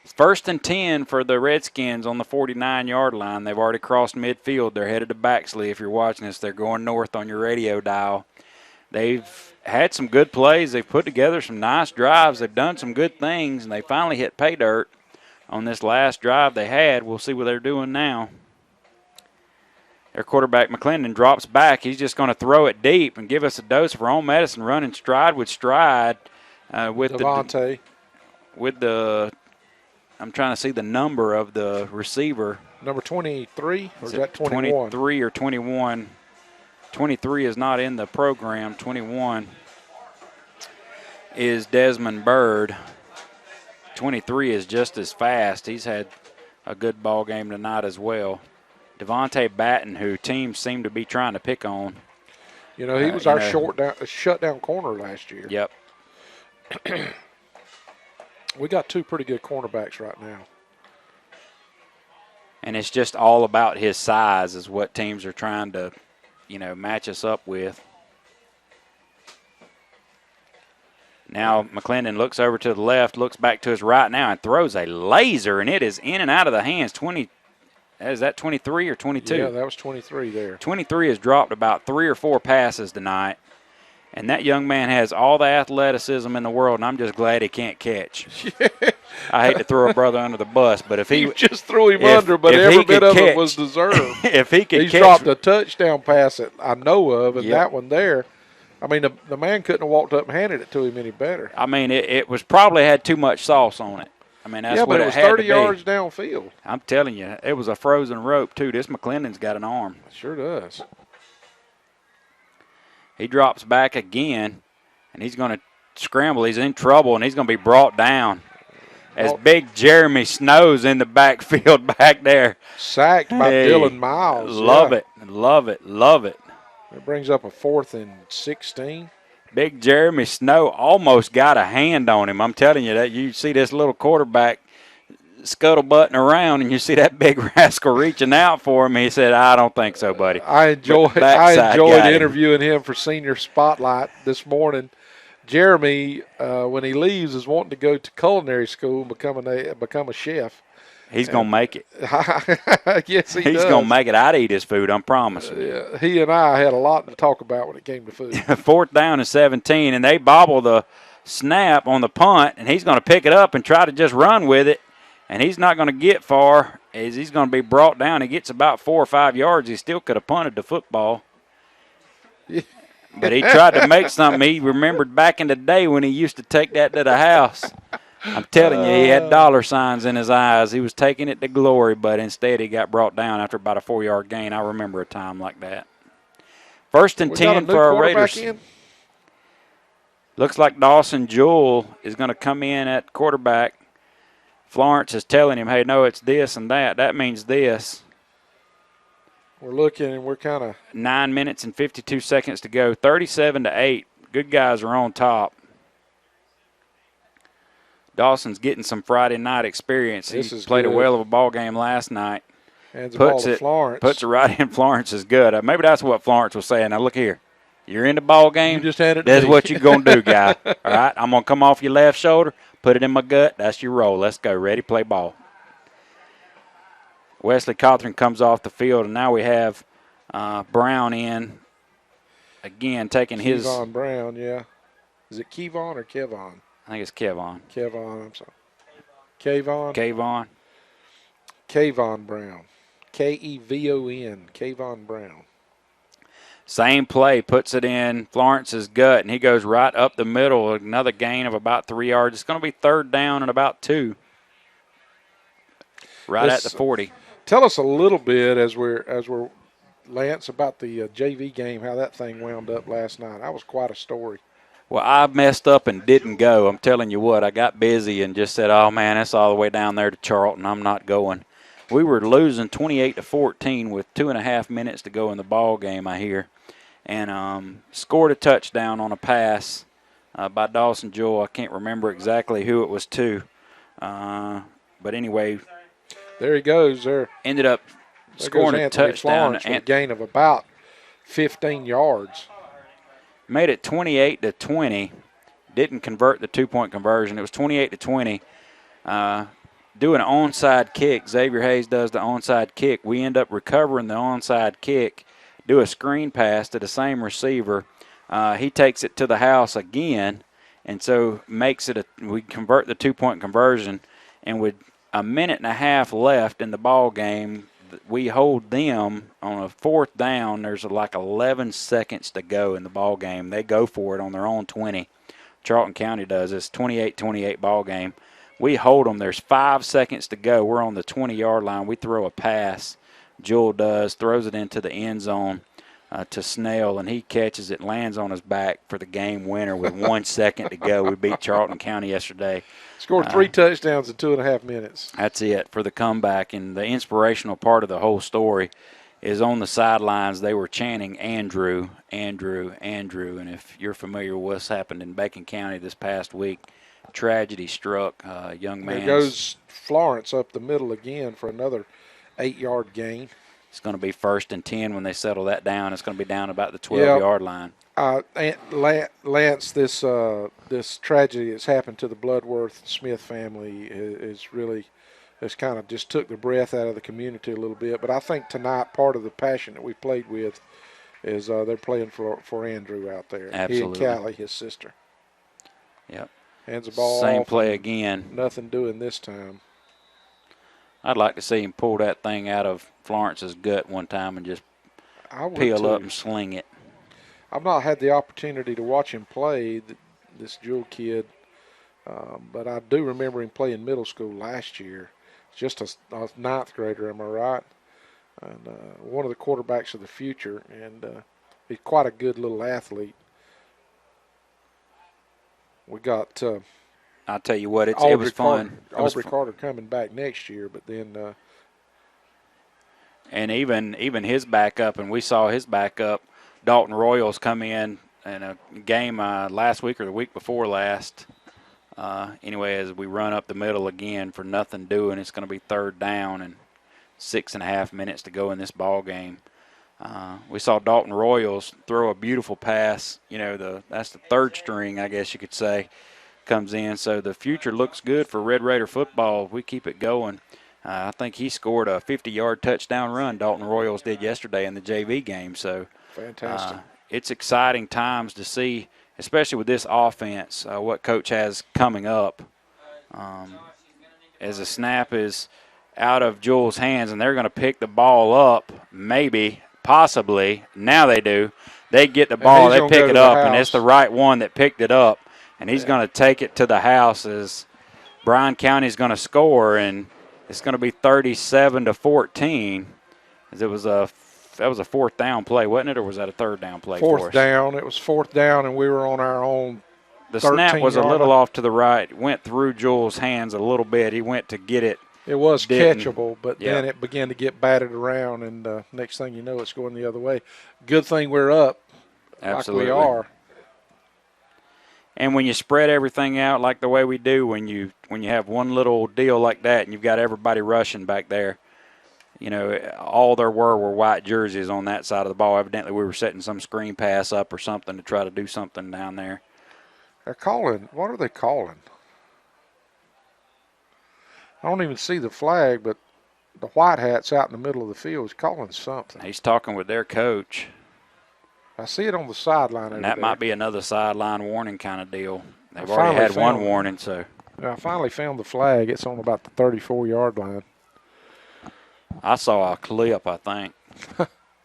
1st and 10 for the Redskins on the 49-yard line. They've already crossed midfield. They're headed to Baxley. If you're watching this, they're going north on your radio dial. They've had some good plays. They've put together some nice drives. They've done some good things, and they finally hit pay dirt on this last drive they had. We'll see what they're doing now. Their quarterback, McClendon, drops back. He's just going to throw it deep and give us a dose of our own medicine, running stride with stride. With Devontae. I'm trying to see the number of the receiver. Number 23, or is that 21? 23 or 21. 23 is not in the program. 21 is Desmond Bird. 23 is just as fast. He's had a good ball game tonight as well. Devontae Batten, who teams seem to be trying to pick on. You know, he was our shutdown corner last year. Yep. We got two pretty good cornerbacks right now. And it's just all about his size is what teams are trying to, match us up with. Now McClendon looks over to the left, looks back to his right now, and throws a laser, and it is in and out of the hands. Is that 23 or 22? Yeah, that was 23 there. 23 has dropped about 3 or 4 passes tonight. And that young man has all the athleticism in the world, and I'm just glad he can't catch. I hate to throw a brother under the bus, but if he just threw him under, but every bit of it was deserved. If he could He's dropped a touchdown pass that I know of, and that one there. I mean, the man couldn't have walked up and handed it to him any better. I mean, it was probably had too much sauce on it. I mean, that's yeah, what but it it was had 30 to yards be. downfield. I'm telling you, it was a frozen rope, too. This McClendon's got an arm. It sure does. He drops back again, and he's going to scramble. He's in trouble, and he's going to be brought down as big Jeremy Snow's in the backfield back there. Sacked by Dylan Miles. Love it, love it, love it. It brings up a 4th and 16. Big Jeremy Snow almost got a hand on him. I'm telling you that. You see this little quarterback scuttlebutting around, and you see that big rascal reaching out for him. He said, "I don't think so, buddy." I enjoyed interviewing him for Senior Spotlight this morning. Jeremy, when he leaves, is wanting to go to culinary school and become a chef. He's going to make it. Yes, He's going to make it. I'd eat his food, I'm promising. He and I had a lot to talk about when it came to food. 4th down and 17, and they bobble the snap on the punt, and he's going to pick it up and try to just run with it, and he's not going to get far as he's going to be brought down. He gets about 4 or 5 yards. He still could have punted the football. But he tried to make something. He remembered back in the day when he used to take that to the house. I'm telling you, he had dollar signs in his eyes. He was taking it to glory, but instead he got brought down after about a 4-yard gain. I remember a time like that. 1st and 10 for our Raiders. Looks like Dawson Jewell is going to come in at quarterback. Florence is telling him, hey, no, it's this and that. That means this. We're looking, and we're kind of 9 minutes and 52 seconds to go. 37-8. Good guys are on top. Dawson's getting some Friday night experience. He played a whale of a ball game last night. Puts it right in Florence's good. Maybe that's what Florence was saying. Now, look here. You're in the ball game. You just had it. That's what you're going to do, guy. All right? I'm going to come off your left shoulder, put it in my gut. That's your roll. Let's go. Ready, play ball. Wesley Cothran comes off the field, and now we have Brown in again, taking his. Kevon Brown, yeah. Is it Kevon or Kevon? I think it's Kevon. Kevon, I'm sorry. Kevon? Kevon. Kevon Brown. Kevon. Kevon Brown. Same play, puts it in Florence's gut, and he goes right up the middle. Another gain of about 3 yards. It's going to be 3rd down and about 2. Right at the 40. Tell us a little bit as we're Lance, about the JV game, how that thing wound up last night. That was quite a story. Well, I messed up and didn't go. I'm telling you what, I got busy and just said, oh, man, that's all the way down there to Charlton. I'm not going. We were losing 28-14 with 2.5 minutes to go in the ball game, I hear, and scored a touchdown on a pass by Dawson Jewell. I can't remember exactly who it was to. But anyway. There he goes. Ended up scoring a touchdown. And a gain of about 15 yards. Made it 28-20. Didn't convert the 2-point conversion. It was 28-20. Do an onside kick. Xavier Hayes does the onside kick. We end up recovering the onside kick. Do a screen pass to the same receiver. He takes it to the house again, and so makes it we convert the 2-point conversion. And with a minute and a half left in the ball game, we hold them on a 4th down. There's like 11 seconds to go in the ball game. They go for it on their own 20. Charlton County does. It's 28-28 ball game. We hold them. There's 5 seconds to go. We're on the 20-yard line. We throw a pass. Jewell does, throws it into the end zone to Snell, and he catches it, lands on his back for the game winner with 1 second to go. We beat Charlton County yesterday. Scored 3 touchdowns in 2.5 minutes. That's it for the comeback. And the inspirational part of the whole story is on the sidelines they were chanting Andrew, Andrew, Andrew. And if you're familiar with what's happened in Bacon County this past week, tragedy struck a young man. There goes Florence up the middle again for another 8-yard gain. It's going to be 1st and 10 when they settle that down. It's going to be down about the 12-yard line. Lance, this tragedy that's happened to the Bloodworth Smith family is really has kind of just took the breath out of the community a little bit. But I think tonight part of the passion that we played with is they're playing for Andrew out there. Absolutely. He and Callie, his sister. Yep. Hands the ball Same off. play again. Nothing doing this time. I'd like to see him pull that thing out of Florence's gut one time and just peel up and sling it. I've not had the opportunity to watch him play, this Jewel kid, but I do remember him playing middle school last year. Just a ninth grader, am I right? And one of the quarterbacks of the future, and he's quite a good little athlete. We got I'll tell you what, it was fun. Aubrey Carter coming back next year, but then and even his backup, and we saw his backup, Dalton Royals, come in a game last week or the week before last. Anyway, as we run up the middle again for nothing doing, it's going to be 3rd down and 6.5 minutes to go in this ball game. We saw Dalton Royals throw a beautiful pass. You know, that's the 3rd string, I guess you could say, comes in. So the future looks good for Red Raider football if we keep it going. I think he scored a 50-yard touchdown run, Dalton Royals did yesterday in the JV game. So fantastic. It's exciting times to see, especially with this offense, what Coach has coming up. As the snap is out of Jewel's hands, and they're going to pick the ball up, maybe, possibly. Now they do. They get the ball, they pick it up, and it's the right one that picked it up. And he's going to take it to the house as Bryan County is going to score, and it's going to be 37-14. As that was a 4th down play, wasn't it, or was that a 3rd down play for us? 4th down. It was 4th down, and we were on our own. The snap was a little off to the right, went through Jewel's hands a little bit. He went to get it. It was catchable, but then it began to get batted around, and next thing you know, it's going the other way. Good thing we're up. Absolutely. Like we are. And when you spread everything out like the way we do, when you have one little deal like that and you've got everybody rushing back there, you know, all there were white jerseys on that side of the ball. Evidently we were setting some screen pass up or something to try to do something down there. They're calling. What are they calling? I don't even see the flag, but the white hat's out in the middle of the field is calling something. He's talking with their coach. I see it on the sideline over And that there. might be another sideline warning kind of deal. They've already had one warning, so. I finally found the flag. It's on about the 34-yard line. I saw a clip, I think.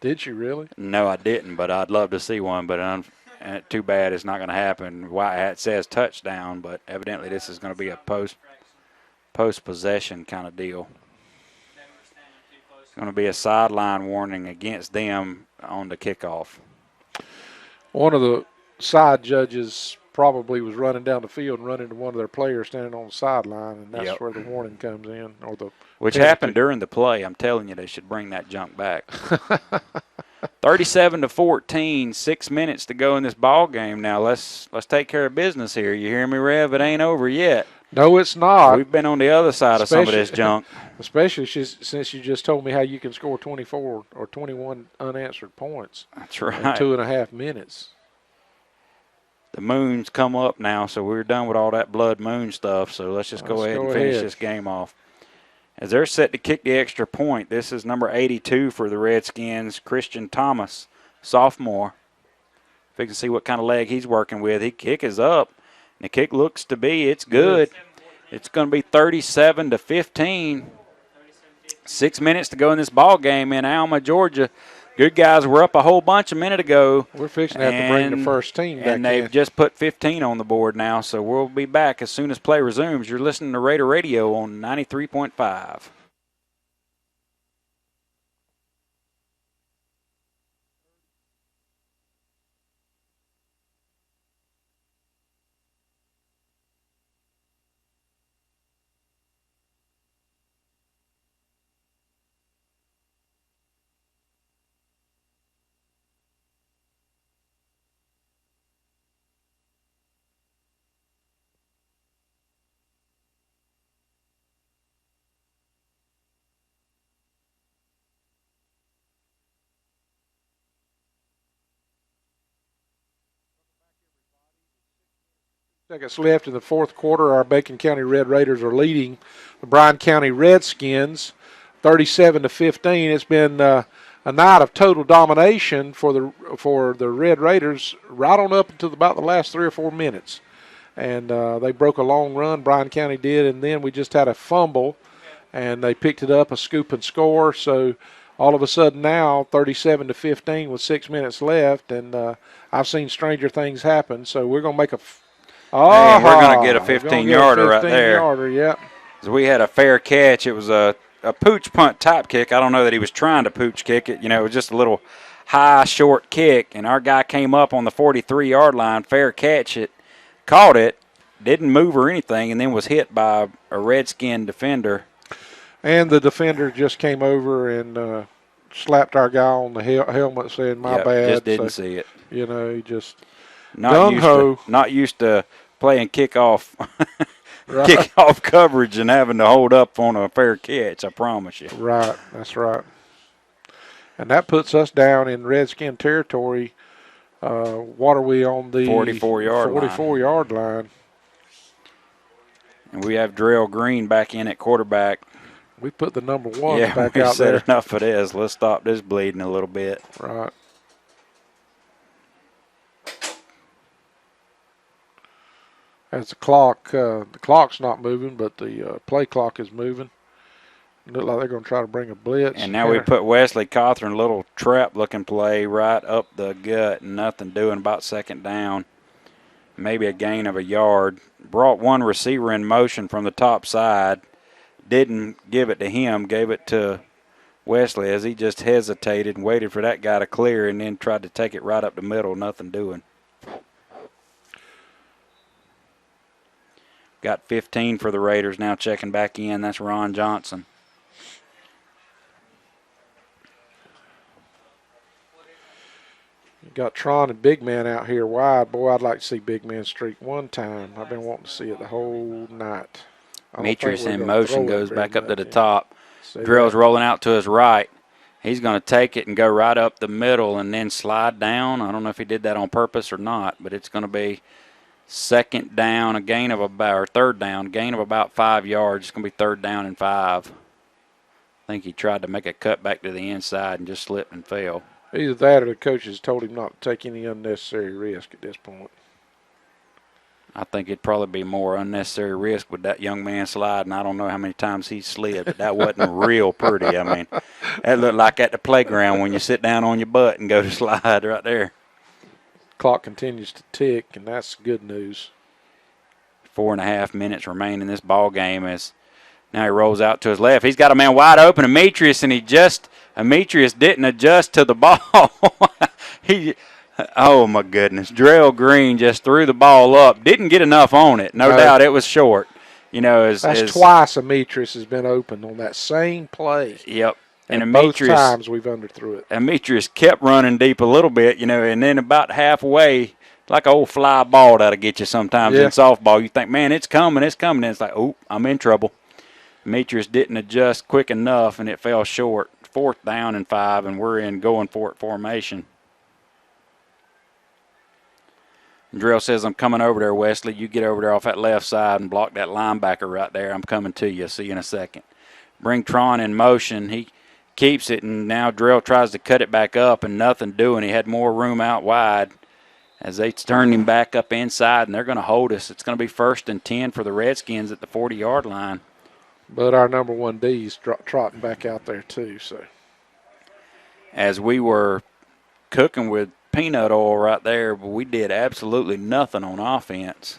Did you really? No, I didn't, but I'd love to see one. But too bad it's not going to happen. White hat says touchdown, but evidently this is going to be a post-possession kind of deal. It's going to be a sideline warning against them on the kickoff. One of the side judges probably was running down the field and running to one of their players standing on the sideline, and that's where the warning comes in. Which happened during the play. I'm telling you, they should bring that junk back. 37-14, 6 minutes to go in this ball game. Now let's take care of business here. You hear me, Rev? It ain't over yet. No, it's not. We've been on the other side of some of this junk. Especially since you just told me how you can score 24 or 21 unanswered points. That's right. In 2.5 minutes. The moon's come up now, so we're done with all that blood moon stuff. So let's just go ahead and finish this game off. As they're set to kick the extra point, this is number 82 for the Redskins, Christian Thomas, sophomore. If we can see what kind of leg he's working with. His kick is up, and the kick looks to be, it's good. It's going to be 37-15. 6 minutes to go in this ball game in Alma, Georgia. Good guys were up a whole bunch a minute ago. We're fixing to have to bring the first team back and they've just put 15 on the board now, so we'll be back as soon as play resumes. You're listening to Raider Radio on 93.5. Seconds left in the fourth quarter. Our Bacon County Red Raiders are leading the Bryan County Redskins 37-15. It's been a night of total domination for the Red Raiders right on up until about the last 3 or 4 minutes. And they broke a long run, Bryan County did, and then we just had a fumble, and they picked it up, a scoop and score. So all of a sudden now 37-15 with 6 minutes left, and I've seen stranger things happen. So we're going to make a. And we're going to get a 15-yarder right there. 15-yarder, yep. So we had a fair catch. It was a pooch punt type kick. I don't know that he was trying to pooch kick it. It was just a little high, short kick, and our guy came up on the 43-yard line, fair catch it, caught it, didn't move or anything, and then was hit by a Redskin defender. And the defender just came over and slapped our guy on the helmet saying, my bad. Just didn't see it. He just not used to playing kickoff kickoff coverage and having to hold up on a fair catch, I promise you. Right, that's right. And that puts us down in Redskin territory. What are we on the 44-yard line? And we have Drell Green back in at quarterback. We put the number 1 back out there. Yeah, we said enough of this. Let's stop this bleeding a little bit. Right. As the clock's not moving, but the play clock is moving. Look like they're going to try to bring a blitz. And now we put Wesley Cawthorn, a little trap-looking play right up the gut, and nothing doing, about second down. Maybe a gain of a yard. Brought one receiver in motion from the top side. Didn't give it to him, gave it to Wesley as he just hesitated and waited for that guy to clear and then tried to take it right up the middle, nothing doing. Got 15 for the Raiders now checking back in. That's Ron Johnson. You got Tron and Big Man out here wide. Boy, I'd like to see Big Man streak one time. I've been wanting to see it the whole night. Demetrius in motion goes back up to the top. Drill's rolling out to his right. He's going to take it and go right up the middle and then slide down. I don't know if he did that on purpose or not, but it's going to be second down, a gain of about, or third down, gain of about 5 yards. It's going to be third down and 5. I think he tried to make a cut back to the inside and just slipped and fell. Either that or the coaches told him not to take any unnecessary risk at this point. I think it'd probably be more unnecessary risk with that young man sliding. I don't know how many times he slid, but that wasn't real pretty. I mean, that looked like at the playground when you sit down on your butt and go to slide right there. Clock continues to tick, and that's good news. 4.5 minutes remain in this ball game as now he rolls out to his left. He's got a man wide open, Demetrius, and Demetrius didn't adjust to the ball. Oh, my goodness. Drell Green just threw the ball up. Didn't get enough on it. No doubt it was short. That's twice Demetrius has been open on that same play. Yep. And both times we've underthrew it. Demetrius kept running deep a little bit, and then about halfway, like an old fly ball that'll get you sometimes in softball. You think, man, it's coming. And it's like, oh, I'm in trouble. Demetrius didn't adjust quick enough, and it fell short. 4th down and 5, and we're in going for it formation. And Drell says, I'm coming over there, Wesley. You get over there off that left side and block that linebacker right there. I'm coming to you. See you in a second. Bring Tron in motion. He keeps it, and now Drell tries to cut it back up, and nothing doing. He had more room out wide as they turned him back up inside, and they're going to hold us. It's going to be 1st and 10 for the Redskins at the 40-yard line. But our number 1 D's trotting back out there too. So, as we were cooking with peanut oil right there, but we did absolutely nothing on offense.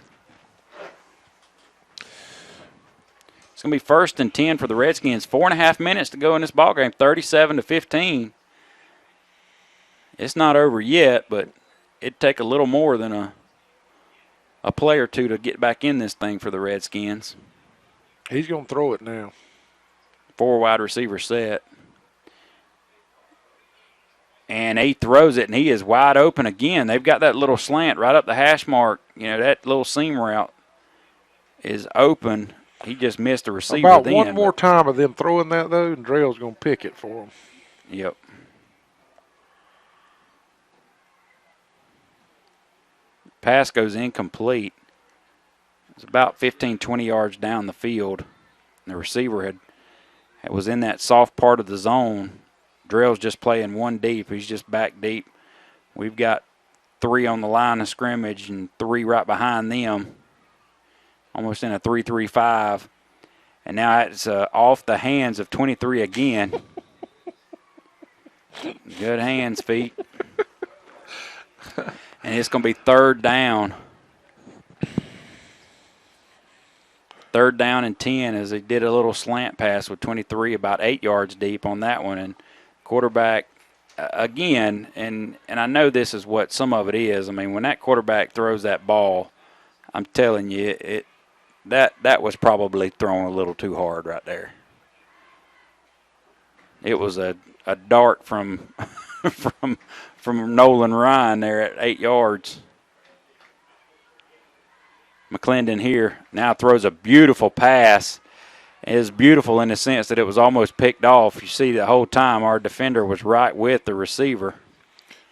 It's going to be 1st and 10 for the Redskins. 4.5 minutes to go in this ballgame, 37-15. It's not over yet, but it'd take a little more than a play or two to get back in this thing for the Redskins. He's going to throw it now. 4 wide receiver set. And he throws it, and he is wide open again. They've got that little slant right up the hash mark. That little seam route is open. He just missed a receiver. About one more time of them throwing that, though, and Drell's going to pick it for him. Yep. Pass goes incomplete. It's about 15, 20 yards down the field. The receiver was in that soft part of the zone. Drell's just playing 1 deep. He's just back deep. We've got 3 on the line of scrimmage and 3 right behind them. Almost in a 3-3-5. And now it's off the hands of 23 again. Good hands, feet. And it's going to be third down. Third down and 10 as they did a little slant pass with 23 about 8 yards deep on that one. And quarterback, again, and I know this is what some of it is. I mean, when that quarterback throws that ball, I'm telling you, that was probably thrown a little too hard right there. It was a dart from from Nolan Ryan there at 8 yards. McClendon here now throws a beautiful pass. It is beautiful in the sense that it was almost picked off. You see the whole time our defender was right with the receiver.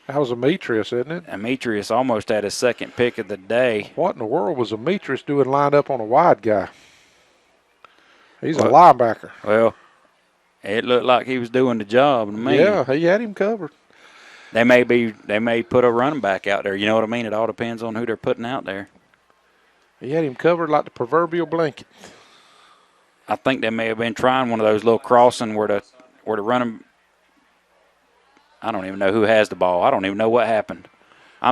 That was Demetrius, isn't it? Demetrius almost had his second pick of the day. What in the world was Demetrius doing lined up on a wide guy? He's a linebacker. Well, it looked like he was doing the job to me. Yeah, he had him covered. They may put a running back out there. You know what I mean? It all depends on who they're putting out there. He had him covered like the proverbial blanket. I think they may have been trying one of those little crossing where the running. I don't even know who has the ball. I don't even know what happened.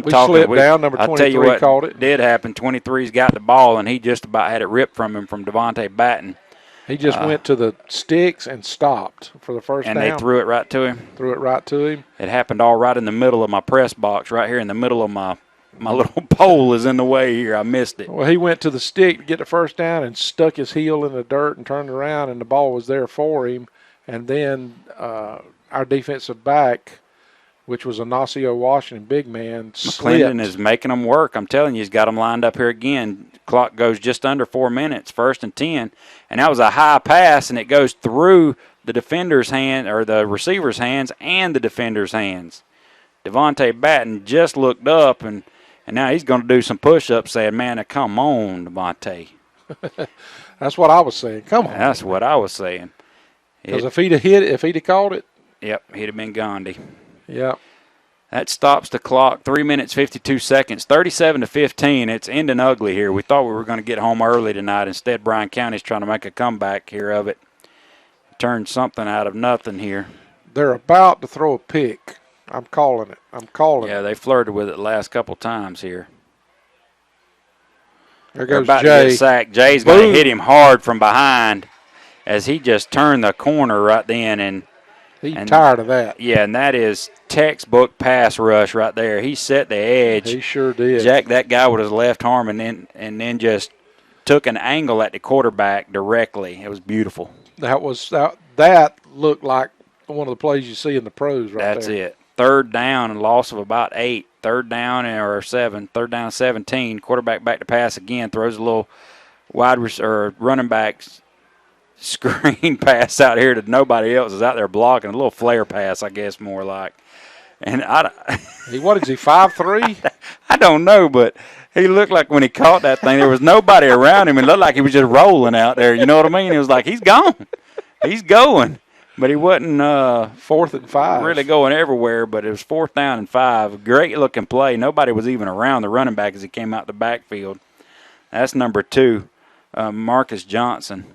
We slipped down. Number 23 I'll tell you what called it. Did happen. 23's got the ball, and he just about had it ripped from him from Devontae Batten. He just went to the sticks and stopped for the first down. And they threw it right to him? Threw it right to him. It happened all right in the middle of my press box, right here in the middle of my little pole is in the way here. I missed it. Well, he went to the stick to get the first down and stuck his heel in the dirt and turned around, and the ball was there for him. And then our defensive back, which was Ignacio Washington, big man, McClendon is making them work. I'm telling you, he's got them lined up here again. Clock goes just under 4 minutes, 1st and 10. And that was a high pass, and it goes through the defender's hand or the receiver's hands and the defender's hands. Devontae Batten just looked up, and now he's going to do some push-ups saying, man, come on, Devontae. That's what I was saying. Come on. That's what I was saying. Because if he'd have hit it, if he'd have caught it. Yep, he'd have been Gandhi. Yep. That stops the clock, 3 minutes, 52 seconds, 37-15. It's ending ugly here. We thought we were going to get home early tonight. Instead, Bryan County's trying to make a comeback here of it. Turned something out of nothing here. They're about to throw a pick. I'm calling it. Yeah, they flirted with it the last couple times here. There goes about Jay. To get sacked. Jay's going to hit him hard from behind as he just turned the corner right then. And he's tired of that. Yeah, and that is textbook pass rush right there. He set the edge. He sure did. Jacked that guy with his left arm and then just took an angle at the quarterback directly. It was beautiful. That looked like one of the plays you see in the pros right That's there. That's it. Third down and loss of about 8. Third down or 7. Third down 17. Quarterback back to pass again. Throws a little running back screen pass out here that nobody else is out there blocking. A little flare pass, I guess, more like. And what is he, 5'3"? I don't know, but he looked like when he caught that thing, there was nobody around him. It looked like he was just rolling out there. You know what I mean? It was like, he's gone. He's going. But he wasn't 4th and 5. Really going everywhere, but it was 4th down and 5. Great-looking play. Nobody was even around the running back as he came out the backfield. That's number 2, Marcus Johnson.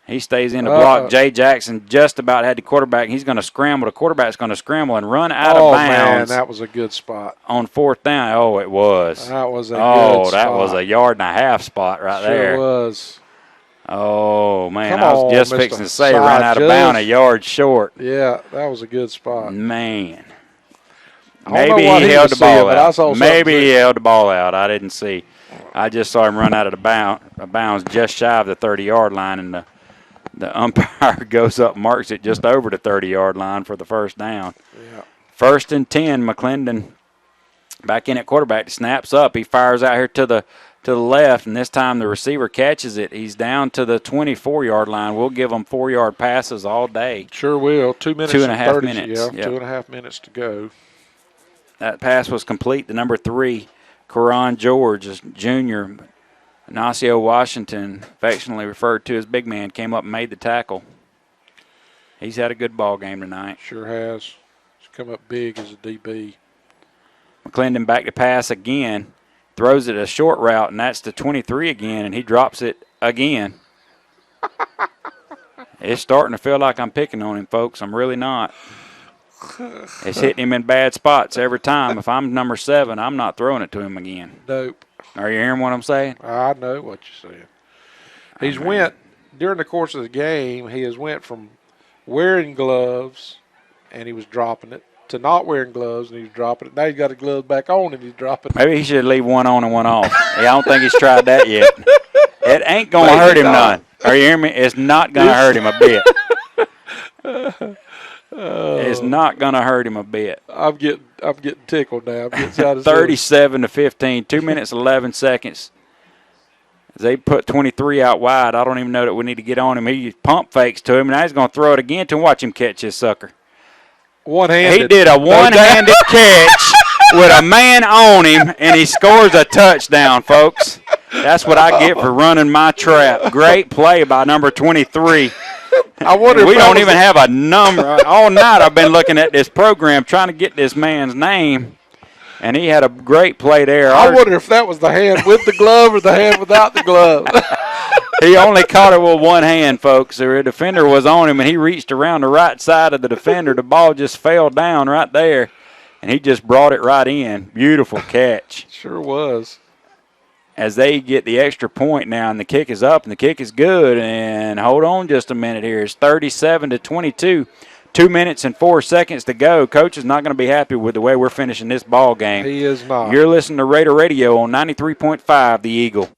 He stays in the block. Jay Jackson just about had the quarterback. He's going to scramble. The quarterback's going to scramble and run out of bounds. Man, that was a good spot. On 4th down. Oh, it was. That was a good spot. Oh, that was a 1.5-yard spot right there. Sure was. Oh, man, Come I was just on, fixing Mr. to say run out of bounds, a yard short. Yeah, that was a good spot. Man. Maybe he held the ball out. Maybe he held the ball out. I didn't see. I just saw him run out of the bounds just shy of the 30-yard line, and the umpire goes up and marks it just over the 30-yard line for the first down. Yeah. 1st and 10, McClendon back in at quarterback. Snaps up. He fires out here to the left, and this time the receiver catches it. He's down to the 24-yard line. We'll give them 4-yard passes all day. Sure will. 2 minutes 2.5 minutes. Yeah, 2.5 minutes to go. That pass was complete. The number 3, Karan George, Jr., Ignacio Washington, affectionately referred to as Big Man, came up and made the tackle. He's had a good ball game tonight. Sure has. He's come up big as a DB. McClendon back to pass again. Throws it a short route, and that's to 23 again, and he drops it again. It's starting to feel like I'm picking on him, folks. I'm really not. It's hitting him in bad spots every time. If I'm number 7, I'm not throwing it to him again. Nope. Are you hearing what I'm saying? I know what you're saying. He's went during the course of the game. He has went from wearing gloves, and he was dropping it, to not wearing gloves, and he was dropping it. Now he's got the gloves back on, and he's dropping it. Maybe he should leave one on and one off. I don't think he's tried that yet. It ain't going to hurt him none. Are you hearing me? It's not going to hurt him a bit. It's not going to hurt him a bit. I'm getting tickled now. I'm getting excited. 37-15, 2 minutes 11 seconds. They put 23 out wide. I don't even know that we need to get on him. He pump fakes to him, and now he's going to throw it again to him. Watch him catch this sucker. One-handed. He did a one-handed catch with a man on him, and he scores a touchdown, folks. That's what I get for running my trap. Great play by number 23. I wonder. We don't even have a number. All night I've been looking at this program trying to get this man's name, and he had a great play there. I wonder if that was the hand with the glove or the hand without the glove. He only caught it with one hand, folks. The defender was on him, and he reached around the right side of the defender. The ball just fell down right there, and he just brought it right in. Beautiful catch. Sure was. As they get the extra point now, and the kick is up, and the kick is good. And hold on just a minute here. It's 37-22. 2 minutes and 4 seconds to go. Coach is not going to be happy with the way we're finishing this ball game. He is not. You're listening to Raider Radio on 93.5, The Eagle.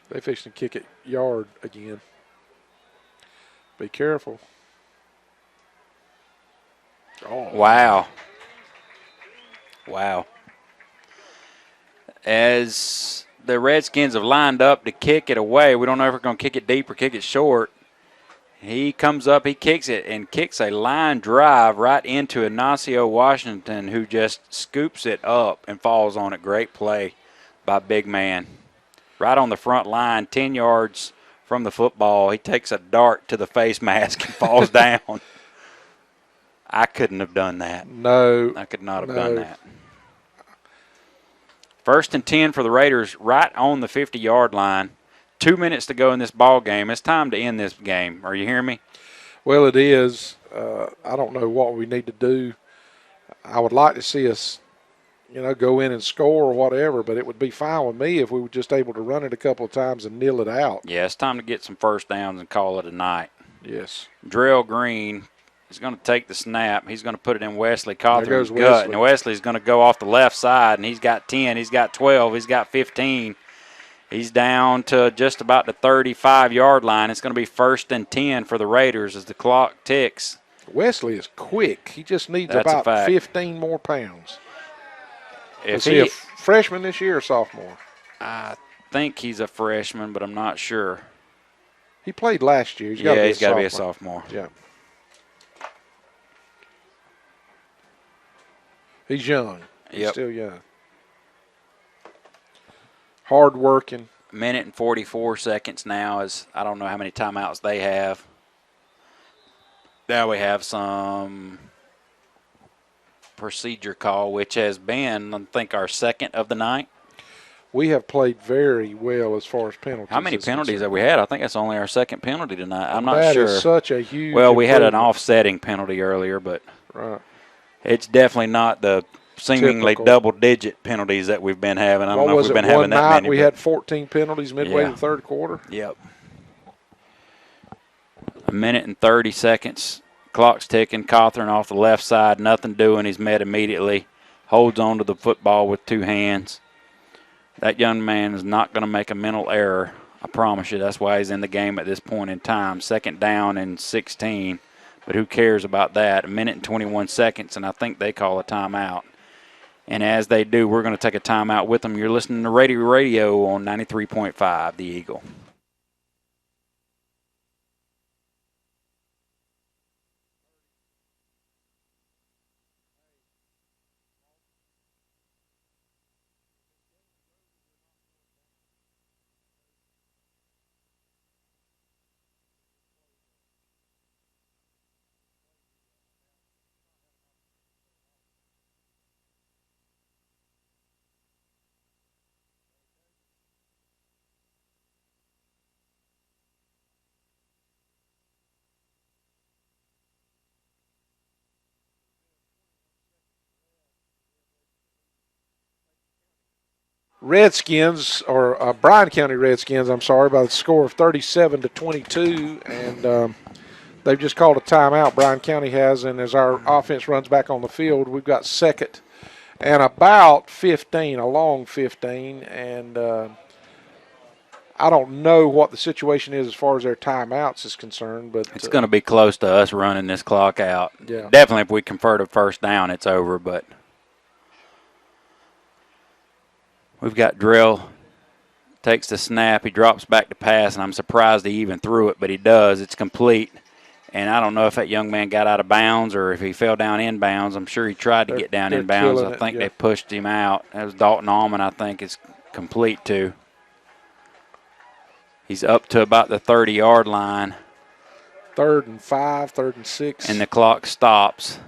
They fixing to kick it yard again. Be careful. Oh. Wow. Wow. As the Redskins have lined up to kick it away, we don't know if we're going to kick it deep or kick it short. He comes up, he kicks it, and kicks a line drive right into Ignacio Washington, who just scoops it up and falls on it. Great play by big man. Right on the front line, 10 yards from the football. He takes a dart to the face mask and falls down. I couldn't have done that. No. I could not have done that. 1st and 10 for the Raiders right on the 50-yard line. 2 minutes to go in this ball game. It's time to end this game. Are you hearing me? Well, it is. I don't know what we need to do. I would like to see us, go in and score or whatever, but it would be fine with me if we were just able to run it a couple of times and kneel it out. Yeah, it's time to get some first downs and call it a night. Yes. Drell Green is going to take the snap. He's going to put it in Wesley Cawthorn's gut. And Wesley's going to go off the left side, and he's got 10, he's got 12, he's got 15. He's down to just about the 35-yard line. It's going to be 1st and 10 for the Raiders as the clock ticks. Wesley is quick. He just needs about 15 more pounds. Is he a freshman this year or sophomore? I think he's a freshman, but I'm not sure. He played last year. He's got to be a sophomore. Yeah. He's young. He's still young. Hard working. Minute and 44 seconds now. I don't know how many timeouts they have. Now we have some procedure call, which has been, I think, our second of the night. We have played very well as far as penalties. How many penalties have we had? I think that's only our second penalty tonight. I'm not sure. That is such a huge Well, we had an offsetting penalty earlier, but it's definitely not the seemingly double-digit penalties that we've been having. I don't know if we've been having that many. We had 14 penalties midway in the third quarter. Yep. A minute and 30 seconds. Clock's ticking. Cawthorn off the left side. Nothing doing. He's met immediately. Holds on to the football with two hands. That young man is not going to make a mental error. I promise you. That's why he's in the game at this point in time. 2nd down and 16. But who cares about that? 1 minute and 21 seconds, and I think they call a timeout. And as they do, we're going to take a timeout with them. You're listening to Radio on 93.5, The Eagle. Redskins, or Bryan County Redskins, I'm sorry, by the score of 37-22, and they've just called a timeout. Bryan County has, and as our offense runs back on the field, we've got 2nd and about 15, a long 15, and I don't know what the situation is as far as their timeouts is concerned, but it's going to be close to us running this clock out. Yeah. Definitely, if we convert a 1st down, it's over, but we've got Drill, takes the snap, he drops back to pass, and I'm surprised he even threw it, but he does. It's complete, and I don't know if that young man got out of bounds or if he fell down in bounds. I'm sure he tried to get down in bounds. I think they pushed him out. That was Dalton Allman, I think, is complete to. He's up to about the 30-yard line. 3rd and 5, 3rd and 6. And the clock stops.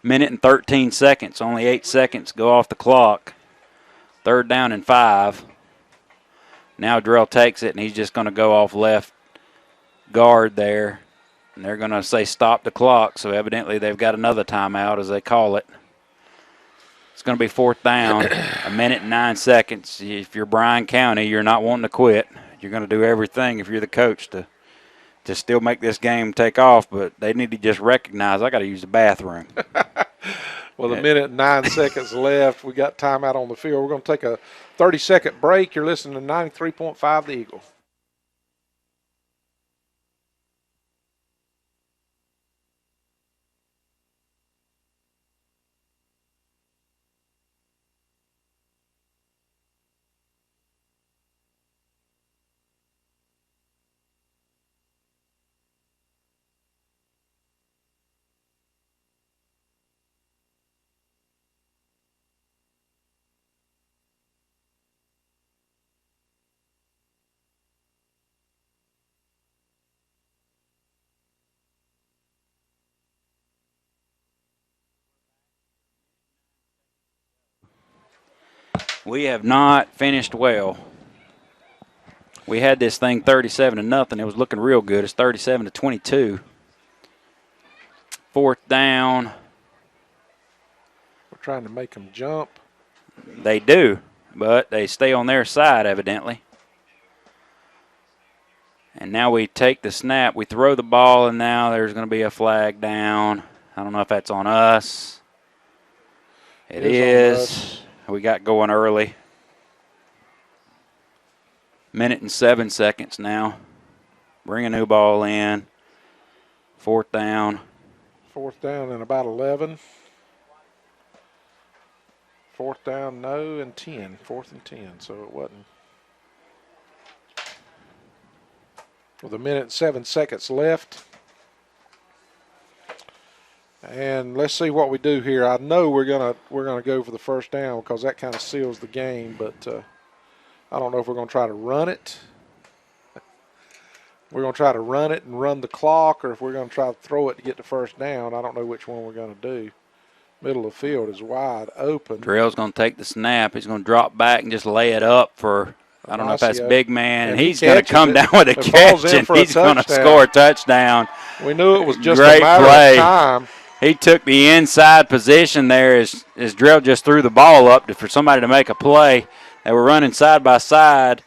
Minute and 13 seconds. Only 8 seconds go off the clock. 3rd down and 5. Now Drell takes it, and he's just going to go off left guard there. And they're going to say stop the clock, so evidently they've got another timeout, as they call it. It's going to be 4th down, 1 minute and 9 seconds. If you're Bryan County, you're not wanting to quit. You're going to do everything, if you're the coach, to still make this game take off, but they need to just recognize I got to use the bathroom. Well, 1 minute and 9 seconds left. We got timeout on the field. We're going to take a 30-second break. You're listening to 93.5 The Eagle. We have not finished well. We had this thing 37-0. It was looking real good. It's 37-22. 4th down. We're trying to make them jump. They do, but they stay on their side, evidently. And now we take the snap. We throw the ball, and now there's going to be a flag down. I don't know if that's on us. It is. We got going early. 1 minute and 7 seconds now. Bring a new ball in. 4th down. 4th down and about 11. 4th down, no, and 10. 4th and 10, so it wasn't. With 1 minute and 7 seconds left. And let's see what we do here. I know we're gonna go for the 1st down because that kind of seals the game, but I don't know if we're going to try to run it. We're going to try to run it and run the clock, or if we're going to try to throw it to get the 1st down. I don't know which one we're going to do. Middle of the field is wide open. Drell's going to take the snap. He's going to drop back and just lay it up for, I don't know if that's big man. And he's going to come down with a catch, and he's going to score a touchdown. We knew it was just Great a matter play. of time. He took the inside position there as Drell just threw the ball up for somebody to make a play. They were running side by side,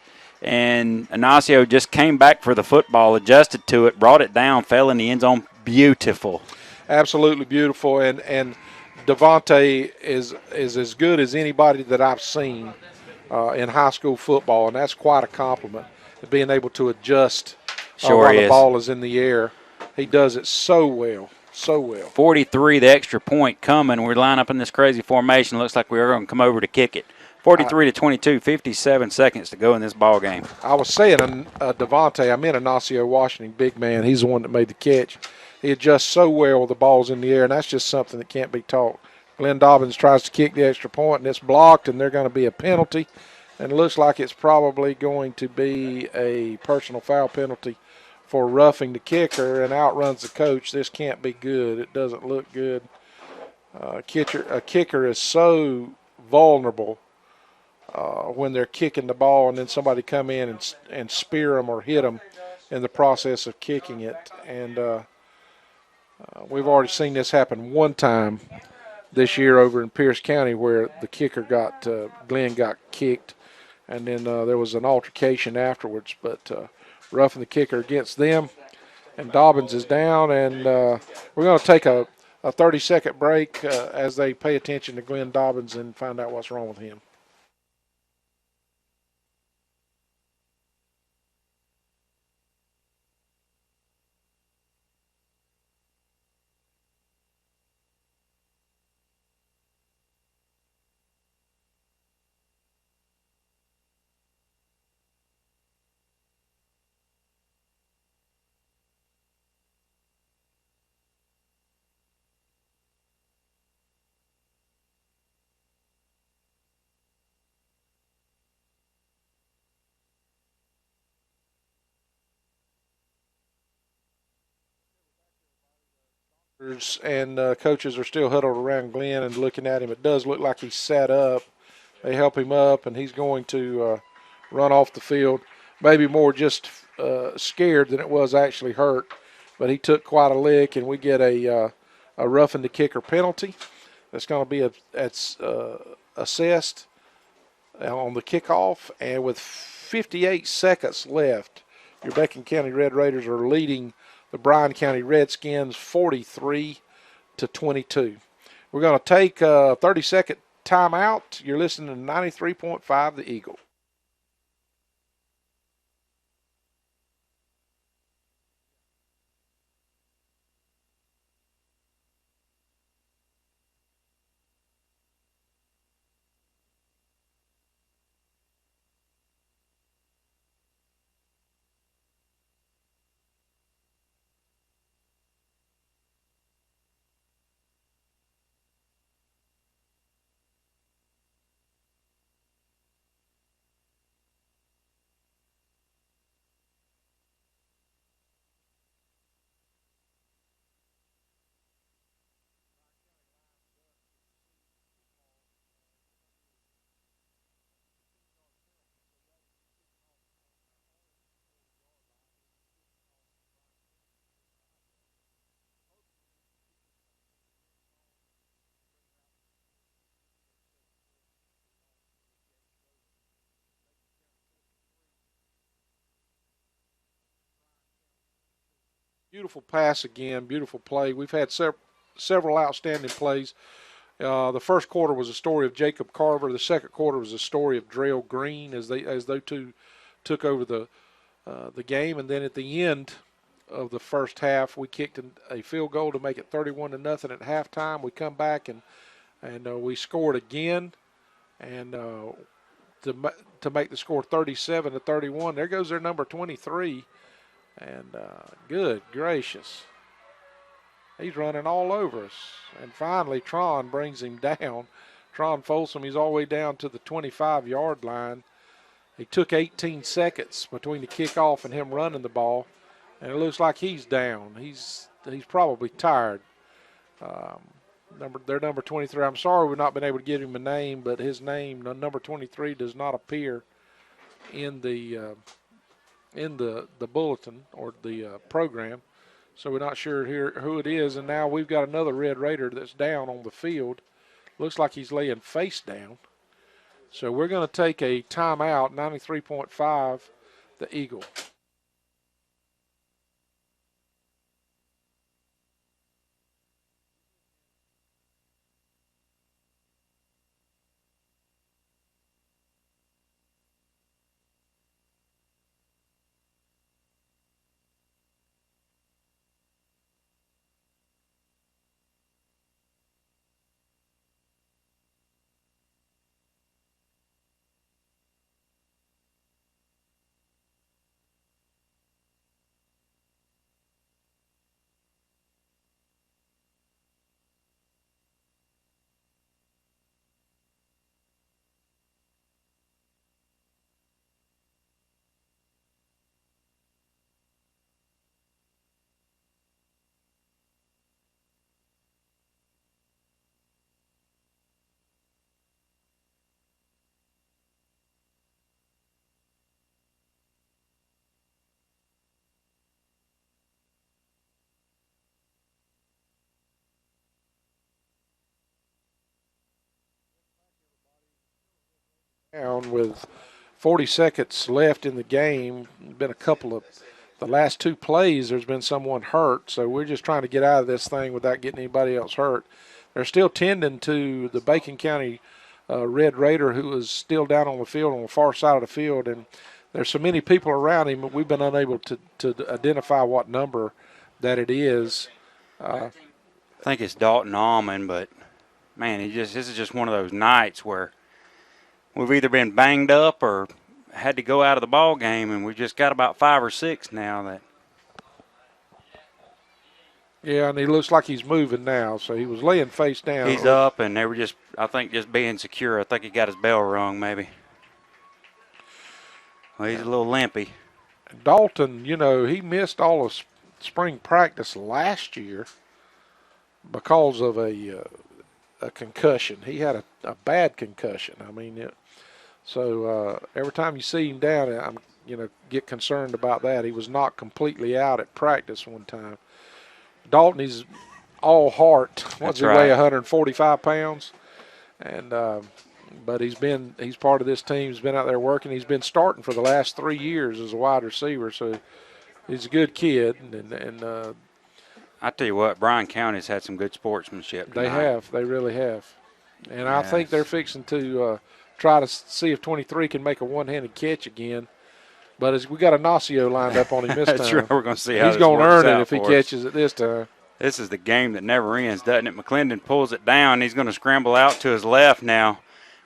and Ignacio just came back for the football, adjusted to it, brought it down, fell in the end zone. Beautiful. Absolutely beautiful, and Devontae is as good as anybody that I've seen in high school football, and that's quite a compliment, being able to adjust Sure while the is. ball is in the air. He does it so well, so well. 43, the extra point coming. We line up in this crazy formation. Looks like we're going to come over to kick it. 43-22, 57 seconds to go in this ball game. I was saying Devontae, I meant Ignacio Washington, big man. He's the one that made the catch. He adjusts so well with the balls in the air, and that's just something that can't be taught. Glenn Dobbins tries to kick the extra point, and it's blocked, and they're going to be a penalty. And it looks like it's probably going to be a personal foul penalty for roughing the kicker, and outruns the coach. This can't be good. It doesn't look good. A kicker is so vulnerable when they're kicking the ball, and then somebody come in and spear them or hit them in the process of kicking it. And we've already seen this happen one time this year over in Pierce County, where the kicker Glenn got kicked, and then there was an altercation afterwards. But roughing the kicker against them, and Dobbins is down, and we're going to take a 30-second break as they pay attention to Glenn Dobbins and find out what's wrong with him. And coaches are still huddled around Glenn and looking at him. It does look like he's sat up. They help him up, and he's going to run off the field. Maybe more just scared than it was actually hurt. But he took quite a lick, and we get a roughing the kicker penalty. That's going to be assessed on the kickoff. And with 58 seconds left, your Beacon County Red Raiders are leading the Bryan County Redskins 43-22. We're going to take a 30-second timeout. You're listening to 93.5 The Eagle. Beautiful pass again, beautiful play. We've had several outstanding plays. The first quarter was a story of Jacob Carver. The second quarter was a story of Drell Green as those two took over the game. And then at the end of the first half, we kicked a field goal to make it 31-0 at halftime. We come back and we scored again, and to make the score 37-31. There goes their number 23. And good gracious, he's running all over us. And finally, Tron brings him down. Tron Folsom, he's all the way down to the 25-yard line. He took 18 seconds between the kickoff and him running the ball, and it looks like he's down. He's probably tired. Their number 23. I'm sorry we've not been able to give him a name, but his name, number 23, does not appear in the bulletin or the program, so we're not sure here who it is. And now we've got another Red Raider that's down on the field. Looks like he's laying face down. So we're going to take a timeout, 93.5 the Eagle. Down with 40 seconds left in the game. Been a couple of the last two plays. There's been someone hurt, so we're just trying to get out of this thing without getting anybody else hurt. They're still tending to the Bacon County Red Raider, who is still down on the field on the far side of the field, and there's so many people around him. We've been unable to identify what number that it is. I think it's Dalton Almond, but man, this is just one of those nights where we've either been banged up or had to go out of the ball game, and we've just got about 5 or 6 now that. Yeah, and he looks like he's moving now, so he was laying face down. He's up, and they were just, I think, just being secure. I think he got his bell rung, maybe. Well, he's a little limpy. Dalton, he missed all of spring practice last year because of a concussion. He had a bad concussion. I mean, so every time you see him down, I'm get concerned about that. He was not completely out at practice one time. Dalton, he's all heart. What's he weigh? 145 pounds, and but he's part of this team. He's been out there working. He's been starting for the last 3 years as a wide receiver. So he's a good kid, and I tell you what, Bryan County's had some good sportsmanship tonight. They have. They really have. And I think they're fixing to try to see if 23 can make a one-handed catch again. But we got Ignacio lined up on him this time. That's right. We're going to see how he's going to earn it if he us. catches it this time. This is the game that never ends, doesn't it? McClendon pulls it down. He's going to scramble out to his left now,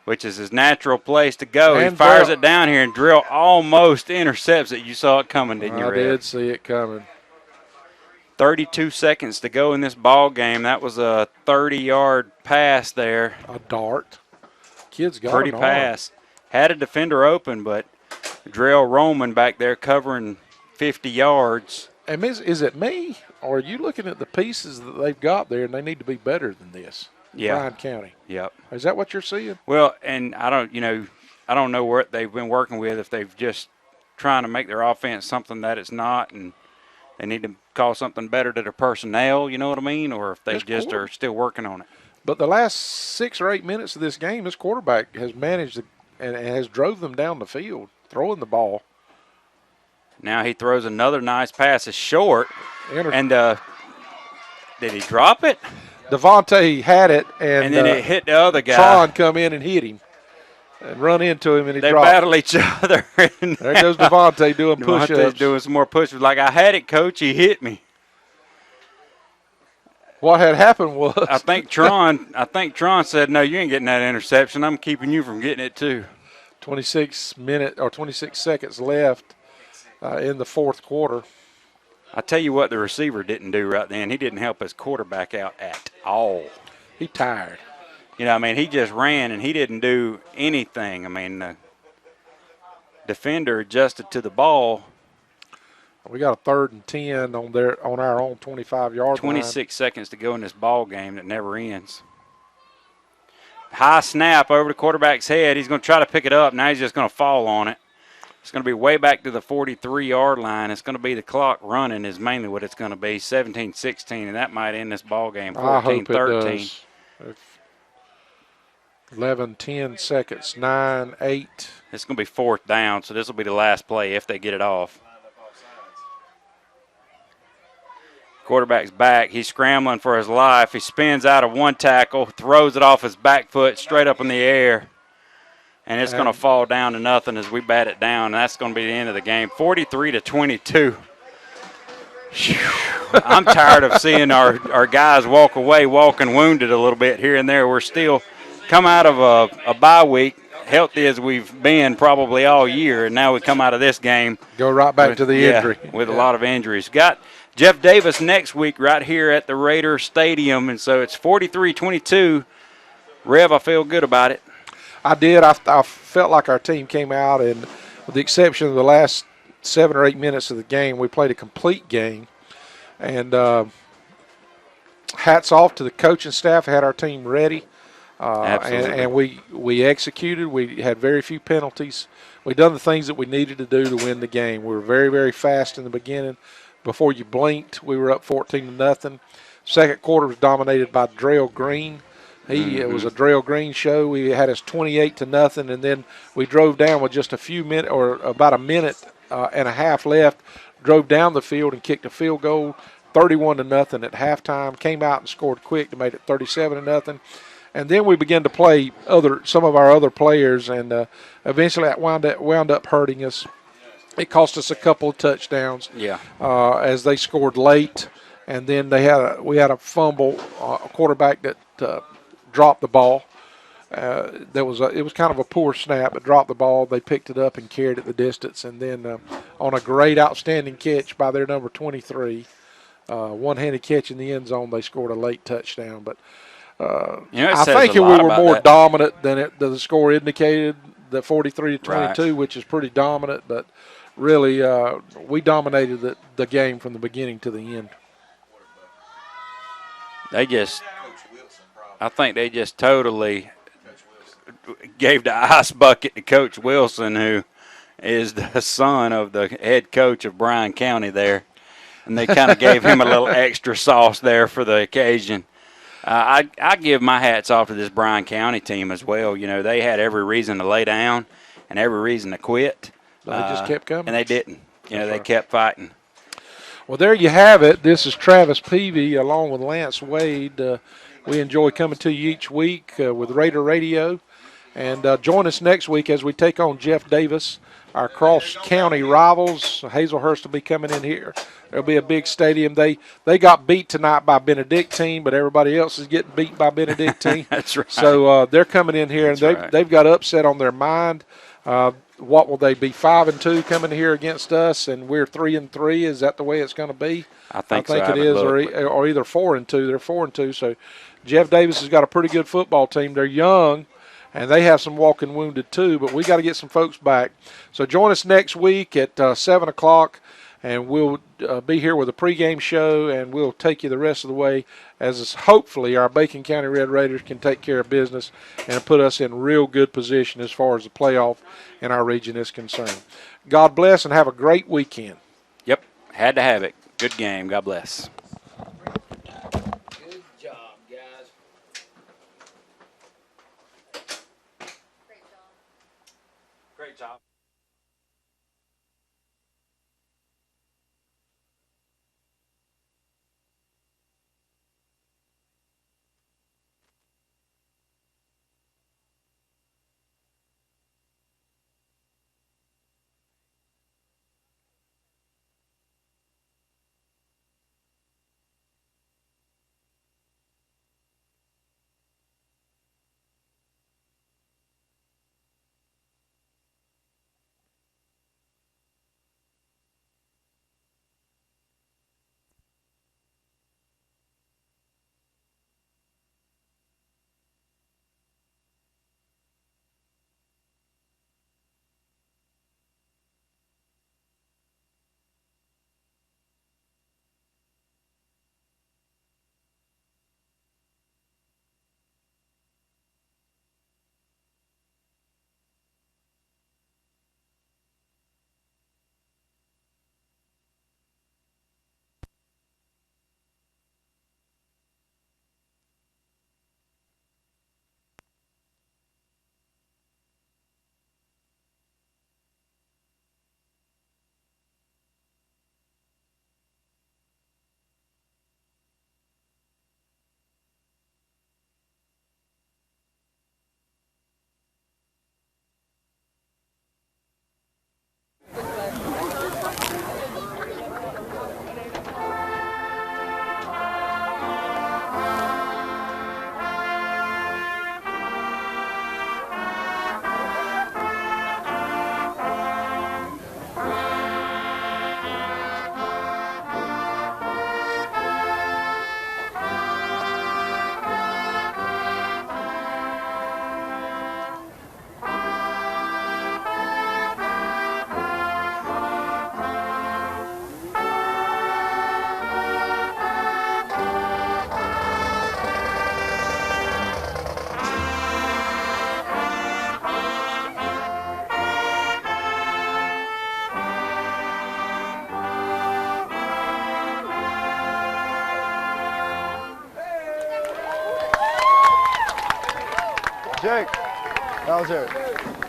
which is his natural place to go. And he fires it down here, and Drill almost intercepts it. You saw it coming, didn't you, Red? I did see it coming. 32 seconds to go in this ball game. That was a 30-yard pass there. A dart. Kid's got pretty pass. Had a defender open, but Drill Roman back there covering 50 yards. And is it me, or are you looking at the pieces that they've got there, and they need to be better than this? Yeah. Bryan County. Yep. Is that what you're seeing? Well, and I don't know what they've been working with, if they've just trying to make their offense something that it's not, and they need to call something better to their personnel, you know what I mean, or if they just are still working on it. But the last 6 or 8 minutes of this game, this quarterback has managed and has drove them down the field, throwing the ball. Now he throws another nice pass. It's short. And did he drop it? Devontae had it. And then it hit the other guy. Tron come in and hit him and run into him, and he dropped. They battle each other. There goes Devontae doing push-ups. Devontae's doing some more push-ups. Like, I had it, Coach. He hit me. What had happened was I think Tron said, no, you ain't getting that interception. I'm keeping you from getting it too. 26 seconds left in the fourth quarter. I tell you what the receiver didn't do right then. He didn't help his quarterback out at all. He tired. He just ran and he didn't do anything. The defender adjusted to the ball. We got a 3rd and 10 on our own 25-yard line. 26 seconds to go in this ball game that never ends. High snap over the quarterback's head. He's going to try to pick it up. Now he's just going to fall on it. It's going to be way back to the 43-yard line. It's going to be the clock running is mainly what it's going to be, 17-16, and that might end this ball game, 14-13. 11, 10 seconds, 9, 8. It's going to be 4th down, so this will be the last play if they get it off. Quarterback's back. He's scrambling for his life. He spins out of one tackle, throws it off his back foot straight up in the air, and it's going to fall down to nothing as we bat it down. And that's going to be the end of the game, 43-22. I'm tired of seeing our guys walk away, walking wounded a little bit here and there. We're still come out of a bye week, healthy as we've been probably all year, and now we come out of this game. Go right back to the injury. With a lot of injuries. Got Jeff Davis next week right here at the Raider Stadium, and so it's 43-22. Rev, I feel good about it. I did. I felt like our team came out, and with the exception of the last 7 or 8 minutes of the game, we played a complete game. And hats off to the coaching staff, had our team ready. Absolutely. And we executed. We had very few penalties. We done the things that we needed to do to win the game. We were very, very fast in the beginning. Before you blinked, we were up 14-0. Second quarter was dominated by Drell Green. It was a Drell Green show. We had us 28-0, and then we drove down with just a few minutes, or about a minute and a half left. Drove down the field and kicked a field goal, 31-0 at halftime. Came out and scored quick to make it 37-0. And then we began to play some of our other players, and eventually that wound up hurting us. It cost us a couple of touchdowns. Yeah. As they scored late, and then we had a fumble, a quarterback that dropped the ball. It was kind of a poor snap, but dropped the ball. They picked it up and carried it the distance, and then on a great, outstanding catch by their number 23, one-handed catch in the end zone, they scored a late touchdown. But I think we were more dominant than the score indicated, the 43-22, right, which is pretty dominant. But really, we dominated the game from the beginning to the end. I think they just totally gave the ice bucket to Coach Wilson, who is the son of the head coach of Bryan County there. And they kind of gave him a little extra sauce there for the occasion. I give my hats off to this Bryan County team as well. You know, they had every reason to lay down and every reason to quit. They just kept coming. And they didn't. They kept fighting. Well, there you have it. This is Travis Peavy along with Lance Wade. We enjoy coming to you each week with Raider Radio. And join us next week as we take on Jeff Davis, our cross-county rivals. Hazelhurst will be coming in here. There'll be a big stadium. They got beat tonight by Benedictine, but everybody else is getting beat by Benedictine. That's right. So they're coming in here, and they've got upset on their mind. What will they be, 5-2 coming here against us, and we're 3-3? Is that the way it's going to be? I think so. It is, or either 4-2. They're 4-2. So Jeff Davis has got a pretty good football team. They're young, and they have some walking wounded too, but we got to get some folks back. So join us next week at 7 o'clock, and we'll be here with a pregame show, and we'll take you the rest of the way as hopefully our Bacon County Red Raiders can take care of business and put us in real good position as far as the playoff in our region is concerned. God bless and have a great weekend. Yep, had to have it. Good game. God bless. Good job, guys. Great job. Jake, that was it.